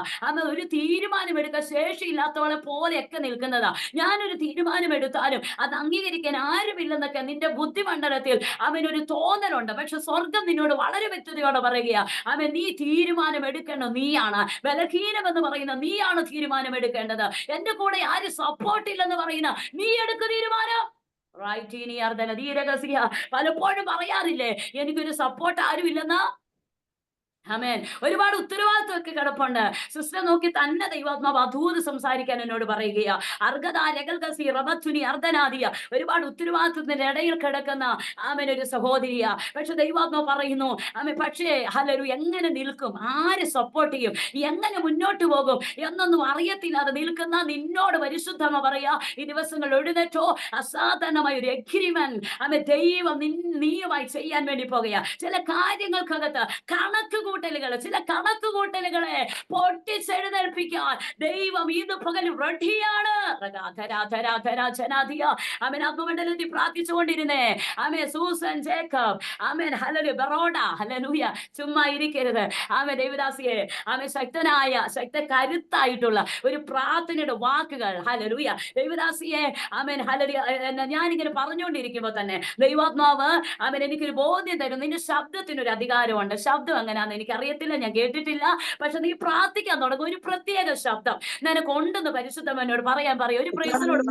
ഒരു തീരുമാനം എടുക്കാൻ ശേഷിയില്ലാത്തവളെ പോലെയൊക്കെ നിൽക്കുന്നതാ. ഞാനൊരു തീരുമാനം എടുത്താലും അത് അംഗീകരിക്കാൻ ആരുമില്ലെന്നൊക്കെ നിന്റെ ബുദ്ധിമണ്ഡലത്തിൽ ഒരു തോന്നലുണ്ട്. പക്ഷെ സ്വർഗം നിന്നോട് വളരെ വ്യക്തതയോടെ പറയുകയാ. നീ തീരുമാനം എടുക്കേണ്ടത് നീയാണ്. ബലഹീനം എന്ന് പറയുന്ന നീയാണ് തീരുമാനം എടുക്കേണ്ടത്. എന്റെ കൂടെ ആരും സപ്പോർട്ട് ഇല്ലെന്ന് പറയുന്ന നീ എടുക്കുന്ന തീരുമാനം. പലപ്പോഴും പറയാറില്ലേ, എനിക്കൊരു സപ്പോർട്ട് ആരും ഇല്ലെന്നാ. ആമേൻ. ഒരുപാട് ഉത്തരവാദിത്വമൊക്കെ കിടപ്പുണ്ട്. സിസ്റ്റർ നോക്കി തന്നെ ദൈവാത്മാവ് അധൂത് സംസാരിക്കാൻ എന്നോട് പറയുകയാ. അർഗദ രഗൽഗസി റബത്തുനി അർദ്ധനാദിയ. ഒരുപാട് ഉത്തരവാദിത്വത്തിന്റെ ഇടയിൽ കിടക്കുന്ന ആമേൻ ഒരു സഹോദരിയാ. പക്ഷെ ദൈവാത്മാവ് പറയുന്നു ആമേൻ, പക്ഷേ ഹല്ലേലൂയ എങ്ങനെ നിൽക്കും, ആര് സപ്പോർട്ട് ചെയ്യും, എങ്ങനെ മുന്നോട്ട് പോകും എന്നൊന്നും അറിയത്തില്ലാതെ നിൽക്കുന്ന നിന്നോട് പരിശുദ്ധമ പറയാ, ഈ ദിവസങ്ങൾ എഴുന്നേറ്റോ. അസാധാരണമായ ഒരു എഗ്രിമെന്റ് ആമേൻ ദൈവം നീയുമായി ചെയ്യാൻ വേണ്ടി പോകുകയാ. ചില കാര്യങ്ങൾക്കകത്ത് ചില കണക്കുകൂട്ടലുകളെ പൊട്ടിച്ചെഴുന്നേൽപ്പിക്കാൻ ദൈവം ഇത് പകൽ റെഡിയാണ്. ആമേൻ. ആത്മമണ്ഡലത്തിൽ പ്രാർത്ഥിച്ചുകൊണ്ടിരുന്നേ. ആമേൻ. സൂസൻ ജേക്കബ്, ആമേൻ. ഹല്ലേലൂയ. ബറോഡ, ഹല്ലേലൂയ. ചുമ്മാ ഇരിക്കരുത്. ആമേൻ. ദേവദാസിയെ, ആമേൻ. കരുത്തായിട്ടുള്ള ഒരു പ്രാർത്ഥനയുടെ വാക്കുകൾ, ഹല്ലേലൂയ. ദേവദാസിയെ, ആമേൻ. ഹല്ലേലൂയ. ഞാനിങ്ങനെ പറഞ്ഞുകൊണ്ടിരിക്കുമ്പോ തന്നെ ദൈവാത്മാവ് ആമേൻ എനിക്കൊരു ബോധ്യം തരും. നിന്റെ ശബ്ദത്തിനൊരു അധികാരമുണ്ട്. ശബ്ദം എങ്ങനെയാന്ന് എനിക്കറിയത്തില്ല, ഞാൻ കേട്ടിട്ടില്ല. പക്ഷെ നീ പ്രാർത്ഥിക്കാൻ തുടങ്ങും, ഒരു പ്രത്യേക ശബ്ദം നിനക്ക് ഉണ്ടെന്ന് പരിശുദ്ധം എന്നോട് പറയാൻ പറയും. ഒരു പ്രൈസിനോട്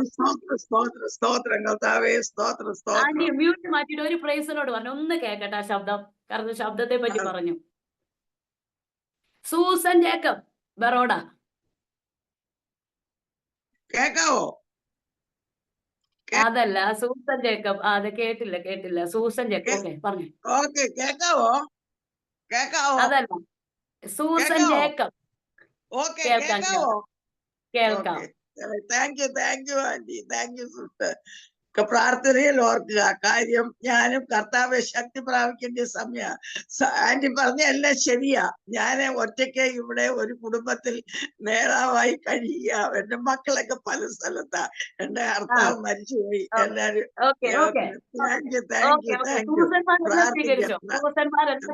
ആന്റി മ്യൂട്ട് മാറ്റിയിട്ട് ഒരു പ്രൈസിനോട് പറഞ്ഞു, ഒന്ന് കേക്കട്ടെ ആ ശബ്ദം. കാരണം ശബ്ദത്തെ പറ്റി പറഞ്ഞു. Susan Jacob, Baroda. കേക്കാവോ? അതല്ല, സൂസൻ ജേക്കബ്. അത് കേട്ടില്ല. Susan Jacob. ഓക്കെ, പറഞ്ഞു. ഓക്കെ, കേക്കാവോ? അതല്ല, സൂസൻ ജേക്കബ്. ഓക്കെ, കേൾക്കാം. Thank you aunty, thank you sister. പ്രാർത്ഥനയിൽ ഓർക്കുക കാര്യം. ഞാനും കർത്താവ് ശക്തി പ്രാപിക്കേണ്ട സമയ. ആന്റി പറഞ്ഞ എല്ലാം ശരിയാ. ഞാൻ ഒറ്റയ്ക്ക് ഇവിടെ ഒരു കുടുംബത്തിൽ നേതാവായി കഴിയുക. എന്റെ മക്കളൊക്കെ പല സ്ഥലത്താ. എന്റെ കർത്താവ് മരിച്ചുപോയി. എല്ലാരും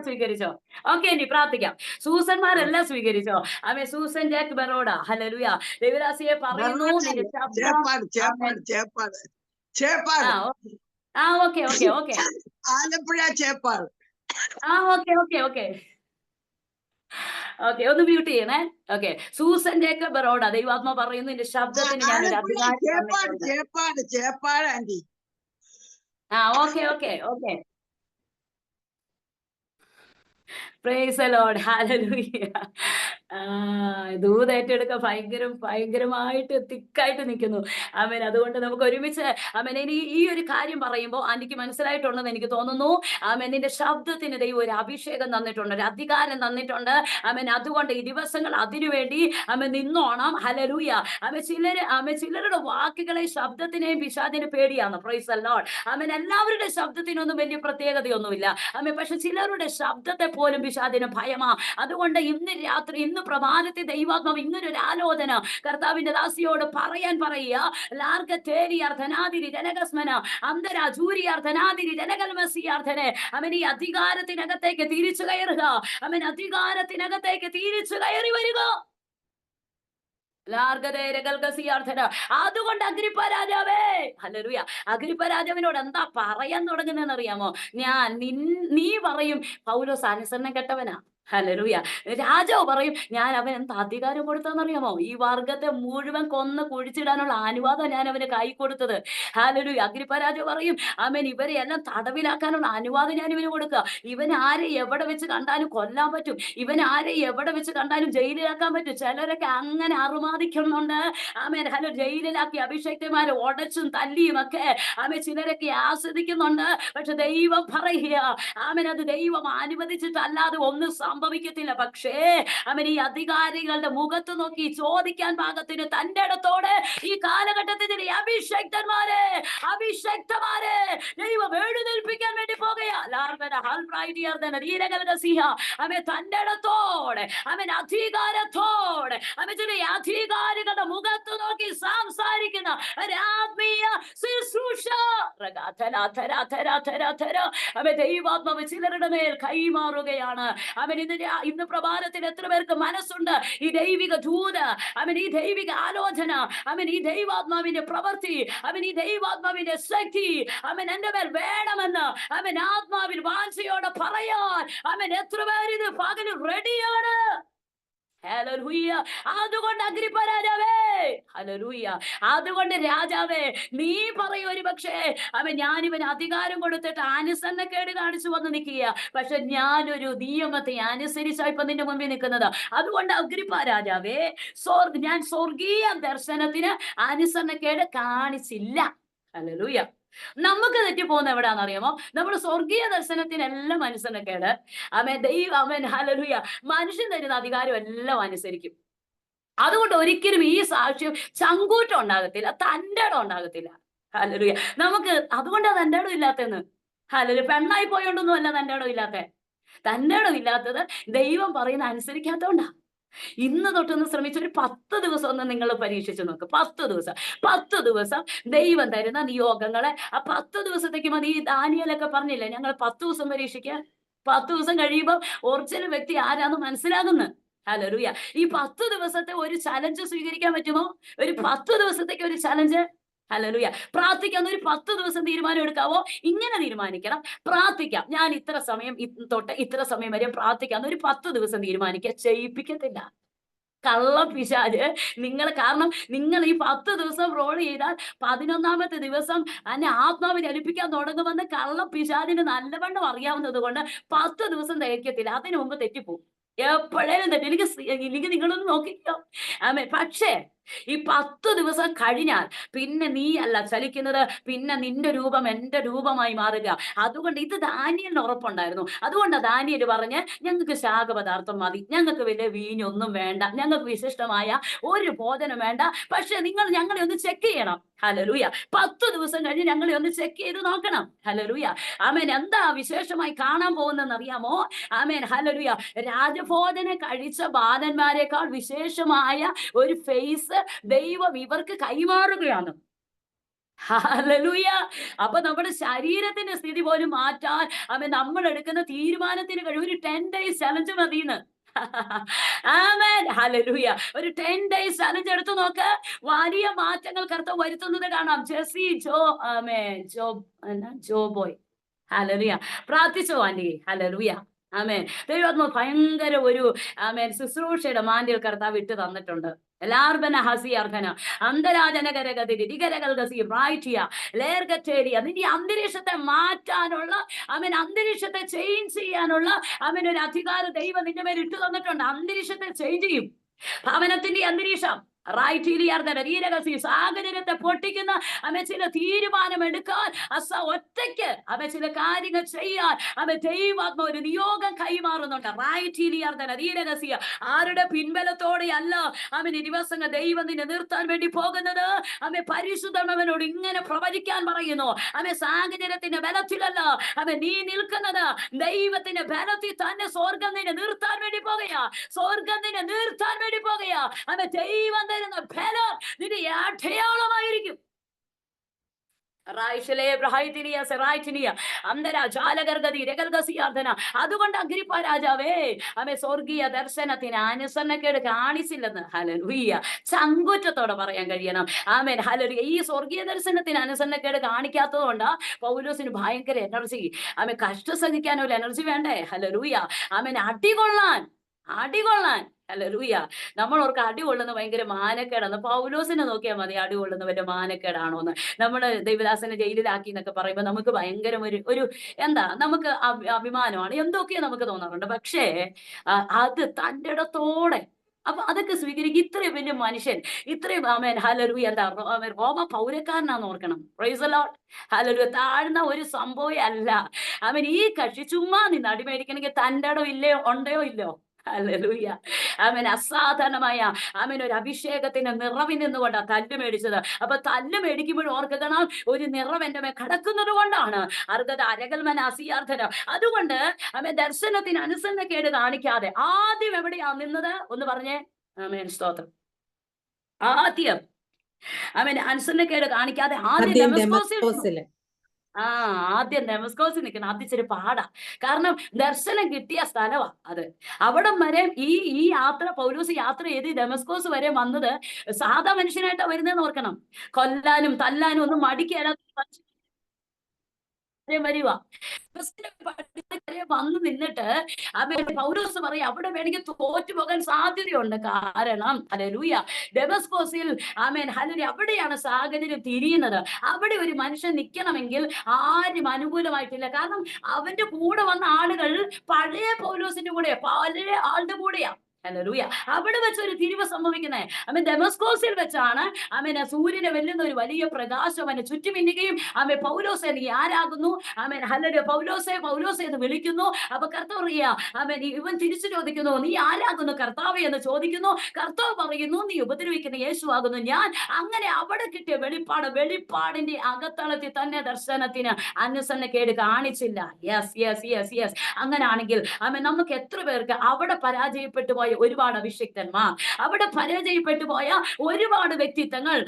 സ്വീകരിച്ചോ? ഓക്കെ ആന്റി, പ്രാർത്ഥിക്കാം. സൂസന്മാരെല്ലാം സ്വീകരിച്ചോ? Amen. Susan Jack Baroda, hallelujah. ദേവദാസിയെ പറയുന്നു, നിന്റെ ചേപ്പാട്, ഓക്കെ. ആലപ്പുഴ ചേപ്പാട്. ഓക്കെ. ഒന്ന് മ്യൂട്ട് ചെയ്യണേ. ഓക്കെ. സൂസൻ ജേക്കബ് ബറോഡ, ദൈവാത്മ പറയുന്നു, നിന്റെ ശബ്ദത്തിന് ഞാനൊരു അധികാരം. Cheppad aunty. Okay. Praise the Lord. Hallelujah. ദൂത് ഏറ്റെടുക്കുക ഭയങ്കരമായിട്ട് തിക്കായിട്ട് നിൽക്കുന്നു. ആമേൻ. അതുകൊണ്ട് നമുക്ക് ഒരുമിച്ച് ആമേൻ ഇനി ഈ ഒരു കാര്യം പറയുമ്പോൾ ആന്റിക്ക് മനസ്സിലായിട്ടുണ്ടെന്ന് എനിക്ക് തോന്നുന്നു. ആമേൻ. നിന്റെ ശബ്ദത്തിന് ദൈവം ഒരു അഭിഷേകം തന്നിട്ടുണ്ട്, ഒരു അധികാരം തന്നിട്ടുണ്ട്. ആമേൻ. അതുകൊണ്ട് ഈ ദിവസങ്ങൾ അതിനുവേണ്ടി ആമേൻ നിന്നോണം. ഹല്ലേലൂയ. ചിലരുടെ വാക്കുകളെ ശബ്ദത്തിനെയും പിശാചിനെ പേടിയാണ്. Praise the Lord. ആമേൻ. എല്ലാവരുടെ ശബ്ദത്തിനൊന്നും വലിയ പ്രത്യേകതയൊന്നുമില്ല. ആമേൻ. പക്ഷെ ചിലരുടെ ശബ്ദത്തെ പോലും പിശാചിന് ഭയമാ. അതുകൊണ്ട് ഇന്ന് പ്രഭാതത്തിൽ ദൈവാത്മാവ് ഇങ്ങനൊരു ആലോചന കർത്താവിന്റെ ദാസിയോട് പറയുക. അവൻ ഈ അധികാരത്തിനകത്തേക്ക് തിരിച്ചു കയറുക. അവൻ അധികാരത്തിനകത്തേക്ക് തിരിച്ചു കയറി വരിക. അതുകൊണ്ട് അഗ്രിപ്പ രാജാവേ, ഹല്ലേലൂയ. അഗ്രിപ്പ രാജാവിനോട് എന്താ പറയാൻ തുടങ്ങുന്നതെന്ന് അറിയാമോ? നീ പറയും പൗലോസ് അനുസരണം കെട്ടവനാ. ഹല്ലേലൂയ. രാജാവ് പറയും ഞാൻ അവൻ എന്താ അധികാരം കൊടുത്തതെന്നറിയാമോ? ഈ വർഗത്തെ മുഴുവൻ കൊന്ന് കുഴിച്ചിടാനുള്ള അനുവാദം ഞാൻ അവന് കൈ കൊടുത്തത്. ഹല്ലേലൂയ. അഗ്രിപ്പ രാജാവ് പറയും അവൻ ഇവരെ എല്ലാം തടവിലാക്കാനുള്ള അനുവാദം ഞാൻ ഇവന് കൊടുക്കുക. ഇവൻ ആരെ എവിടെ വെച്ച് കണ്ടാലും കൊല്ലാൻ പറ്റും. ഇവൻ ആരെ എവിടെ വെച്ച് കണ്ടാലും ജയിലിലാക്കാൻ പറ്റും. ചിലരൊക്കെ അങ്ങനെ അറുമാദിക്കുന്നുണ്ട്. ആമേൻ. ജയിലിലാക്കി അഭിഷേക്തന്മാരെ ഉടച്ചും തല്ലിയും ഒക്കെ ആമേൻ ചിലരൊക്കെ ആസ്വദിക്കുന്നുണ്ട്. പക്ഷെ ദൈവം പറയുക ആമേൻ, അത് ദൈവം അനുവദിച്ചിട്ടല്ലാതെ ഒന്നും സംഭവിക്കത്തില്ല. പക്ഷേ അവൻ ഈ അധികാരികളുടെ മുഖത്ത് നോക്കി ചോദിക്കാൻ പാകത്തിന് തന്റെ ഇടത്തോടെ ഈ കാലഘട്ടത്തിൽ അഭിഷക്തമാരെ ദൈവം എഴുന്നേൽപ്പിക്കാൻ വേണ്ടി പോകുകയാണ്. തന്റെ ഇടത്തോടെ അവൻ അധികാരത്തോടെ ചില അധികാരികളുടെ മുഖത്ത് നോക്കി സംസാരിക്കുന്ന ഒരു ആത്മീയ ശുശ്രൂഷ ദൈവാത്മാവ് ചിലരുടെ മേൽ കൈമാറുകയാണ്. ഇന്ന് പ്രഭാതത്തിൽ എത്ര പേർക്ക് മനസ്സുണ്ട് ഈ ദൈവിക ദൂത്, ഈ ദൈവിക ആലോചന, ഈ ദൈവാത്മാവിന്റെ പ്രവൃത്തി, ഈ ദൈവാത്മാവിന്റെ ശക്തി എന്റെ മേൽ വേണമെന്ന് ആത്മാവിൽ വാഞ്ചയോടെ പറയാൻ എത്ര പേര് ഇത് പകല് റെഡിയാണ്? ഹല്ലേലൂയ. അതുകൊണ്ട് അഗ്രിപ്പ രാജാവേ, ഹല്ലേലൂയ, അതുകൊണ്ട് രാജാവേ, നീ പറയും ഒരു പക്ഷേ ഞാനിവന് അധികാരം കൊടുത്തിട്ട് അനുസരണക്കേട് കാണിച്ചു വന്ന് നിൽക്കുക, പക്ഷെ ഞാനൊരു നിയമത്തെ അനുസരിച്ചാ ഇപ്പൊ നിന്റെ മുമ്പിൽ നിൽക്കുന്നത്. അതുകൊണ്ട് അഗ്രിപ്പ രാജാവേ, ഞാൻ സ്വർഗീയ ദർശനത്തിന് അനുസരണക്കേട് കാണിച്ചില്ല. ഹല്ലേലൂയ. നമുക്ക് തെറ്റിപ്പോകുന്ന എവിടാന്നറിയാമോ? നമ്മൾ സ്വർഗീയ ദർശനത്തിനെല്ലാം അനുസരണക്കേട്, ഹല്ലേലൂയ, മനുഷ്യൻ തരുന്ന അധികാരം എല്ലാം അനുസരിക്കും. അതുകൊണ്ട് ഒരിക്കലും ഈ സാക്ഷ്യം ചങ്കൂറ്റം ഉണ്ടാകത്തില്ല, തൻ്റെ ഇടം ഉണ്ടാകത്തില്ല. ഹല്ലേലൂയ. നമുക്ക് അതുകൊണ്ടാ തൻ്റെ ഇടം ഇല്ലാത്തെന്ന്. ഹല്ലേലൂയ. പെണ്ണായി പോയോണ്ടൊന്നും അല്ല തൻ്റെ ഇടം ഇല്ലാത്തെ. തൻ്റെ ഇടം ഇല്ലാത്തത് ദൈവം പറയുന്ന അനുസരിക്കാത്തോണ്ടാ. ഇന്ന് തൊട്ടൊന്ന് ശ്രമിച്ച് ഒരു 10 ദിവസം ഒന്ന് നിങ്ങൾ പരീക്ഷിച്ച് നോക്ക്. 10 ദിവസം 10 ദിവസം ദൈവം തരുന്ന നിയോഗങ്ങളെ ആ 10 ദിവസത്തേക്ക് മതി. ഈ ദാനിയേലൊക്കെ പറഞ്ഞില്ലേ, ഞങ്ങൾ 10 ദിവസം പരീക്ഷിക്കാൻ. 10 ദിവസം കഴിയുമ്പോൾ ഒറിജിനൽ വ്യക്തി ആരാന്ന് മനസ്സിലാകുന്നു. ഹല്ലേലൂയ. ഈ 10 ദിവസത്തെ ഒരു ചലഞ്ച് സ്വീകരിക്കാൻ പറ്റുമോ? ഒരു 10 ദിവസത്തേക്ക് ഒരു ചലഞ്ച്. ഹല്ലേലൂയ. പ്രാർത്ഥിക്കാൻ ഒരു 10 ദിവസം തീരുമാനം എടുക്കാവോ? ഇങ്ങനെ തീരുമാനിക്കണം, പ്രാർത്ഥിക്കാം, ഞാൻ ഇത്ര സമയം തൊട്ട് ഇത്ര സമയം വരെ പ്രാർത്ഥിക്കാം. ഒരു 10 ദിവസം തീരുമാനിക്കുക. ചെയ്യിപ്പിക്കത്തില്ല. കള്ള പിശാച് കാരണം നിങ്ങൾ ഈ 10 ദിവസം റോൾ ചെയ്താൽ 11ാമത്തെ ദിവസം എന്നെ ആത്മാവിനെ ചലിപ്പിക്കാൻ തുടങ്ങുമെന്ന് കള്ള പിശാചിന് നല്ലവണ്ണം അറിയാവുന്നത് കൊണ്ട് 10 ദിവസം തികയ്ക്കത്തില്ല. അതിനു മുമ്പ് തെറ്റിപ്പോവും. എപ്പോഴേലും തെറ്റി. എനിക്ക് നിങ്ങളൊന്ന് നോക്കിക്കോ. പക്ഷേ ഈ 10 ദിവസം കഴിഞ്ഞാൽ പിന്നെ നീ അല്ല ചലിക്കുന്നത്, പിന്നെ നിന്റെ രൂപം എന്റെ രൂപമായി മാറുക. അതുകൊണ്ട് ഇത് ദാനിയേലിന് ഉറപ്പുണ്ടായിരുന്നു. അതുകൊണ്ട് ദാനിയേൽ പറഞ്ഞ്, ഞങ്ങൾക്ക് ശാഖപദാർത്ഥം മതി, ഞങ്ങൾക്ക് വലിയ വീഞ്ഞൊന്നും വേണ്ട, ഞങ്ങൾക്ക് വിശിഷ്ടമായ ഒരു ഭോജനം വേണ്ട, പക്ഷെ നിങ്ങൾ ഞങ്ങളെ ഒന്ന് ചെക്ക് ചെയ്യണം. ഹല്ലേലൂയ. 10 ദിവസം കഴിഞ്ഞ് ഞങ്ങളെ ഒന്ന് ചെക്ക് ചെയ്ത് നോക്കണം. ഹല്ലേലൂയ. ആമേൻ. എന്താ വിശേഷമായി കാണാൻ പോകുന്നതെന്ന് അറിയാമോ? ആമേൻ. ഹല്ലേലൂയ. രാജഭോജനം കഴിച്ച ബാലന്മാരെക്കാൾ വിശേഷമായ ഒരു ഫേസ് ദൈവം ഇവർക്ക് കൈമാറുകയാണ്. ഹല്ലേലൂയ. അപ്പൊ നമ്മുടെ ശരീരത്തിന്റെ സ്ഥിതി പോലും മാറ്റാൻ നമ്മൾ എടുക്കുന്ന തീരുമാനത്തിന് കഴിയും. ഒരു 10 days ചലഞ്ച് മതിന്ന്. ആമേൻ. ഹല്ലേലൂയ. ഒരു 10 days ചലഞ്ച് എടുത്തു നോക്ക്. വലിയ മാറ്റങ്ങൾ കർത്താവ് വരുത്തുന്നത് കാണാം. ജെസി ജോബോയ്. ഹല്ലേലൂയ. പ്രാർത്ഥിച്ചോ ആന്റി? ഹല്ലേലൂയ. ആമേൻ. ദൈവം ഭയങ്കര ഒരു ശുശ്രൂഷയുടെ മാന്റിൽ കർത്താവ് ഇട്ട് തന്നിട്ടുണ്ട്. എല്ലാർബന ഹസി അർഹന അന്തരാജനകരഗതി ദിഗരകൽഗസി ബ്രൈറ്റിയ ലേർഗറ്റേരിയ. നിന്റെ അന്തരീക്ഷത്തെ മാറ്റാനുള്ള അന്തരീക്ഷത്തെ ചേഞ്ച് ചെയ്യാനുള്ള ഒരു അധികാരം ദൈവം നിന്റെ മേൽ ഇട്ട് തന്നിട്ടുണ്ട്. അന്തരീക്ഷത്തെ ചേഞ്ച് ചെയ്യും. ഭവനത്തിന്റെ അന്തരീക്ഷം സാഹചര്യത്തെ പൊട്ടിക്കുന്ന ചില തീരുമാനമെടുക്കാൻ ഒറ്റയ്ക്ക് ചില കാര്യങ്ങൾ ചെയ്യാൻ ദൈവാത്മ ഒരു നിയോഗം കൈമാറുന്നുണ്ട്. ആരുടെ പിൻബലത്തോടെ അല്ല ദിവസങ്ങൾ ദൈവം നിന്നെ നിർത്താൻ വേണ്ടി പോകുന്നത്. പരിശുദ്ധനോട് ഇങ്ങനെ പ്രവചിക്കാൻ പറയുന്നു. സാഹചര്യത്തിന്റെ ബലത്തിലല്ല നീ നിൽക്കുന്നത്, ദൈവത്തിന്റെ ബലത്തിൽ തന്നെ. സ്വർഗം നിന്നെ നിർത്താൻ വേണ്ടി പോകുകയാ. സ്വർഗം നിന്നെ നിർത്താൻ വേണ്ടി പോകുകയാ. ദൈവം തരുന്ന ബലം നിന്റെ അടയാളമായിരിക്കും. അതുകൊണ്ട് അഗ്രിപ്പ രാജാവേ, സ്വർഗീയ ദർശനത്തിന് അനുസരണക്കേട് കാണിച്ചില്ലെന്ന് ഹല്ലേലൂയ ചങ്കൂറ്റത്തോടെ പറയാൻ കഴിയണം. ആമേൻ. ഹല്ലേലൂയ. ഈ സ്വർഗീയ ദർശനത്തിന് അനുസരണക്കേട് കാണിക്കാത്തത് കൊണ്ടാ പൗലോസിന് ഭയങ്കര എനർജി. കഷ്ടം സഹിക്കാനുള്ള എനർജി വേണ്ടേ? ഹല്ലേലൂയ. അടികൊള്ളാൻ ഹല്ലേലൂയ. നമ്മൾ ഓർക്ക് അടി കൊള്ളുന്ന ഭയങ്കര മാനക്കേടാണ്. പൗലോസിനെ നോക്കിയാൽ മതി അടി കൊള്ളുന്ന വലിയ മാനക്കേടാണോ എന്ന്. നമ്മള് ദൈവദാസനെ ജയിലിലാക്കി എന്നൊക്കെ പറയുമ്പോൾ നമുക്ക് ഭയങ്കര ഒരു എന്താ, നമുക്ക് അഭിമാനമാണ്, എന്തൊക്കെയോ നമുക്ക് തോന്നാറുണ്ട്. പക്ഷേ അത് തൻ്റെ ഇടത്തോടെ അപ്പൊ അതൊക്കെ സ്വീകരിക്കും. ഇത്രയും വലിയ മനുഷ്യൻ, ഇത്രയും ഹല്ലേലൂയ എന്താ റോമ പൗരക്കാരനാന്ന് ഓർക്കണം. Price the Lord. ഹല്ലേലൂയ. താഴ്ന്ന ഒരു സംഭവം അല്ല. ഈ കക്ഷി ചുമ്മാ നിന്ന് അടിമേടിക്കണമെങ്കിൽ തൻ്റെ ഇടം ഇല്ലയോ, ഉണ്ടോ ഇല്ലോ? ഹല്ലേലൂയ. അസാധാരണമായ ഒരു അഭിഷേകത്തിന്റെ നിറവിൽ നിന്നുകൊണ്ടാ തല്ല് മേടിച്ചത്. അപ്പൊ തല്ല് മേടിക്കുമ്പോൾ ഓർക്കണം, ഒരു നിറവ് എന്റെ മേൽ കടക്കുന്നത് കൊണ്ടാണ്. അരകൽമനാസിയാർത്ഥന. അതുകൊണ്ട് ദർശനത്തിന് അനുസരണക്കേട് കാണിക്കാതെ ആദ്യം എവിടെയാ നിന്നത്? ഒന്ന് പറഞ്ഞേ. സ്തോത്രം. ആദ്യം അനുസരണക്കേട് കാണിക്കാതെ ആദ്യം ഡെമസ്കോസിൽ ആദ്യം ഡെമസ്കോസിൽ നിൽക്കണം. ആദ്യം ഇച്ചിരി പാടാ. കാരണം ദർശനം കിട്ടിയ സ്ഥലമാ അത്. അവിടം വരെ ഈ യാത്ര, പൗലോസ് യാത്ര ചെയ്ത് ഡെമസ്കോസ് വരെ വന്നത് സാധാ മനുഷ്യനായിട്ടാ വരുന്നതെന്ന് ഓർക്കണം. കൊല്ലാനും തല്ലാനും ഒന്നും മടിക്കാനും വരിക. വന്നു നിന്നിട്ട് പൗലോസ് പറയും അവിടെ വേണമെങ്കിൽ തോറ്റുപോകാൻ സാധ്യതയുണ്ട്. കാരണം ഹല്ലേലൂയ, ഡെമസ്കോസിൽ ഹല്ലേലൂയ അവിടെയാണ് സാഹചര്യം തിരിയുന്നത്. അവിടെ ഒരു മനുഷ്യൻ നിൽക്കണമെങ്കിൽ ആരും അനുകൂലമായിട്ടില്ല. കാരണം അവന്റെ കൂടെ വന്ന ആളുകൾ പഴയ പൗലോസിന്റെ കൂടെ, പഴയ ആളുടെ കൂടെയാ. ഹല്ലേലൂയ. അവിടെ വെച്ച് ഒരു തിരിവ് സംഭവിക്കുന്നത് ഡെമസ്കോസിൽ വെച്ചാണ്. സൂര്യനെ വെല്ലുന്ന ഒരു വലിയ പ്രകാശം അവനെ ചുറ്റുമിന്നുകയും പൗലോസെ നീ ആരാകുന്നു, ഹല്ലേലൂയ, പൗലോസെ പൗലോസെ എന്ന് വിളിക്കുന്നു. അപ്പൊ കർത്താവ് പറയാ, ഇവൻ തിരിച്ചു ചോദിക്കുന്നു, നീ ആരാകുന്നു കർത്താവേ എന്ന് ചോദിക്കുന്നു. കർത്താവ് പറയുന്നു, നീ ഉപദ്രവിക്കുന്ന യേശു ആകുന്നു ഞാൻ. അങ്ങനെ അവിടെ കിട്ടിയ വെളിപ്പാടിന്റെ അകത്തളത്തിൽ തന്നെ ദർശനത്തിന് അനുസരണക്കേട് കാണിച്ചില്ല. Yes yes yes yes. അങ്ങനാണെങ്കിൽ നമുക്ക് എത്ര പേർക്ക് അവിടെ പരാജയപ്പെട്ടു പോയ ഒരുപാട് അഭിഷിക്തന്മാർ, അവിടെ പരാജയപ്പെട്ടു പോയ ഒരുപാട് വ്യക്തിത്വങ്ങൾ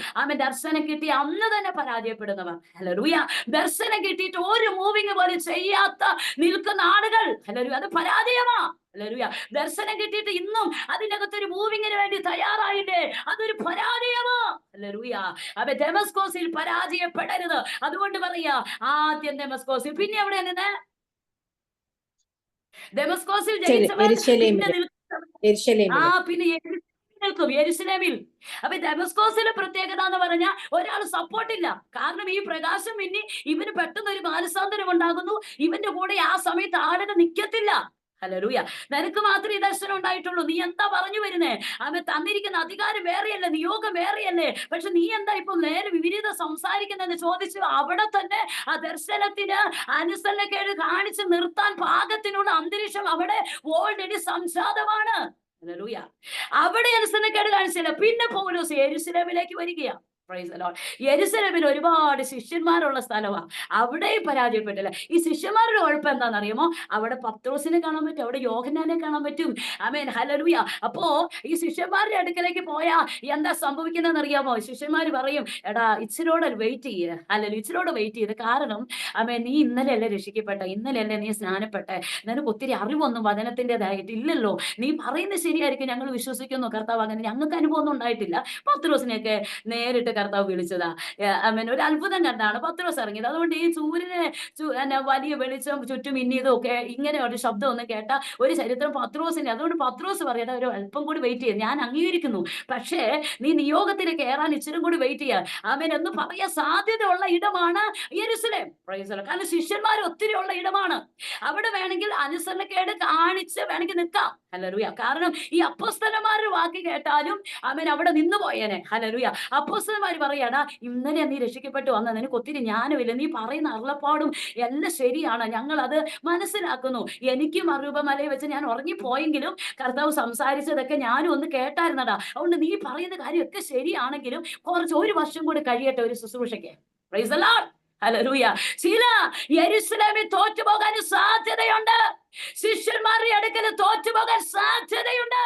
ദർശനം കിട്ടി അന്ന് തന്നെ പരാജയപ്പെടുന്നവർ. ഹല്ലേലൂയ. ദർശനം കിട്ടിയിട്ട് ഒരു മൂവിങ് പോലും ചെയ്യാത്ത നിൽക്കുന്ന ആളുകൾ, ഹല്ലേലൂയ, അത് പരാജയമാ. ഹല്ലേലൂയ. ദർശനം കിട്ടിയിട്ട് ഇന്നും അതിനകത്തൊരു മൂവിങ്ങിന് വേണ്ടി തയ്യാറായില്ലേ, അതൊരു പരാജയമാ. ഹല്ലേലൂയ. ഡെമസ്കോസിൽ പരാജയപ്പെടരുത്. അതുകൊണ്ട് പറയാ, ആദ്യം ഡെമസ്കോസിൽ, പിന്നെ എവിടെ നിന്ന് ഡെമസ്കോസിൽ ജയിച്ചവർ പിന്നെ നിൽക്കും യെരുശലേമിൽ. അപ്പൊ ഡെമസ്കോസിലെ പ്രത്യേകത എന്ന് പറഞ്ഞാൽ ഒരാൾ സപ്പോർട്ടില്ല. കാരണം ഈ പ്രകാശം പിന്നെ ഇവന് പെട്ടെന്ന് ഒരു മാനസാന്തരം ഉണ്ടാകുന്നു. ഇവന്റെ കൂടെ ആ സമയത്ത് ആളുകൾ നിൽക്കത്തില്ല. ഹല്ലേലൂയ. നിനക്ക് മാത്രമേ ഈ ദർശനം ഉണ്ടായിട്ടുള്ളൂ. നീ എന്താ പറഞ്ഞു വരുന്നേ? തന്നിരിക്കുന്ന അധികാരം വേറെയല്ലേ, നിയോഗം വേറെയല്ലേ, പക്ഷെ നീ എന്താ ഇപ്പൊ നേരെ വിപരീതം സംസാരിക്കുന്നെന്ന് ചോദിച്ചു. അവിടെ തന്നെ ആ ദർശനത്തിന് അനുസരണക്കേട് കാണിച്ച് നിർത്താൻ പാകത്തിനുള്ള അന്തരീക്ഷം അവിടെ ഓൾറെഡി സംജാതമാണ്. ഹല്ലേലൂയ. അവിടെ അനുസരണക്കേട് കാണിച്ചില്ല. പിന്നെ പൗലോസ് യെരുശലേമിലേക്ക് വരികയാണ്. യെരുശലേമിൽ ഒരുപാട് ശിഷ്യന്മാരുള്ള സ്ഥലമാണ്. അവിടെയും പരാജയപ്പെട്ടില്ല. ഈ ശിഷ്യന്മാരുടെ കുഴപ്പം എന്താണെന്നറിയാമോ? അവിടെ പത്രോസിനെ കാണാൻ പറ്റും, അവിടെ യോഹന്നാനെ കാണാൻ പറ്റും. ഹല്ലേലൂയ. അപ്പോ ഈ ശിഷ്യന്മാരുടെ അടുക്കലേക്ക് പോയാ എന്താ സംഭവിക്കുന്നതെന്ന് അറിയാമോ? ശിഷ്യന്മാർ പറയും, എടാ ഇച്ചിരോടെ വെയിറ്റ് ചെയ്യ്, അല്ലെങ്കിൽ ഇച്ചിരോടെ വെയിറ്റ് ചെയ്ത്. കാരണം നീ ഇന്നലെയല്ലേ രക്ഷിക്കപ്പെട്ട, ഇന്നലെയല്ലേ നീ സ്നാനപ്പെട്ടെ, നിനക്ക് ഒത്തിരി അറിവൊന്നും വചനത്തിൻ്റെതായിട്ടില്ലല്ലോ. നീ പറയുന്നത് ശരിയായിരിക്കും, ഞങ്ങൾ വിശ്വസിക്കുന്നു കർത്താവ്. അങ്ങനെ ഞങ്ങൾക്ക് അനുഭവം ഒന്നും ഉണ്ടായിട്ടില്ല. പത്രോസിനെയൊക്കെ നേരിട്ട് കർത്താവ് വിളിച്ചതാ. ഒരു അത്ഭുതം കണ്ടാണ് പത്രോസ് ഇറങ്ങിയത്. അതുകൊണ്ട് ഈ സൂര്യനെ വലിയ വെളിച്ചം ചുറ്റും ഇന്നിയതും ഒക്കെ ഇങ്ങനെ ഒരു ശബ്ദം ഒന്ന് കേട്ട ഒരു ചരിത്രം പത്രോസിന്റെ. അതുകൊണ്ട് പത്രോസ് പറയട്ടെ, ഒരു അല്പം കൂടി വെയിറ്റ് ചെയ്യാം, ഞാൻ അംഗീകരിക്കുന്നു, പക്ഷേ നീ നിയോഗത്തിൽ കയറാൻ ഇച്ചിരി കൂടി വെയിറ്റ് ചെയ്യാൻ എന്ന് പറയാൻ സാധ്യതയുള്ള ഇടമാണ് യെരുശലേം. കാരണം ശിഷ്യന്മാർ ഒത്തിരി ഉള്ള ഇടമാണ്. അവിടെ വേണമെങ്കിൽ അനുസരണക്കേട് കാണിച്ച് വേണമെങ്കിൽ നിൽക്കാം. ഹല്ലേലൂയ. കാരണം ഈ അപ്പോസ്തലന്മാരുടെ വാക്ക് കേട്ടാലും അവിടെ നിന്ന് പോയേനെ. ഹല്ലേലൂയ. അപ്പോസ്തലന്മാർ പറയാടാ, ഇന്നലെ നീ രക്ഷിക്കപ്പെട്ടു വന്ന, നിനക്ക് ഒത്തിരി ജ്ഞാനമില്ല, നീ പറയുന്ന അരുളപ്പാടും എല്ലാം ശരിയാണ്, ഞങ്ങൾ അത് മനസ്സിലാക്കുന്നു. എനിക്കും അരൂപമലയിൽ വെച്ച് ഞാൻ ഉറങ്ങിപ്പോയെങ്കിലും കർത്താവ് സംസാരിച്ചതൊക്കെ ഞാനും ഒന്ന് കേട്ടായിരുന്നടാ. അതുകൊണ്ട് നീ പറയുന്ന കാര്യമൊക്കെ ശരിയാണെങ്കിലും ഒരു വർഷം കൂടി കഴിയട്ടെ ഒരു ശുശ്രൂഷയ്ക്ക്. Price the Lord. ഹല്ലേലൂയ. ചില യെരുശലേമിൽ തോറ്റുപോകാൻ സാധ്യതയുണ്ട്. ശിഷ്യന്മാരുടെ അടുക്കൽ തോറ്റുപോകാൻ സാധ്യതയുണ്ട്.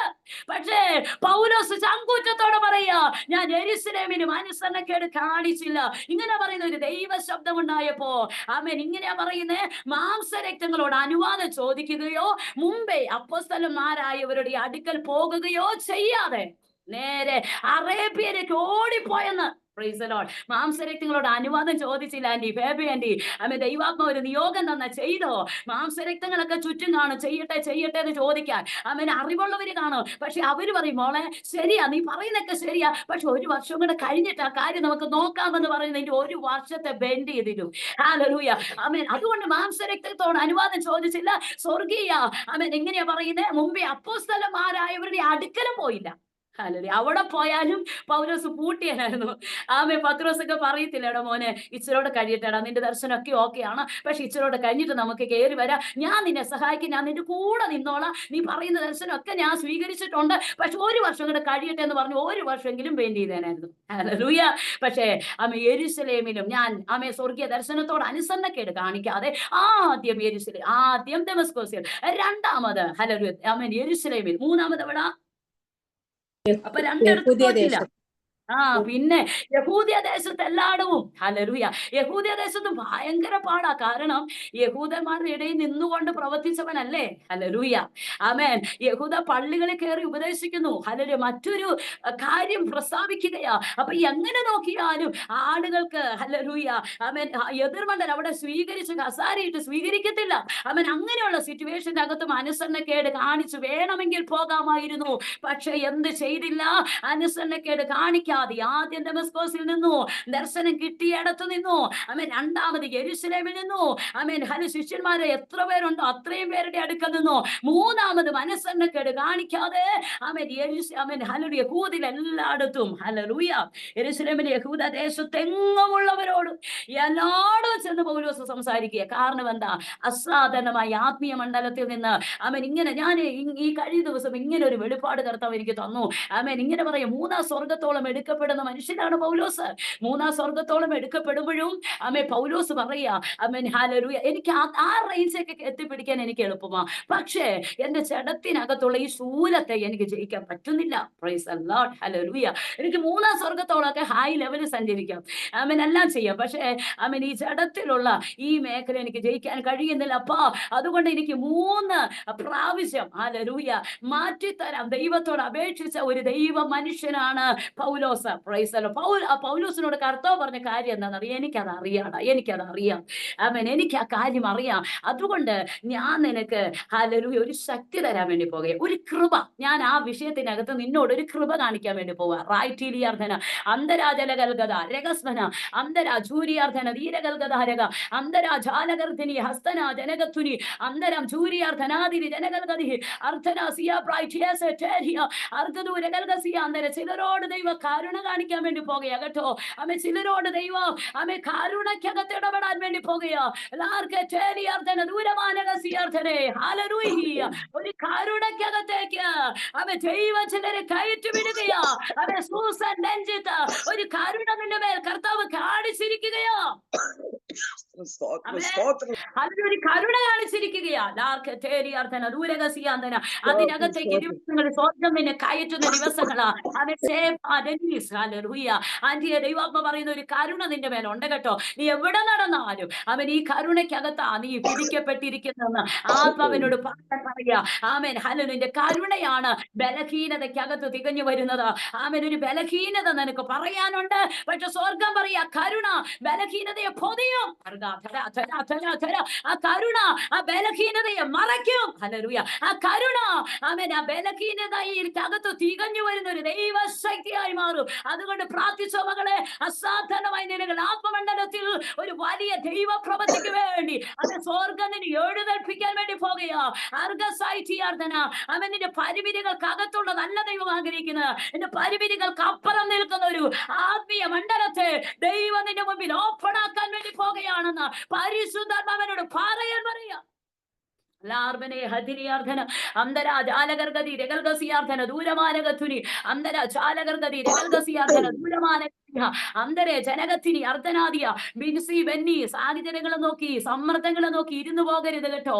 പക്ഷേ പൗലോസ് ചങ്കൂറ്റത്തോടെ പറയാ, ഞാൻ യെരുശലേമിനും അനുസരണക്കേട് കാണിച്ചില്ല. ഇങ്ങനെ പറയുന്ന ഒരു ദൈവ ശബ്ദം ഉണ്ടായപ്പോ ഇങ്ങനെയാ പറയുന്നേ, മാംസരക്തങ്ങളോട് അനുവാദം ചോദിക്കുകയോ മുമ്പേ അപ്പോസ്തലന്മാരായവരുടെ അടുക്കൽ പോകുകയോ ചെയ്യാതെ നേരെ അറേബ്യയിലേക്ക് ഓടിപ്പോയെന്ന്. Praise the Lord. മാംസരക്തങ്ങളോട് അനുവാദം ചോദിച്ചില്ല ആന്റി, ബേബി ആന്റി. ദൈവാത്മാ ഒരു നിയോഗം തന്ന ചെയ്തോ? മാംസരക്തങ്ങളൊക്കെ ചുറ്റും കാണും, ചെയ്യട്ടെ ചെയ്യട്ടെ എന്ന് ചോദിക്കാൻ അറിവുള്ളവര് കാണും. പക്ഷെ അവര് പറയും, മോളെ ശരിയാ, നീ പറയുന്നൊക്കെ ശരിയാ, പക്ഷെ ഒരു വർഷം കൂടെ കഴിഞ്ഞിട്ട് ആ കാര്യം നമുക്ക് നോക്കാമെന്ന് പറയുന്നതിന്റെ ഒരു വർഷത്തെ ബെൻഡ് ചെയ്തിരും. ഹല്ലേലൂയ. അതുകൊണ്ട് മാംസരക്തത്തോട് അനുവാദം ചോദിച്ചില്ല. സ്വർഗീയ എങ്ങനെയാ പറയുന്നത്? മുമ്പേ അപ്പോസ്തലന്മാരായവരുടെ അടുക്കലും പോയില്ല. ഹല്ലേലൂയ. അവിടെ പോയാലും പൗലോസ് പൂട്ടിയനായിരുന്നു. പത്രോസൊക്കെ പറയത്തില്ല, എടാ മോനെ ഇച്ചിരോടെ കഴിയട്ടെടാ, നിന്റെ ദർശനമൊക്കെ ഓക്കെയാണ്, പക്ഷെ ഇച്ചിരോടെ കഴിഞ്ഞിട്ട് നമുക്ക് കയറി വരാം, ഞാൻ നിന്നെ സഹായിക്കും, ഞാൻ നിന്റെ കൂടെ നിന്നോളാം, നീ പറയുന്ന ദർശനമൊക്കെ ഞാൻ സ്വീകരിച്ചിട്ടുണ്ട്, പക്ഷെ ഒരു വർഷം കൂടെ കഴിയട്ടെ എന്ന് പറഞ്ഞു ഒരു വർഷമെങ്കിലും വേണ്ടി ചെയ്തേനായിരുന്നു. ഹല്ലേലൂയ. പക്ഷേ യെരുശലേമിലും ഞാൻ സ്വർഗീയ ദർശനത്തോട് അനുസരണക്കേട് കാണിക്കാതെ ആദ്യം യെരുശലേം, ആദ്യം ദമസ്കോസിൽ, രണ്ടാമത് ഹല്ലേലൂയ യെരുശലേമിൽ, മൂന്നാമത് എവിടാ? അപ്പൊ രണ്ടിടത്ത് തോറ്റില്ല. പിന്നെ യഹൂദ്യ ദേശത്ത് എല്ലായിടവും ഹല്ലേലൂയ, യഹൂദ്യ ദേശത്ത് ഭയങ്കര പാടാ. കാരണം യഹൂദന്മാരുടെ ഇടയിൽ നിന്നുകൊണ്ട് പ്രവർത്തിച്ചവനല്ലേ. ഹല്ലേലൂയ, ആമേൻ. യഹൂദ പള്ളികളിൽ കയറി ഉപദേശിക്കുന്നു. ഹല്ലേലൂയ, മറ്റൊരു കാര്യം പ്രസ്താവിക്കുകയാ. അപ്പൊ എങ്ങനെ നോക്കിയാലും ആളുകൾക്ക് ഹല്ലേലൂയ, ആമേൻ, എതിർമണ്ടൽ അവിടെ സ്വീകരിച്ച് കസാരയിട്ട് സ്വീകരിക്കത്തില്ല. അവൻ അങ്ങനെയുള്ള സിറ്റുവേഷന്റെ അകത്തും അനുസരണക്കേട് കാണിച്ചു വേണമെങ്കിൽ പോകാമായിരുന്നു. പക്ഷെ എന്ത് ചെയ്തില്ല? അനുസരണക്കേട് കാണിക്കാതെ ആദ്യം ഡെമസ്കോസിൽ നിന്നു, ദർശനം കിട്ടിയിടത്ത് നിന്നു. അവൻ രണ്ടാമത് യെരൂശലേമിൽ നിന്നു. അവൻ ശിഷ്യന്മാരെ എത്ര പേരുണ്ടോ അത്രയും പേരുടെ അടുക്കൽ നിന്നു. മൂന്നാമത് അനുസരണക്കേട് കാണിക്കാതെ അവൻ യഹൂദിൽ എല്ലായിടത്തും ഹല്ലേലൂയ, യെരൂശലേമിലെ യഹൂദ ദേശത്തെങ്ങുമുള്ളവരോട് എല്ലായിടവും ചെന്ന് പൗലോസ് സംസാരിക്കുക. കാരണം എന്താ? അസാധാരണമായ ആത്മീയ മണ്ഡലത്തിൽ നിന്ന് ഇങ്ങനെ ഞാൻ ഈ കഴിഞ്ഞ ദിവസം ഇങ്ങനെ ഒരു വെളിപ്പാട് കർത്താവ് എനിക്ക് തന്നു. ഇങ്ങനെ പറയാം, മൂന്നാം സ്വർഗത്തോളം എടുക്കപ്പെടുന്ന മനുഷ്യനാണ് പൗലോസ്. മൂന്നാം സ്വർഗത്തോളം എടുക്കപ്പെടുമ്പോഴും പൗലോസ് പറയാ, ഹല്ലേലൂയ, എനിക്ക് ആ റേഞ്ചൊക്കെ എത്തിപ്പിടിക്കാൻ എനിക്ക് എളുപ്പമാ. പക്ഷേ എന്റെ ജഡത്തിനകത്തുള്ള ഈ ശൂലത്തെ എനിക്ക് ജയിക്കാൻ പറ്റുന്നില്ല. Price the Lord, hallelujah. എനിക്ക് മൂന്നാം സ്വർഗത്തോളൊക്കെ ഹൈ ലെവലിൽ സഞ്ചരിക്കാം, എല്ലാം ചെയ്യാം. പക്ഷേ ഈ ജഡത്തിലുള്ള ഈ മേഖല എനിക്ക് ജയിക്കാൻ കഴിയുന്നില്ല അപ്പാ. അതുകൊണ്ട് എനിക്ക് 3 പ്രാവശ്യം ഹല്ലേലൂയ മാറ്റിത്തരാം ദൈവത്തോട് അപേക്ഷിച്ച ഒരു ദൈവ മനുഷ്യനാണ് പൗലോസ്. Praise the Lord. പൗലോസിനോട് കർത്താവ് പറഞ്ഞ കാര്യം എന്താണെന്നറിയാം? എനിക്കത് അറിയാടാ, എനിക്കത് അറിയാം. എനിക്ക് ആ കാര്യം അറിയാം. അതുകൊണ്ട് ഞാൻ നിനക്ക് ഹല്ലേലൂയ ഒരു ശക്തി തരാൻ വേണ്ടി പോകുക, ഒരു കൃപ. ഞാൻ ആ വിഷയത്തിനകത്ത് നിന്നോട് ഒരു കൃപ കാണിക്കാൻ വേണ്ടി പോവാ. റൈറ്റിലിയർദ്ധന അന്തരാജലകൽഗത രഗസ്മന അന്തരാജൂരിയാർദ്ധന ധീരകൽഗതാരക അന്തരാജാലകർദ്ധിനി ഹസ്തന ജനകത്തുനി അന്തരം ജൂരിയാർദ്ധനാദിനി ജനകൽഗതി അർദ്ധന സിയ ബ്രൈറ്റിയസ് ടെരിയ അർദ്ധദൂരകൽഗസിയ അന്തര. ചിലരോട് ദൈവം കരുണ കാണിക്കാൻ വേണ്ടി പോകുക കേട്ടോ. ചിലരോട് ദൈവം കരുണയ്ക്കകത്ത് ഇടപെടാൻ വേണ്ടി പോകുകയോ. എല്ലാവർക്കും ടെരിയാർദ്ധന ദൂരമാനകസിയാർദ്ധനെ ഹല്ലേലൂയ, ഒരു കരുണയ്ക്കകത്തേക്ക് ദൈവം ചിലരെ കയറ്റി വിടുകയോ. സൂസൻ നെഞ്ചിത്ത് ഒരു കരുണ നിന്റെ മേൽ കർത്താവ് കാണിച്ചിരിക്കുകയോ. അതിനൊരു കരുണ കാണിച്ചിരിക്കുകയാ. അതിനകത്തേക്ക് ദിവസങ്ങൾ സ്വർഗം നിന്നെ കയറ്റുന്ന ദിവസങ്ങളാ. ആന്റിയെ ദൈവാത്മ പറയുന്ന ഒരു കരുണ നിന്റെ മേലുണ്ട് കേട്ടോ. നീ എവിടെ നടന്നാലും ഈ കരുണയ്ക്കകത്താ നീ പിടിക്കപ്പെട്ടിരിക്കുന്നെന്ന് ആത്മാവിനോട് പറയാൻ പറയുക. നിന്റെ കരുണയാണ് ബലഹീനതയ്ക്കകത്ത് തികഞ്ഞു വരുന്നത്. ഒരു ബലഹീനത നിനക്ക് പറയാനുണ്ട്, പക്ഷെ സ്വർഗം പറയാ കരുണ ബലഹീനതയെ പൊതിയും. ആ കരുണ ആ ബലഹീനതയെ മറയ്ക്കും. ഹല്ലേലൂയ. ആ കരുണ ആ ബലഹീനതയ്ക്കകത്ത് തികഞ്ഞു വരുന്ന ഒരു ദൈവശക്തിയായി മാറും. അതുകൊണ്ട് പ്രാർത്ഥിച്ചോ മകളെ, അസാധാരണമായ നിലകൾ ആത്മമണ്ഡലത്തിൽ ഒരു വലിയ ദൈവ പ്രവൃത്തിക്ക് വേണ്ടി സ്വർഗം നിന്നെ എഴുന്നേൽപ്പിക്കാൻ വേണ്ടി പോകുകയോ. നിന്റെ പരിമിതികൾക്കകത്തുള്ള നല്ല ദൈവം ആഗ്രഹിക്കുന്നത് എന്റെ പരിമിതികൾക്ക് അപ്പുറം നിൽക്കുന്ന ഒരു ആത്മീയ മണ്ഡലത്തെ ദൈവം നിന്റെ മുമ്പിൽ ഓപ്പൺ ആക്കാൻ വേണ്ടി പോകുകയാണെന്ന് പരിശുദ്ധാത്മാവിനോട് പറയാൻ പറയാ. അന്തരാജാലകർഗതി രഗൽഗസിയാർദ്ധന ദൂരമാനകത്തുനി അന്തരാജാലകർഗതി രഗൽഗസിയാർദ്ധന ദൂരമാന അന്തരെ ജനകത്തിനി അർദ്ധനാദിയ ബിൻസി ബെന്നി. സാഹചര്യങ്ങളെ നോക്കി സമ്മർദ്ദങ്ങളെ നോക്കി ഇരുന്നു പോകരുത് കേട്ടോ.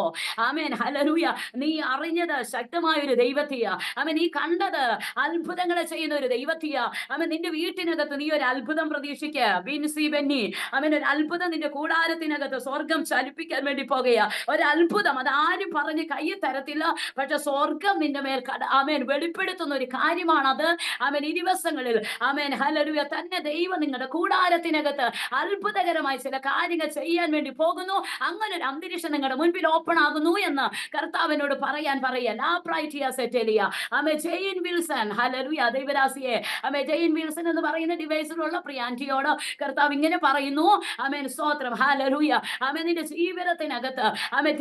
ഹല്ലേലൂയ. നീ അറിഞ്ഞത് ശക്തമായ ഒരു ദൈവത്തെയാ. നീ കണ്ടത് അത്ഭുതങ്ങളെ ചെയ്യുന്ന ഒരു ദൈവത്തെയാ. നിന്റെ വീട്ടിനകത്ത് നീ ഒരു അത്ഭുതം പ്രതീക്ഷിക്കുക. ബിൻസി ബെന്നി ഒരു അത്ഭുതം നിന്റെ കൂടാരത്തിനകത്ത് സ്വർഗം ചലിപ്പിക്കാൻ വേണ്ടി പോകുകയാ. ഒരു അത്ഭുതം അത് ആരും പറഞ്ഞ് കയ്യിൽ തരത്തില്ല, പക്ഷെ സ്വർഗം നിന്റെ മേൽ വെളിപ്പെടുത്തുന്ന ഒരു കാര്യമാണത്. ഈ ദിവസങ്ങളിൽ ഹല്ലേലൂയ തന്നെ ദൈവം നിങ്ങളുടെ കൂടാരത്തിനകത്ത് അത്ഭുതകരമായ ചില കാര്യങ്ങൾ ചെയ്യാൻ വേണ്ടി പോകുന്നു. അങ്ങനെ ഒരു അന്തരീക്ഷം നിങ്ങളുടെ മുൻപിൽ ഓപ്പൺ ആകുന്നു എന്ന് കർത്താവിനോട് പറയാൻ ജെയിൻ വിൽസൺ. ഹല്ലേലൂയ. ദൈവരാശിയെ ജെയിൻ വിൽസൺ എന്ന് പറയുന്ന ഡിവൈസിലുള്ള പ്രിയാന്റിയോട് കർത്താവ് ഇങ്ങനെ പറയുന്നു. സ്തോത്രം. ഹല്ലേലൂയ. നിന്റെ ജീവിതത്തിനകത്ത്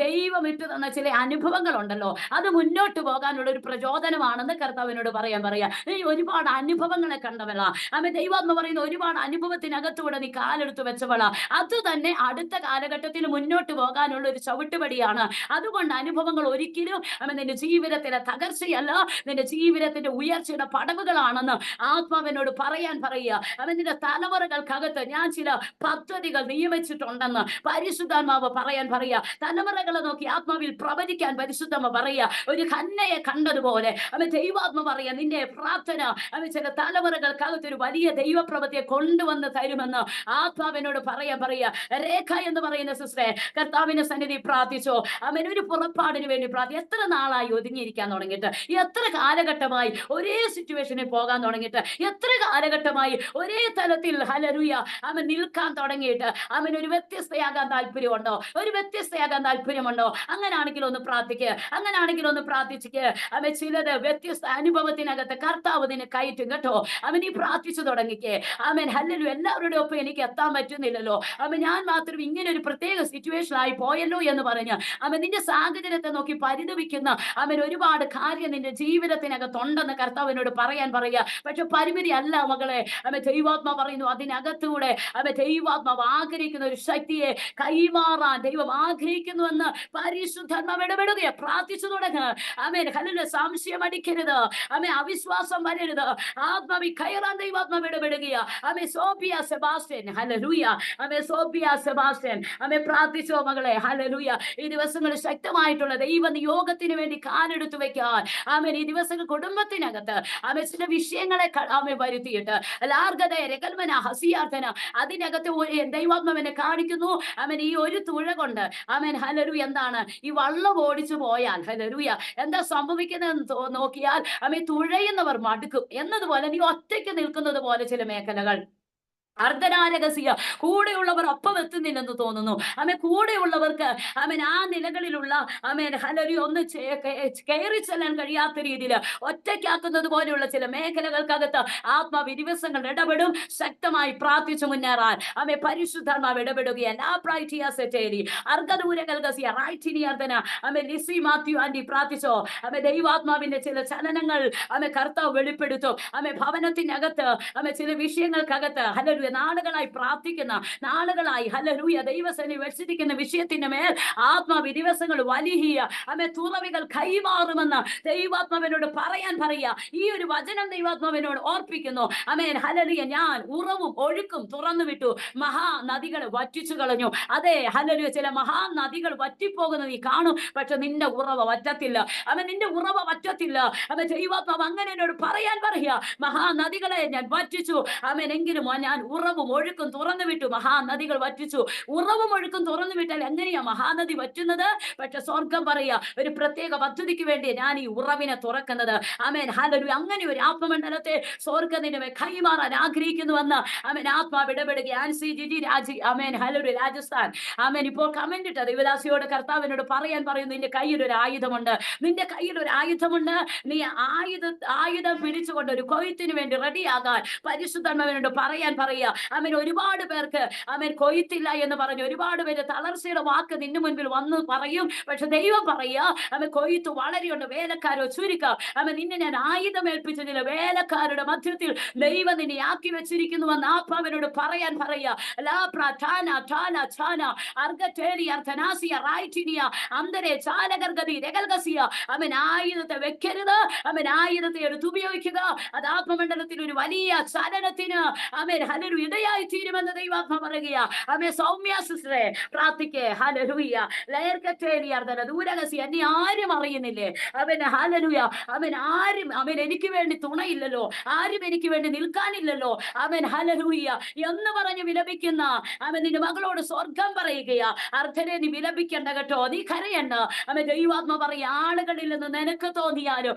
ദൈവം ഇട്ടു തന്ന ചില അനുഭവങ്ങൾ ഉണ്ടല്ലോ, അത് മുന്നോട്ട് പോകാനുള്ള ഒരു പ്രചോദനമാണെന്ന് കർത്താവിനോട് പറയാ. നീ ഒരുപാട് അനുഭവങ്ങളെ കണ്ടവളാ. ദൈവം എന്ന് പറയുന്ന ഒരുപാട് അനുഭവത്തിനകത്തൂടെ നീ കാലെടുത്ത് വെച്ചവളാ. അത് തന്നെ അടുത്ത കാലഘട്ടത്തിൽ മുന്നോട്ട് പോകാനുള്ള ഒരു ചവിട്ടുപടിയാണ്. അതുകൊണ്ട് അനുഭവങ്ങൾ ഒരിക്കലും നിന്റെ ജീവിതത്തിലെ തകർച്ചയല്ല, നിന്റെ ജീവിതത്തിന്റെ ഉയർച്ചയുടെ പടവുകളാണെന്ന് ആത്മാവിനോട് പറയാൻ പറയുക. നിന്റെ തലമുറകൾക്കകത്ത് ഞാൻ ചില പദ്ധതികൾ നിയമിച്ചിട്ടുണ്ടെന്ന് പരിശുദ്ധാത്മാവ് പറയാൻ പറയുക. തലമുറകളെ നോക്കി ആത്മാവിൽ പ്രവചിക്കാൻ പരിശുദ്ധമ്മ പറയുക. ഒരു ഹന്നയെ കണ്ടതുപോലെ ദൈവാത്മ പറയാ, നിന്റെ പ്രാർത്ഥന ചില തലമുറകൾക്കകത്ത് ഒരു വലിയ ദൈവപ്രവൃത്തിയെ കൊണ്ടുവന്ന് തരുമെന്ന് ആത്മാവിനോട് പറയാ. രേഖ എന്ന് പറയുന്ന സിസ്റ്ററെ കർത്താവിന്റെ സന്നിധി പ്രാർത്ഥിച്ചോ. ഒരു പുറപ്പാടിന് വേണ്ടി എത്ര നാളായി ഒതുങ്ങിയിരിക്കാൻ തുടങ്ങിയിട്ട്, എത്ര കാലഘട്ടമായി ഒരേ സിറ്റുവേഷനിൽ പോകാൻ തുടങ്ങിയിട്ട്, എത്ര കാലഘട്ടമായി ഒരേ തലത്തിൽ ഹല്ലേലൂയ നിൽക്കാൻ തുടങ്ങിയിട്ട് ഒരു വ്യത്യസ്തയാകാൻ താല്പര്യമുണ്ടോ? ഒരു വ്യത്യസ്തയാകാൻ താല്പര്യമുണ്ടോ? അങ്ങനാണെങ്കിൽ ഒന്ന് പ്രാർത്ഥിക്കുക. അങ്ങനാണെങ്കിൽ ഒന്ന് പ്രാർത്ഥിച്ചിക്ക്. ചിലത് വ്യത്യസ്ത അനുഭവത്തിനകത്ത് കർത്താവ് നിന്നെ കയറ്റും കേട്ടോ. ഈ പ്രാർത്ഥിച്ചു തുടങ്ങിക്കേ. ഹല്ലേലൂയ. എല്ലാവരുടെ ഒപ്പം എനിക്ക് എത്താൻ പറ്റുന്നില്ലല്ലോ, ഞാൻ മാത്രം ഇങ്ങനെ ഒരു പ്രത്യേക സിറ്റുവേഷൻ ആയി പോയല്ലോ എന്ന് പറഞ്ഞ് നിന്റെ സാഹചര്യത്തെ നോക്കി പരിതപിക്കുന്ന ഒരുപാട് കാര്യം നിന്റെ ജീവിതത്തിനകത്തുണ്ടെന്ന് കർത്താവിനോട് പറയാൻ പറയുക. പക്ഷെ പരിമിതി അല്ല മകളെ. ദൈവാത്മാ പറയുന്നു അതിനകത്തൂടെ ദൈവാത്മാവ് ആഗ്രഹിക്കുന്ന ഒരു ശക്തിയെ കൈമാറാൻ ദൈവം ആഗ്രഹിക്കുന്നുവെന്ന് പരിശുദ്ധാത്മാവ് ഇടപെടുകയെ. പ്രാർത്ഥിച്ചു തുടങ്ങുക. ഹല്ലേലൂയ. സംശയം അടിക്കരുത്. അവിശ്വാസം വരരുത്. ആത്മാവി കയറാൻ ദൈവാത്മാവ് ഇടപെടുകയാ. Sophia Sebastian hallelujah. Sophia Sebastian പ്രാർത്ഥിച്ചോ മകളെ. ഹല്ലേലൂയ. ഈ ദിവസങ്ങളിൽ ശക്തമായിട്ടുള്ള ദൈവ നിയോഗത്തിന് വേണ്ടി കാലെടുത്തു വെക്കാൻ ഈ ദിവസങ്ങൾ കുടുംബത്തിനകത്ത് ചില വിഷയങ്ങളെ വരുത്തിയിട്ട് ഹസിയാർത്ഥന അതിനകത്ത് ദൈവാത്മാവിനെ കാണിക്കുന്നു. ഈ ഒരു തുഴ കൊണ്ട് ഹല്ലേലൂയ എന്താണ് ഈ വള്ളം ഓടിച്ചു പോയാൽ ഹല്ലേലൂയ എന്താ സംഭവിക്കുന്നതെന്ന് നോക്കിയാൽ തുഴയുന്നവർ മടുക്കും എന്നതുപോലെ നീ ഒറ്റയ്ക്ക് നിൽക്കുന്നത് പോലെ ചില മേഖലകൾ അർദ്ധനാരകസിയ കൂടെയുള്ളവർ ഒപ്പം എത്തുന്നില്ലെന്ന് തോന്നുന്നു. കൂടെയുള്ളവർക്ക് ആ നിലകളിലുള്ള ഹല്ലേലൂയ ഒന്ന് കയറി ചെല്ലാൻ കഴിയാത്ത രീതിയിൽ ഒറ്റയ്ക്കാക്കുന്നത് പോലെയുള്ള ചില മേഖലകൾക്കകത്ത് ആത്മാവ് ദിവസങ്ങൾ ഇടപെടും. ശക്തമായി പ്രാർത്ഥിച്ചു മുന്നേറാൻ പരിശുദ്ധാത്മാവ് ഇടപെടുകയല്ല. ലിസി മാത്യു ആന്റി പ്രാർത്ഥിച്ചോ. ദൈവാത്മാവിന്റെ ചില ചലനങ്ങൾ കർത്താവ് വെളിപ്പെടുത്തും. ഭവനത്തിനകത്ത് ചില വിഷയങ്ങൾക്കകത്ത് ഹല്ലേലൂയ നാളുകളായി പ്രാർത്ഥിക്കുന്ന നാളുകളായി ഹല്ലേലൂയ ദൈവസേന വെച്ചിരിക്കുന്ന വിഷയത്തിന്റെ മേൽ ആത്മാവ് ദിവസങ്ങൾ വലിയ തുറവികൾ കൈമാറുമെന്ന് ദൈവാത്മാവിനോട് പറയാൻ പറയുക. ഈ ഒരു വചനം ദൈവാത്മാവിനോട് ഓർപ്പിക്കുന്നു. ഹല്ലേലൂയ. ഞാൻ ഉറവും ഒഴുക്കും തുറന്നു വിട്ടു, മഹാനദികൾ വറ്റിച്ചു കളഞ്ഞു. അതെ ഹല്ലേലൂയ. ചില മഹാനദികൾ വറ്റിപ്പോകുന്നത് നീ കാണും, പക്ഷെ നിന്റെ ഉറവ വറ്റത്തില്ല. നിന്റെ ഉറവ വറ്റത്തില്ല. ദൈവാത്മാവ് അങ്ങനെ എന്നോട് പറയാൻ പറയുക. മഹാനദികളെ ഞാൻ വറ്റിച്ചു. എങ്കിലും ഞാൻ ഉറവും ഒഴുക്കും തുറന്നു വിട്ടു, മഹാനദികൾ വറ്റിച്ചു. ഉറവും ഒഴുക്കും തുറന്നു വിട്ടാൽ എങ്ങനെയാ മഹാനദി വറ്റുന്നത്? പക്ഷെ സ്വർഗം പറയാ ഒരു പ്രത്യേക പദ്ധതിക്ക് വേണ്ടി ഞാൻ ഈ ഉറവിനെ തുറക്കുന്നത്. ഹല്ലേലൂയ. അങ്ങനെ ഒരു ആത്മമണ്ഡലത്തെ സ്വർഗത്തിനെ കൈമാറാൻ ആഗ്രഹിക്കുന്നുവെന്ന് ആത്മാവ് ഇടപെടുക. ആൻസി ജിജി രാജി ഹല്ലേലൂയ രാജസ്ഥാൻ ഇപ്പോൾ കമന്റ് ഇട്ട ദൈവദാസിയോട് കർത്താവിനോട് പറയാൻ പറയുന്നു. നിന്റെ കയ്യിൽ ഒരു ആയുധമുണ്ട്, നിന്റെ കയ്യിൽ ഒരു ആയുധമുണ്ട്. നീ ആയുധം പിടിച്ചുകൊണ്ട് ഒരു കൊയ്ത്തിന് വേണ്ടി റെഡിയാകാൻ പരിശുദ്ധാത്മാവിനോട് പറയാൻ പറയുക. ഒരുപാട് പേർക്ക് കൊയ്ത്തില്ല എന്ന് പറഞ്ഞു ഒരുപാട് പേര് തളർച്ചയുടെ വാക്ക് നിന്റെ മുൻപിൽ വന്ന് പറയും. പക്ഷെ ദൈവം പറയുക കൊയ്ത്ത് വളരെയുണ്ട്, വേലക്കാരോ ചുരുക്കം. നിന്നെ ഞാൻ ആയുധം ഏൽപ്പിച്ചതില്ല, വേലക്കാരുടെ മധ്യത്തിൽ ദൈവം നിന്നെ ആക്കി വെച്ചിരിക്കുന്നുവെന്ന് ആത്മാവിനോട് പറയാൻ പറയുക. ആയുധത്തെ വെക്കരുത്. ആയുധത്തെ എടുത്ത് ഉപയോഗിക്കുക. അത് ആത്മമണ്ഡലത്തിൽ ഒരു വലിയ ചലനത്തിന് ഹല്ലേലൂയ ഇടയായി തീരുമെന്ന് ദൈവാത്മ പറയുക. സൗമ്യ സിസ്റ്ററെ പ്രാർത്ഥിക്കേ. ഹല്ലേലൂയ. ദൂരകസി എന്നെ ആരും അറിയുന്നില്ലേ? ഹല്ലേലൂയ. ആരും എനിക്ക് വേണ്ടി തുണയില്ലല്ലോ, ആരും എനിക്ക് വേണ്ടി നിൽക്കാനില്ലല്ലോ. ഹല്ലേലൂയ എന്ന് പറഞ്ഞ് വിലപിക്കുന്ന നിന്റെ മകളോട് സ്വർഗം പറയുകയാ. അർത്ഥനെ നീ വിലപിക്കണ്ട കേട്ടോ, നീ കരയണ്ട. ദൈവാത്മ പറയുക ആളുകളിൽ നിന്ന് നിനക്ക് തോന്നിയാലും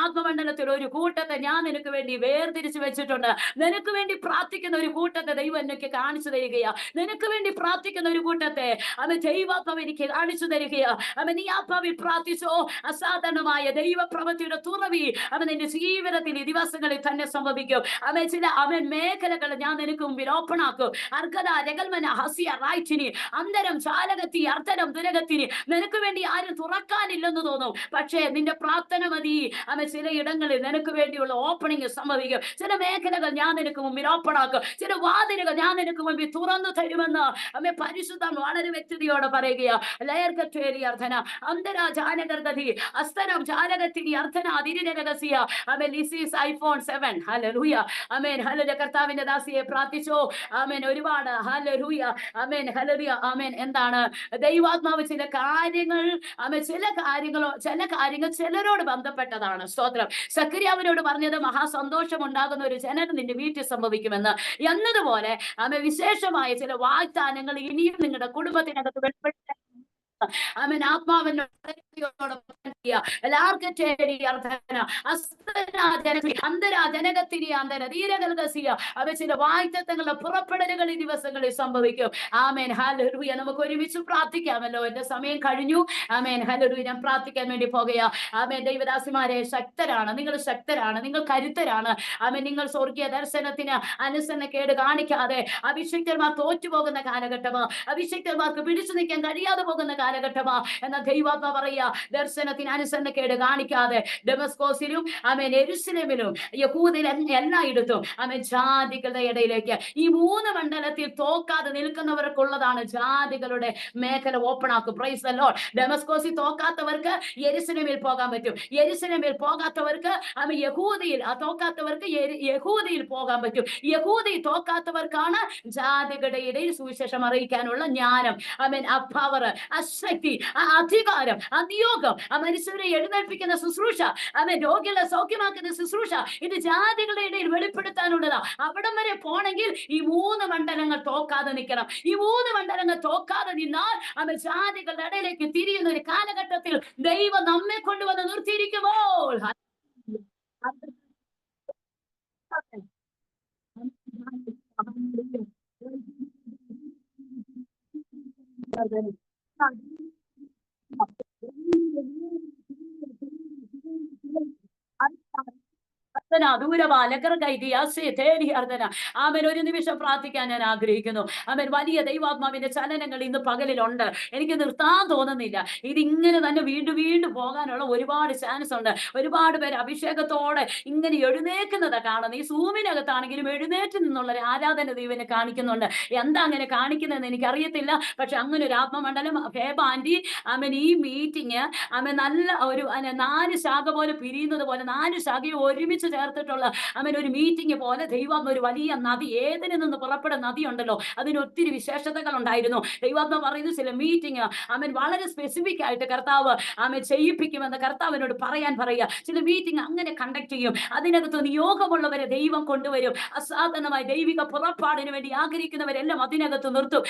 ആത്മമണ്ഡലത്തിൽ ഒരു കൂട്ടത്തെ ഞാൻ നിനക്ക് വേണ്ടി വേർതിരിച്ചു വെച്ചിട്ടുണ്ട്. നിനക്ക് വേണ്ടി പ്രാർത്ഥിക്കുന്ന ഒരു കൂട്ടത്തെ ദൈവം എനിക്ക് കാണിച്ചു തരികയാ. നിനക്ക് വേണ്ടി പ്രാർത്ഥിക്കുന്ന ഒരു കൂട്ടത്തെ ദൈവാത്മാവ് എനിക്ക് കാണിച്ചു തരികയാ. നീ ആത്മാവിൽ പ്രാർത്ഥിച്ചോ, അസാധാരണമായ ദൈവപ്രവൃത്തിയുടെ തുറവി നിന്റെ ജീവിതത്തിൽ ഈ ദിവസങ്ങളിൽ തന്നെ സംഭവിക്കും. ചില മേഖലകൾ ഞാൻ നിനക്ക് മുമ്പിൽ ഓപ്പൺ ആക്കും. അർഗദ രഗൽമന ഹസിയ റൈറ്റിനി അന്തരം ചാലകത്തി അർത്ഥനം ദുരകത്തിന് നിനക്ക് വേണ്ടി ആരും തുറക്കാനില്ലെന്ന് തോന്നും. പക്ഷേ നിന്റെ പ്രാർത്ഥന മതി. ചില ഇടങ്ങളിൽ നിനക്ക് വേണ്ടിയുള്ള ഓപ്പണിംഗ് സംഭവിക്കും. ചില മേഖലകൾ ഞാൻ നിനക്ക് മുമ്പിൽ ഓപ്പൺ ആക്കും. ചില വാതിലുകൾ ഞാൻ നിനക്ക് മുമ്പിൽ തുറന്നു തരുമെന്ന് പരിശുദ്ധം വളരെ വ്യക്തതയോടെ പറയുകയാ. ലയർക്കറ്റേരി അർത്ഥന അന്തരാ ജാനകർഗതി അസ്തനം ജാലകത്തിരി അർത്ഥന അതിരിരഹസ്യ ലിസീസ് ഐഫോൺ 7. ഹല്ലേലൂയ. ആമേൻ. ഹല്ലേലൂയ. കർത്താവിന്റെ ദാസിയെ പ്രാർത്ഥിച്ചോ. ആമേൻ. ഒരുപാട് ഹല്ലേലൂയ. ആമേൻ. ഹല്ലേലൂയ. ആമേൻ. എന്താണ് ദൈവാത്മാവ് ചില കാര്യങ്ങൾ ചില കാര്യങ്ങൾ ചിലരോട് ബന്ധപ്പെട്ടതാണ്. സ്തോത്രം. സക്കറിയാവിനോട് പറഞ്ഞത് മഹാസന്തോഷം ഉണ്ടാകുന്ന ഒരു ജനനം നിന്റെ വീട്ടിൽ സംഭവിക്കുമെന്ന് എന്നതുപോലെ വിശേഷമായ ചില വാഗ്ദാനങ്ങൾ ഇനിയും നിങ്ങളുടെ കുടുംബത്തിനകത്ത് വെളിപ്പെടുത്ത ആത്മാവിനോട് ചില വാഗ്ദത്തങ്ങളുടെ പുറപ്പെടലുകൾ ഈ ദിവസങ്ങളിൽ സംഭവിക്കും. ആമേൻ. ഹല്ലേലൂയ. നമുക്ക് ഒരുമിച്ച് പ്രാർത്ഥിക്കാമല്ലോ. എന്റെ സമയം കഴിഞ്ഞു. ആമേൻ. ഹല്ലേലൂയ. ഞാൻ പ്രാർത്ഥിക്കാൻ വേണ്ടി പോകുകയാ. ആമേൻ. ദൈവദാസിമാരെ, ശക്തരാണ് നിങ്ങൾ, ശക്തരാണ് നിങ്ങൾ, കരുത്തരാണ്. ആമേൻ. നിങ്ങൾ സ്വർഗീയ ദർശനത്തിന് അനുസരണക്കേട് കാണിക്കാതെ അഭിഷിക്തന്മാർ തോറ്റുപോകുന്ന കാലഘട്ടമോ, അഭിഷിക്തന്മാർക്ക് പിടിച്ചു നിൽക്കാൻ കഴിയാതെ പോകുന്ന കാലഘട്ടമാ. എന്ന ദൈവാത്മാ പറയാ, ദർശനത്തിന് അനുസരണക്കേട് കാണിക്കാതെ ഡെമസ്കോസിലും യെരൂശലേമിലും യഹൂദയിലും എല്ലായിടത്തും ജാതികളുടെ ഇടയിലേക്ക് ഈ 3 മണ്ഡലത്തിൽ തോക്കാതെ നിൽക്കുന്നവർക്കുള്ളതാണ് ജാതികളുടെ മേഖല ഓപ്പൺ ആക്കും. Praise the Lord. ഡെമസ്കോസിൽ തോക്കാത്തവർക്ക് യെരൂശലേമിൽ പോകാൻ പറ്റും. യെരൂശലേമിൽ പോകാത്തവർക്ക് യഹൂദയിൽ യഹൂദയിൽ പോകാൻ പറ്റും. യഹൂദയിൽ തോക്കാത്തവർക്കാണ് ജാതികളുടെ ഇടയിൽ സുവിശേഷം അറിയിക്കാനുള്ള ജ്ഞാനം, പവർ, ശക്തി, അധികാരം, നിയോഗം, മനുഷ്യരെ എഴുന്നേൽപ്പിക്കുന്ന ശുശ്രൂഷ, രോഗികളെ സൗഖ്യമാക്കുന്ന ശുശ്രൂഷ, ഇത് ജാതികളുടെ ഇടയിൽ വെളിപ്പെടുത്താനുള്ളതാ. അവിടം വരെ പോണെങ്കിൽ ഈ 3 മണ്ഡലങ്ങൾ തോക്കാതെ നിൽക്കണം. ഈ 3 മണ്ഡലങ്ങൾ തോക്കാതെ നിന്നാൽ ജാതികളുടെ ഇടയിലേക്ക് തിരിയുന്ന ഒരു കാലഘട്ടത്തിൽ ദൈവം നമ്മെ കൊണ്ടുവന്ന് നിർത്തിയിരിക്കുമ്പോൾ ഒരു നിമിഷം പ്രാർത്ഥിക്കാൻ ഞാൻ ആഗ്രഹിക്കുന്നു. വലിയ ദൈവാത്മാവിന്റെ ചലനങ്ങൾ ഇന്ന് പകലിലുണ്ട്. എനിക്ക് നിർത്താൻ തോന്നുന്നില്ല. ഇതിങ്ങനെ തന്നെ വീണ്ടും വീണ്ടും പോകാനുള്ള ഒരുപാട് ചാൻസ് ഉണ്ട്. ഒരുപാട് പേര് അഭിഷേകത്തോടെ ഇങ്ങനെ എഴുന്നേക്കുന്നത് കാണുന്നു. ഈ സൂമിനകത്താണെങ്കിലും എഴുന്നേറ്റ് നിന്നുള്ള ഒരു ആരാധന ദൈവനെ കാണിക്കുന്നുണ്ട്. എന്താ അങ്ങനെ കാണിക്കുന്നതെന്ന് എനിക്കറിയത്തില്ല. പക്ഷെ അങ്ങനെ ഒരു ആത്മമണ്ഡലം ആന്റി ഈ മീറ്റിംഗ് നല്ല ഒരു 4 ശാഖ പോലെ പിരിയുന്നത് പോലെ 4 ശാഖയെ ഒരുമിച്ച് ചേർത്തിട്ടുള്ള ഒരു മീറ്റിംഗ് പോലെ ദൈവാത്മ ഒരു വലിയ നദി, ഏതിൽ നിന്ന് പുറപ്പെടുന്ന നദി ഉണ്ടല്ലോ, അതിന് ഒത്തിരി വിശേഷതകൾ ഉണ്ടായിരുന്നു. ദൈവാത്മ പറയുന്നു ചില മീറ്റിംഗ് വളരെ സ്പെസിഫിക് ആയിട്ട് കർത്താവ് ചെയ്യിപ്പിക്കുമെന്ന് കർത്താവിനോട് പറയുക. ചില മീറ്റിംഗ് അങ്ങനെ കണ്ടക്ട് ചെയ്യും. അതിനകത്ത് നിയോഗമുള്ളവരെ ദൈവം കൊണ്ടുവരും. അസാധാരണമായ ദൈവിക പുറപ്പാടിന് വേണ്ടി ആഗ്രഹിക്കുന്നവരെല്ലാം അതിനകത്ത് നിർത്തും.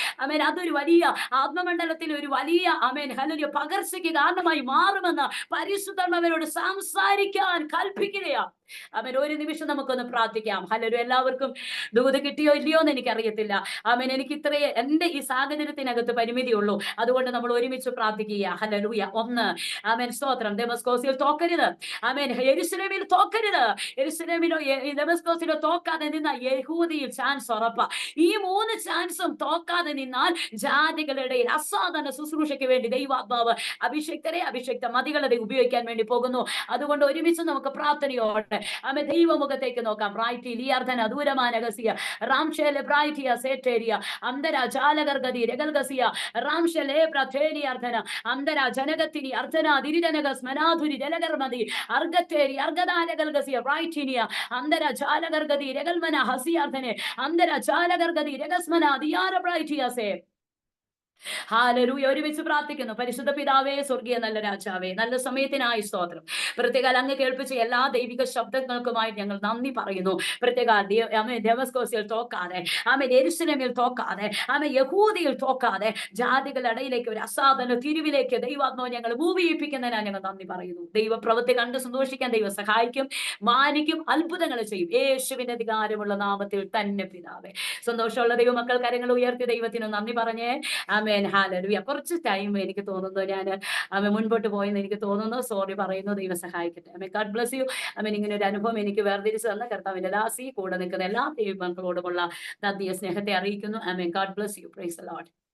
അതൊരു വലിയ ആത്മമണ്ഡലത്തിൽ ഒരു വലിയ ഹല്ലേലൂയ പകർച്ചയ്ക്ക് കാരണമായി മാറുമെന്ന് പരിശുദ്ധാത്മാവിനോട് സംസാരിക്കാൻ കൽപ്പിക്കുകയാ. ഒരു നിമിഷം നമുക്കൊന്ന് പ്രാർത്ഥിക്കാം. ഹല്ലേലൂയ. എല്ലാവർക്കും ദൂത് കിട്ടിയോ ഇല്ലയോ എന്ന് എനിക്കറിയത്തില്ല. എനിക്ക് ഇത്രയേ എന്റെ ഈ സാഹചര്യത്തിനകത്ത് പരിമിതിയുള്ളൂ. അതുകൊണ്ട് നമ്മൾ ഒരുമിച്ച് പ്രാർത്ഥിക്കുക. ഹല്ലേലൂയ. 1 സ്തോത്രം. ഡെമസ്കോസിൽ തോക്കരുത്. യെരൂശലേമിൽ തോക്കരുത്. യെരൂശലേമിലോ ഡെമസ്കോസിലോ തോക്കാതെ നിന്ന യഹൂദിയിൽ ചാൻസ് ഉറപ്പാ. ഈ 3 ചാൻസും തോക്കാതെ നിന്നാൽ ജാതികളുടെ അസാധാരണ ശുശ്രൂഷയ്ക്ക് വേണ്ടി ദൈവാത്മാവ് അഭിഷിക്ത മതികളെ ഉപയോഗിക്കാൻ വേണ്ടി പോകുന്നു. അതുകൊണ്ട് ഒരുമിച്ച് നമുക്ക് പ്രാർത്ഥനയോടെ ദൈവമുഖത്തേക്ക് നോക്കാം. ബ്രൈറ്റി ലിയാർധന ദൂരമാനഗസിയ റാംഷേലെ ബ്രൈറ്റിയ സേറ്റേരിയ അന്തര ജാലകർഗതി രഗൽഗസിയ റാംഷേലെ പ്രഥേനിയർധന അന്തര ജനകത്തിനി അർദ്ധന ദിരിജനഗസ് മനാധുരി ജലകർമതി അർഗത്തേരി അർഗദാനഗൽഗസിയ ബ്രൈറ്റിനിയ അന്തര ജാലകർഗതി രഗൽമന ഹസിയാർധനെ അന്തര ജാലകർഗതി രഗസ്മന ദിയാര ബ്രൈറ്റിയസേ ഹല്ലേലൂയ. ഒരുമിച്ച് പ്രാർത്ഥിക്കുന്നു. പരിശുദ്ധ പിതാവേ, സ്വർഗീയ നല്ല രാജാവേ, നല്ല സമയത്തിനായി സ്തോത്രം. പ്രത്യേക അങ്ങ് കേൾപ്പിച്ച എല്ലാ ദൈവിക ശബ്ദങ്ങൾക്കുമായി ഞങ്ങൾ നന്ദി പറയുന്നു. പ്രത്യേക ഡെമസ്കോസിൽ തോക്കാതെ, യെരൂശലേമിൽ തോക്കാതെ, യഹൂദിയിൽ തോക്കാതെ, ജാതികളുടെ ഇടയിലേക്ക് ഒരു അസാധാരണ തിരിവിലേക്ക് ദൈവാത്മാവ് ഞങ്ങൾ ഭൂമിയിപ്പിക്കുന്നതിനാണ് ഞങ്ങൾ നന്ദി പറയുന്നു. ദൈവപ്രവൃത്തി കണ്ട് സന്തോഷിക്കാൻ ദൈവം സഹായിക്കും, മാനിക്കും, അത്ഭുതങ്ങൾ ചെയ്യും. യേശുവിന്റെ അധികാരമുള്ള നാമത്തിൽ തന്നെ പിതാവേ. സന്തോഷമുള്ള ദൈവമക്കൾ കരങ്ങൾ ഉയർത്തി ദൈവത്തിന് നന്ദി പറഞ്ഞേ. ആമേൻ. ഹല്ലേലൂയ. കുറച്ച് ടൈം എനിക്ക് തോന്നുന്നു ഞാൻ മുൻപോട്ട് പോയെന്ന് എനിക്ക് തോന്നുന്നു. സോറി പറയുന്നു. ദൈവം സഹായിക്കട്ടെ. Amen. God bless you. Amen. ഇങ്ങനെ ഒരു അനുഭവം എനിക്ക് വേർതിരിച്ച് തന്ന കർത്താവിന്റെ ദാസി കൂടെ നിൽക്കുന്ന എല്ലാ ദൈവമക്കളോടുമുള്ള നന്ദിയെ സ്നേഹത്തെ അറിയിക്കുന്നു. Amen. God bless you. Praise the Lord.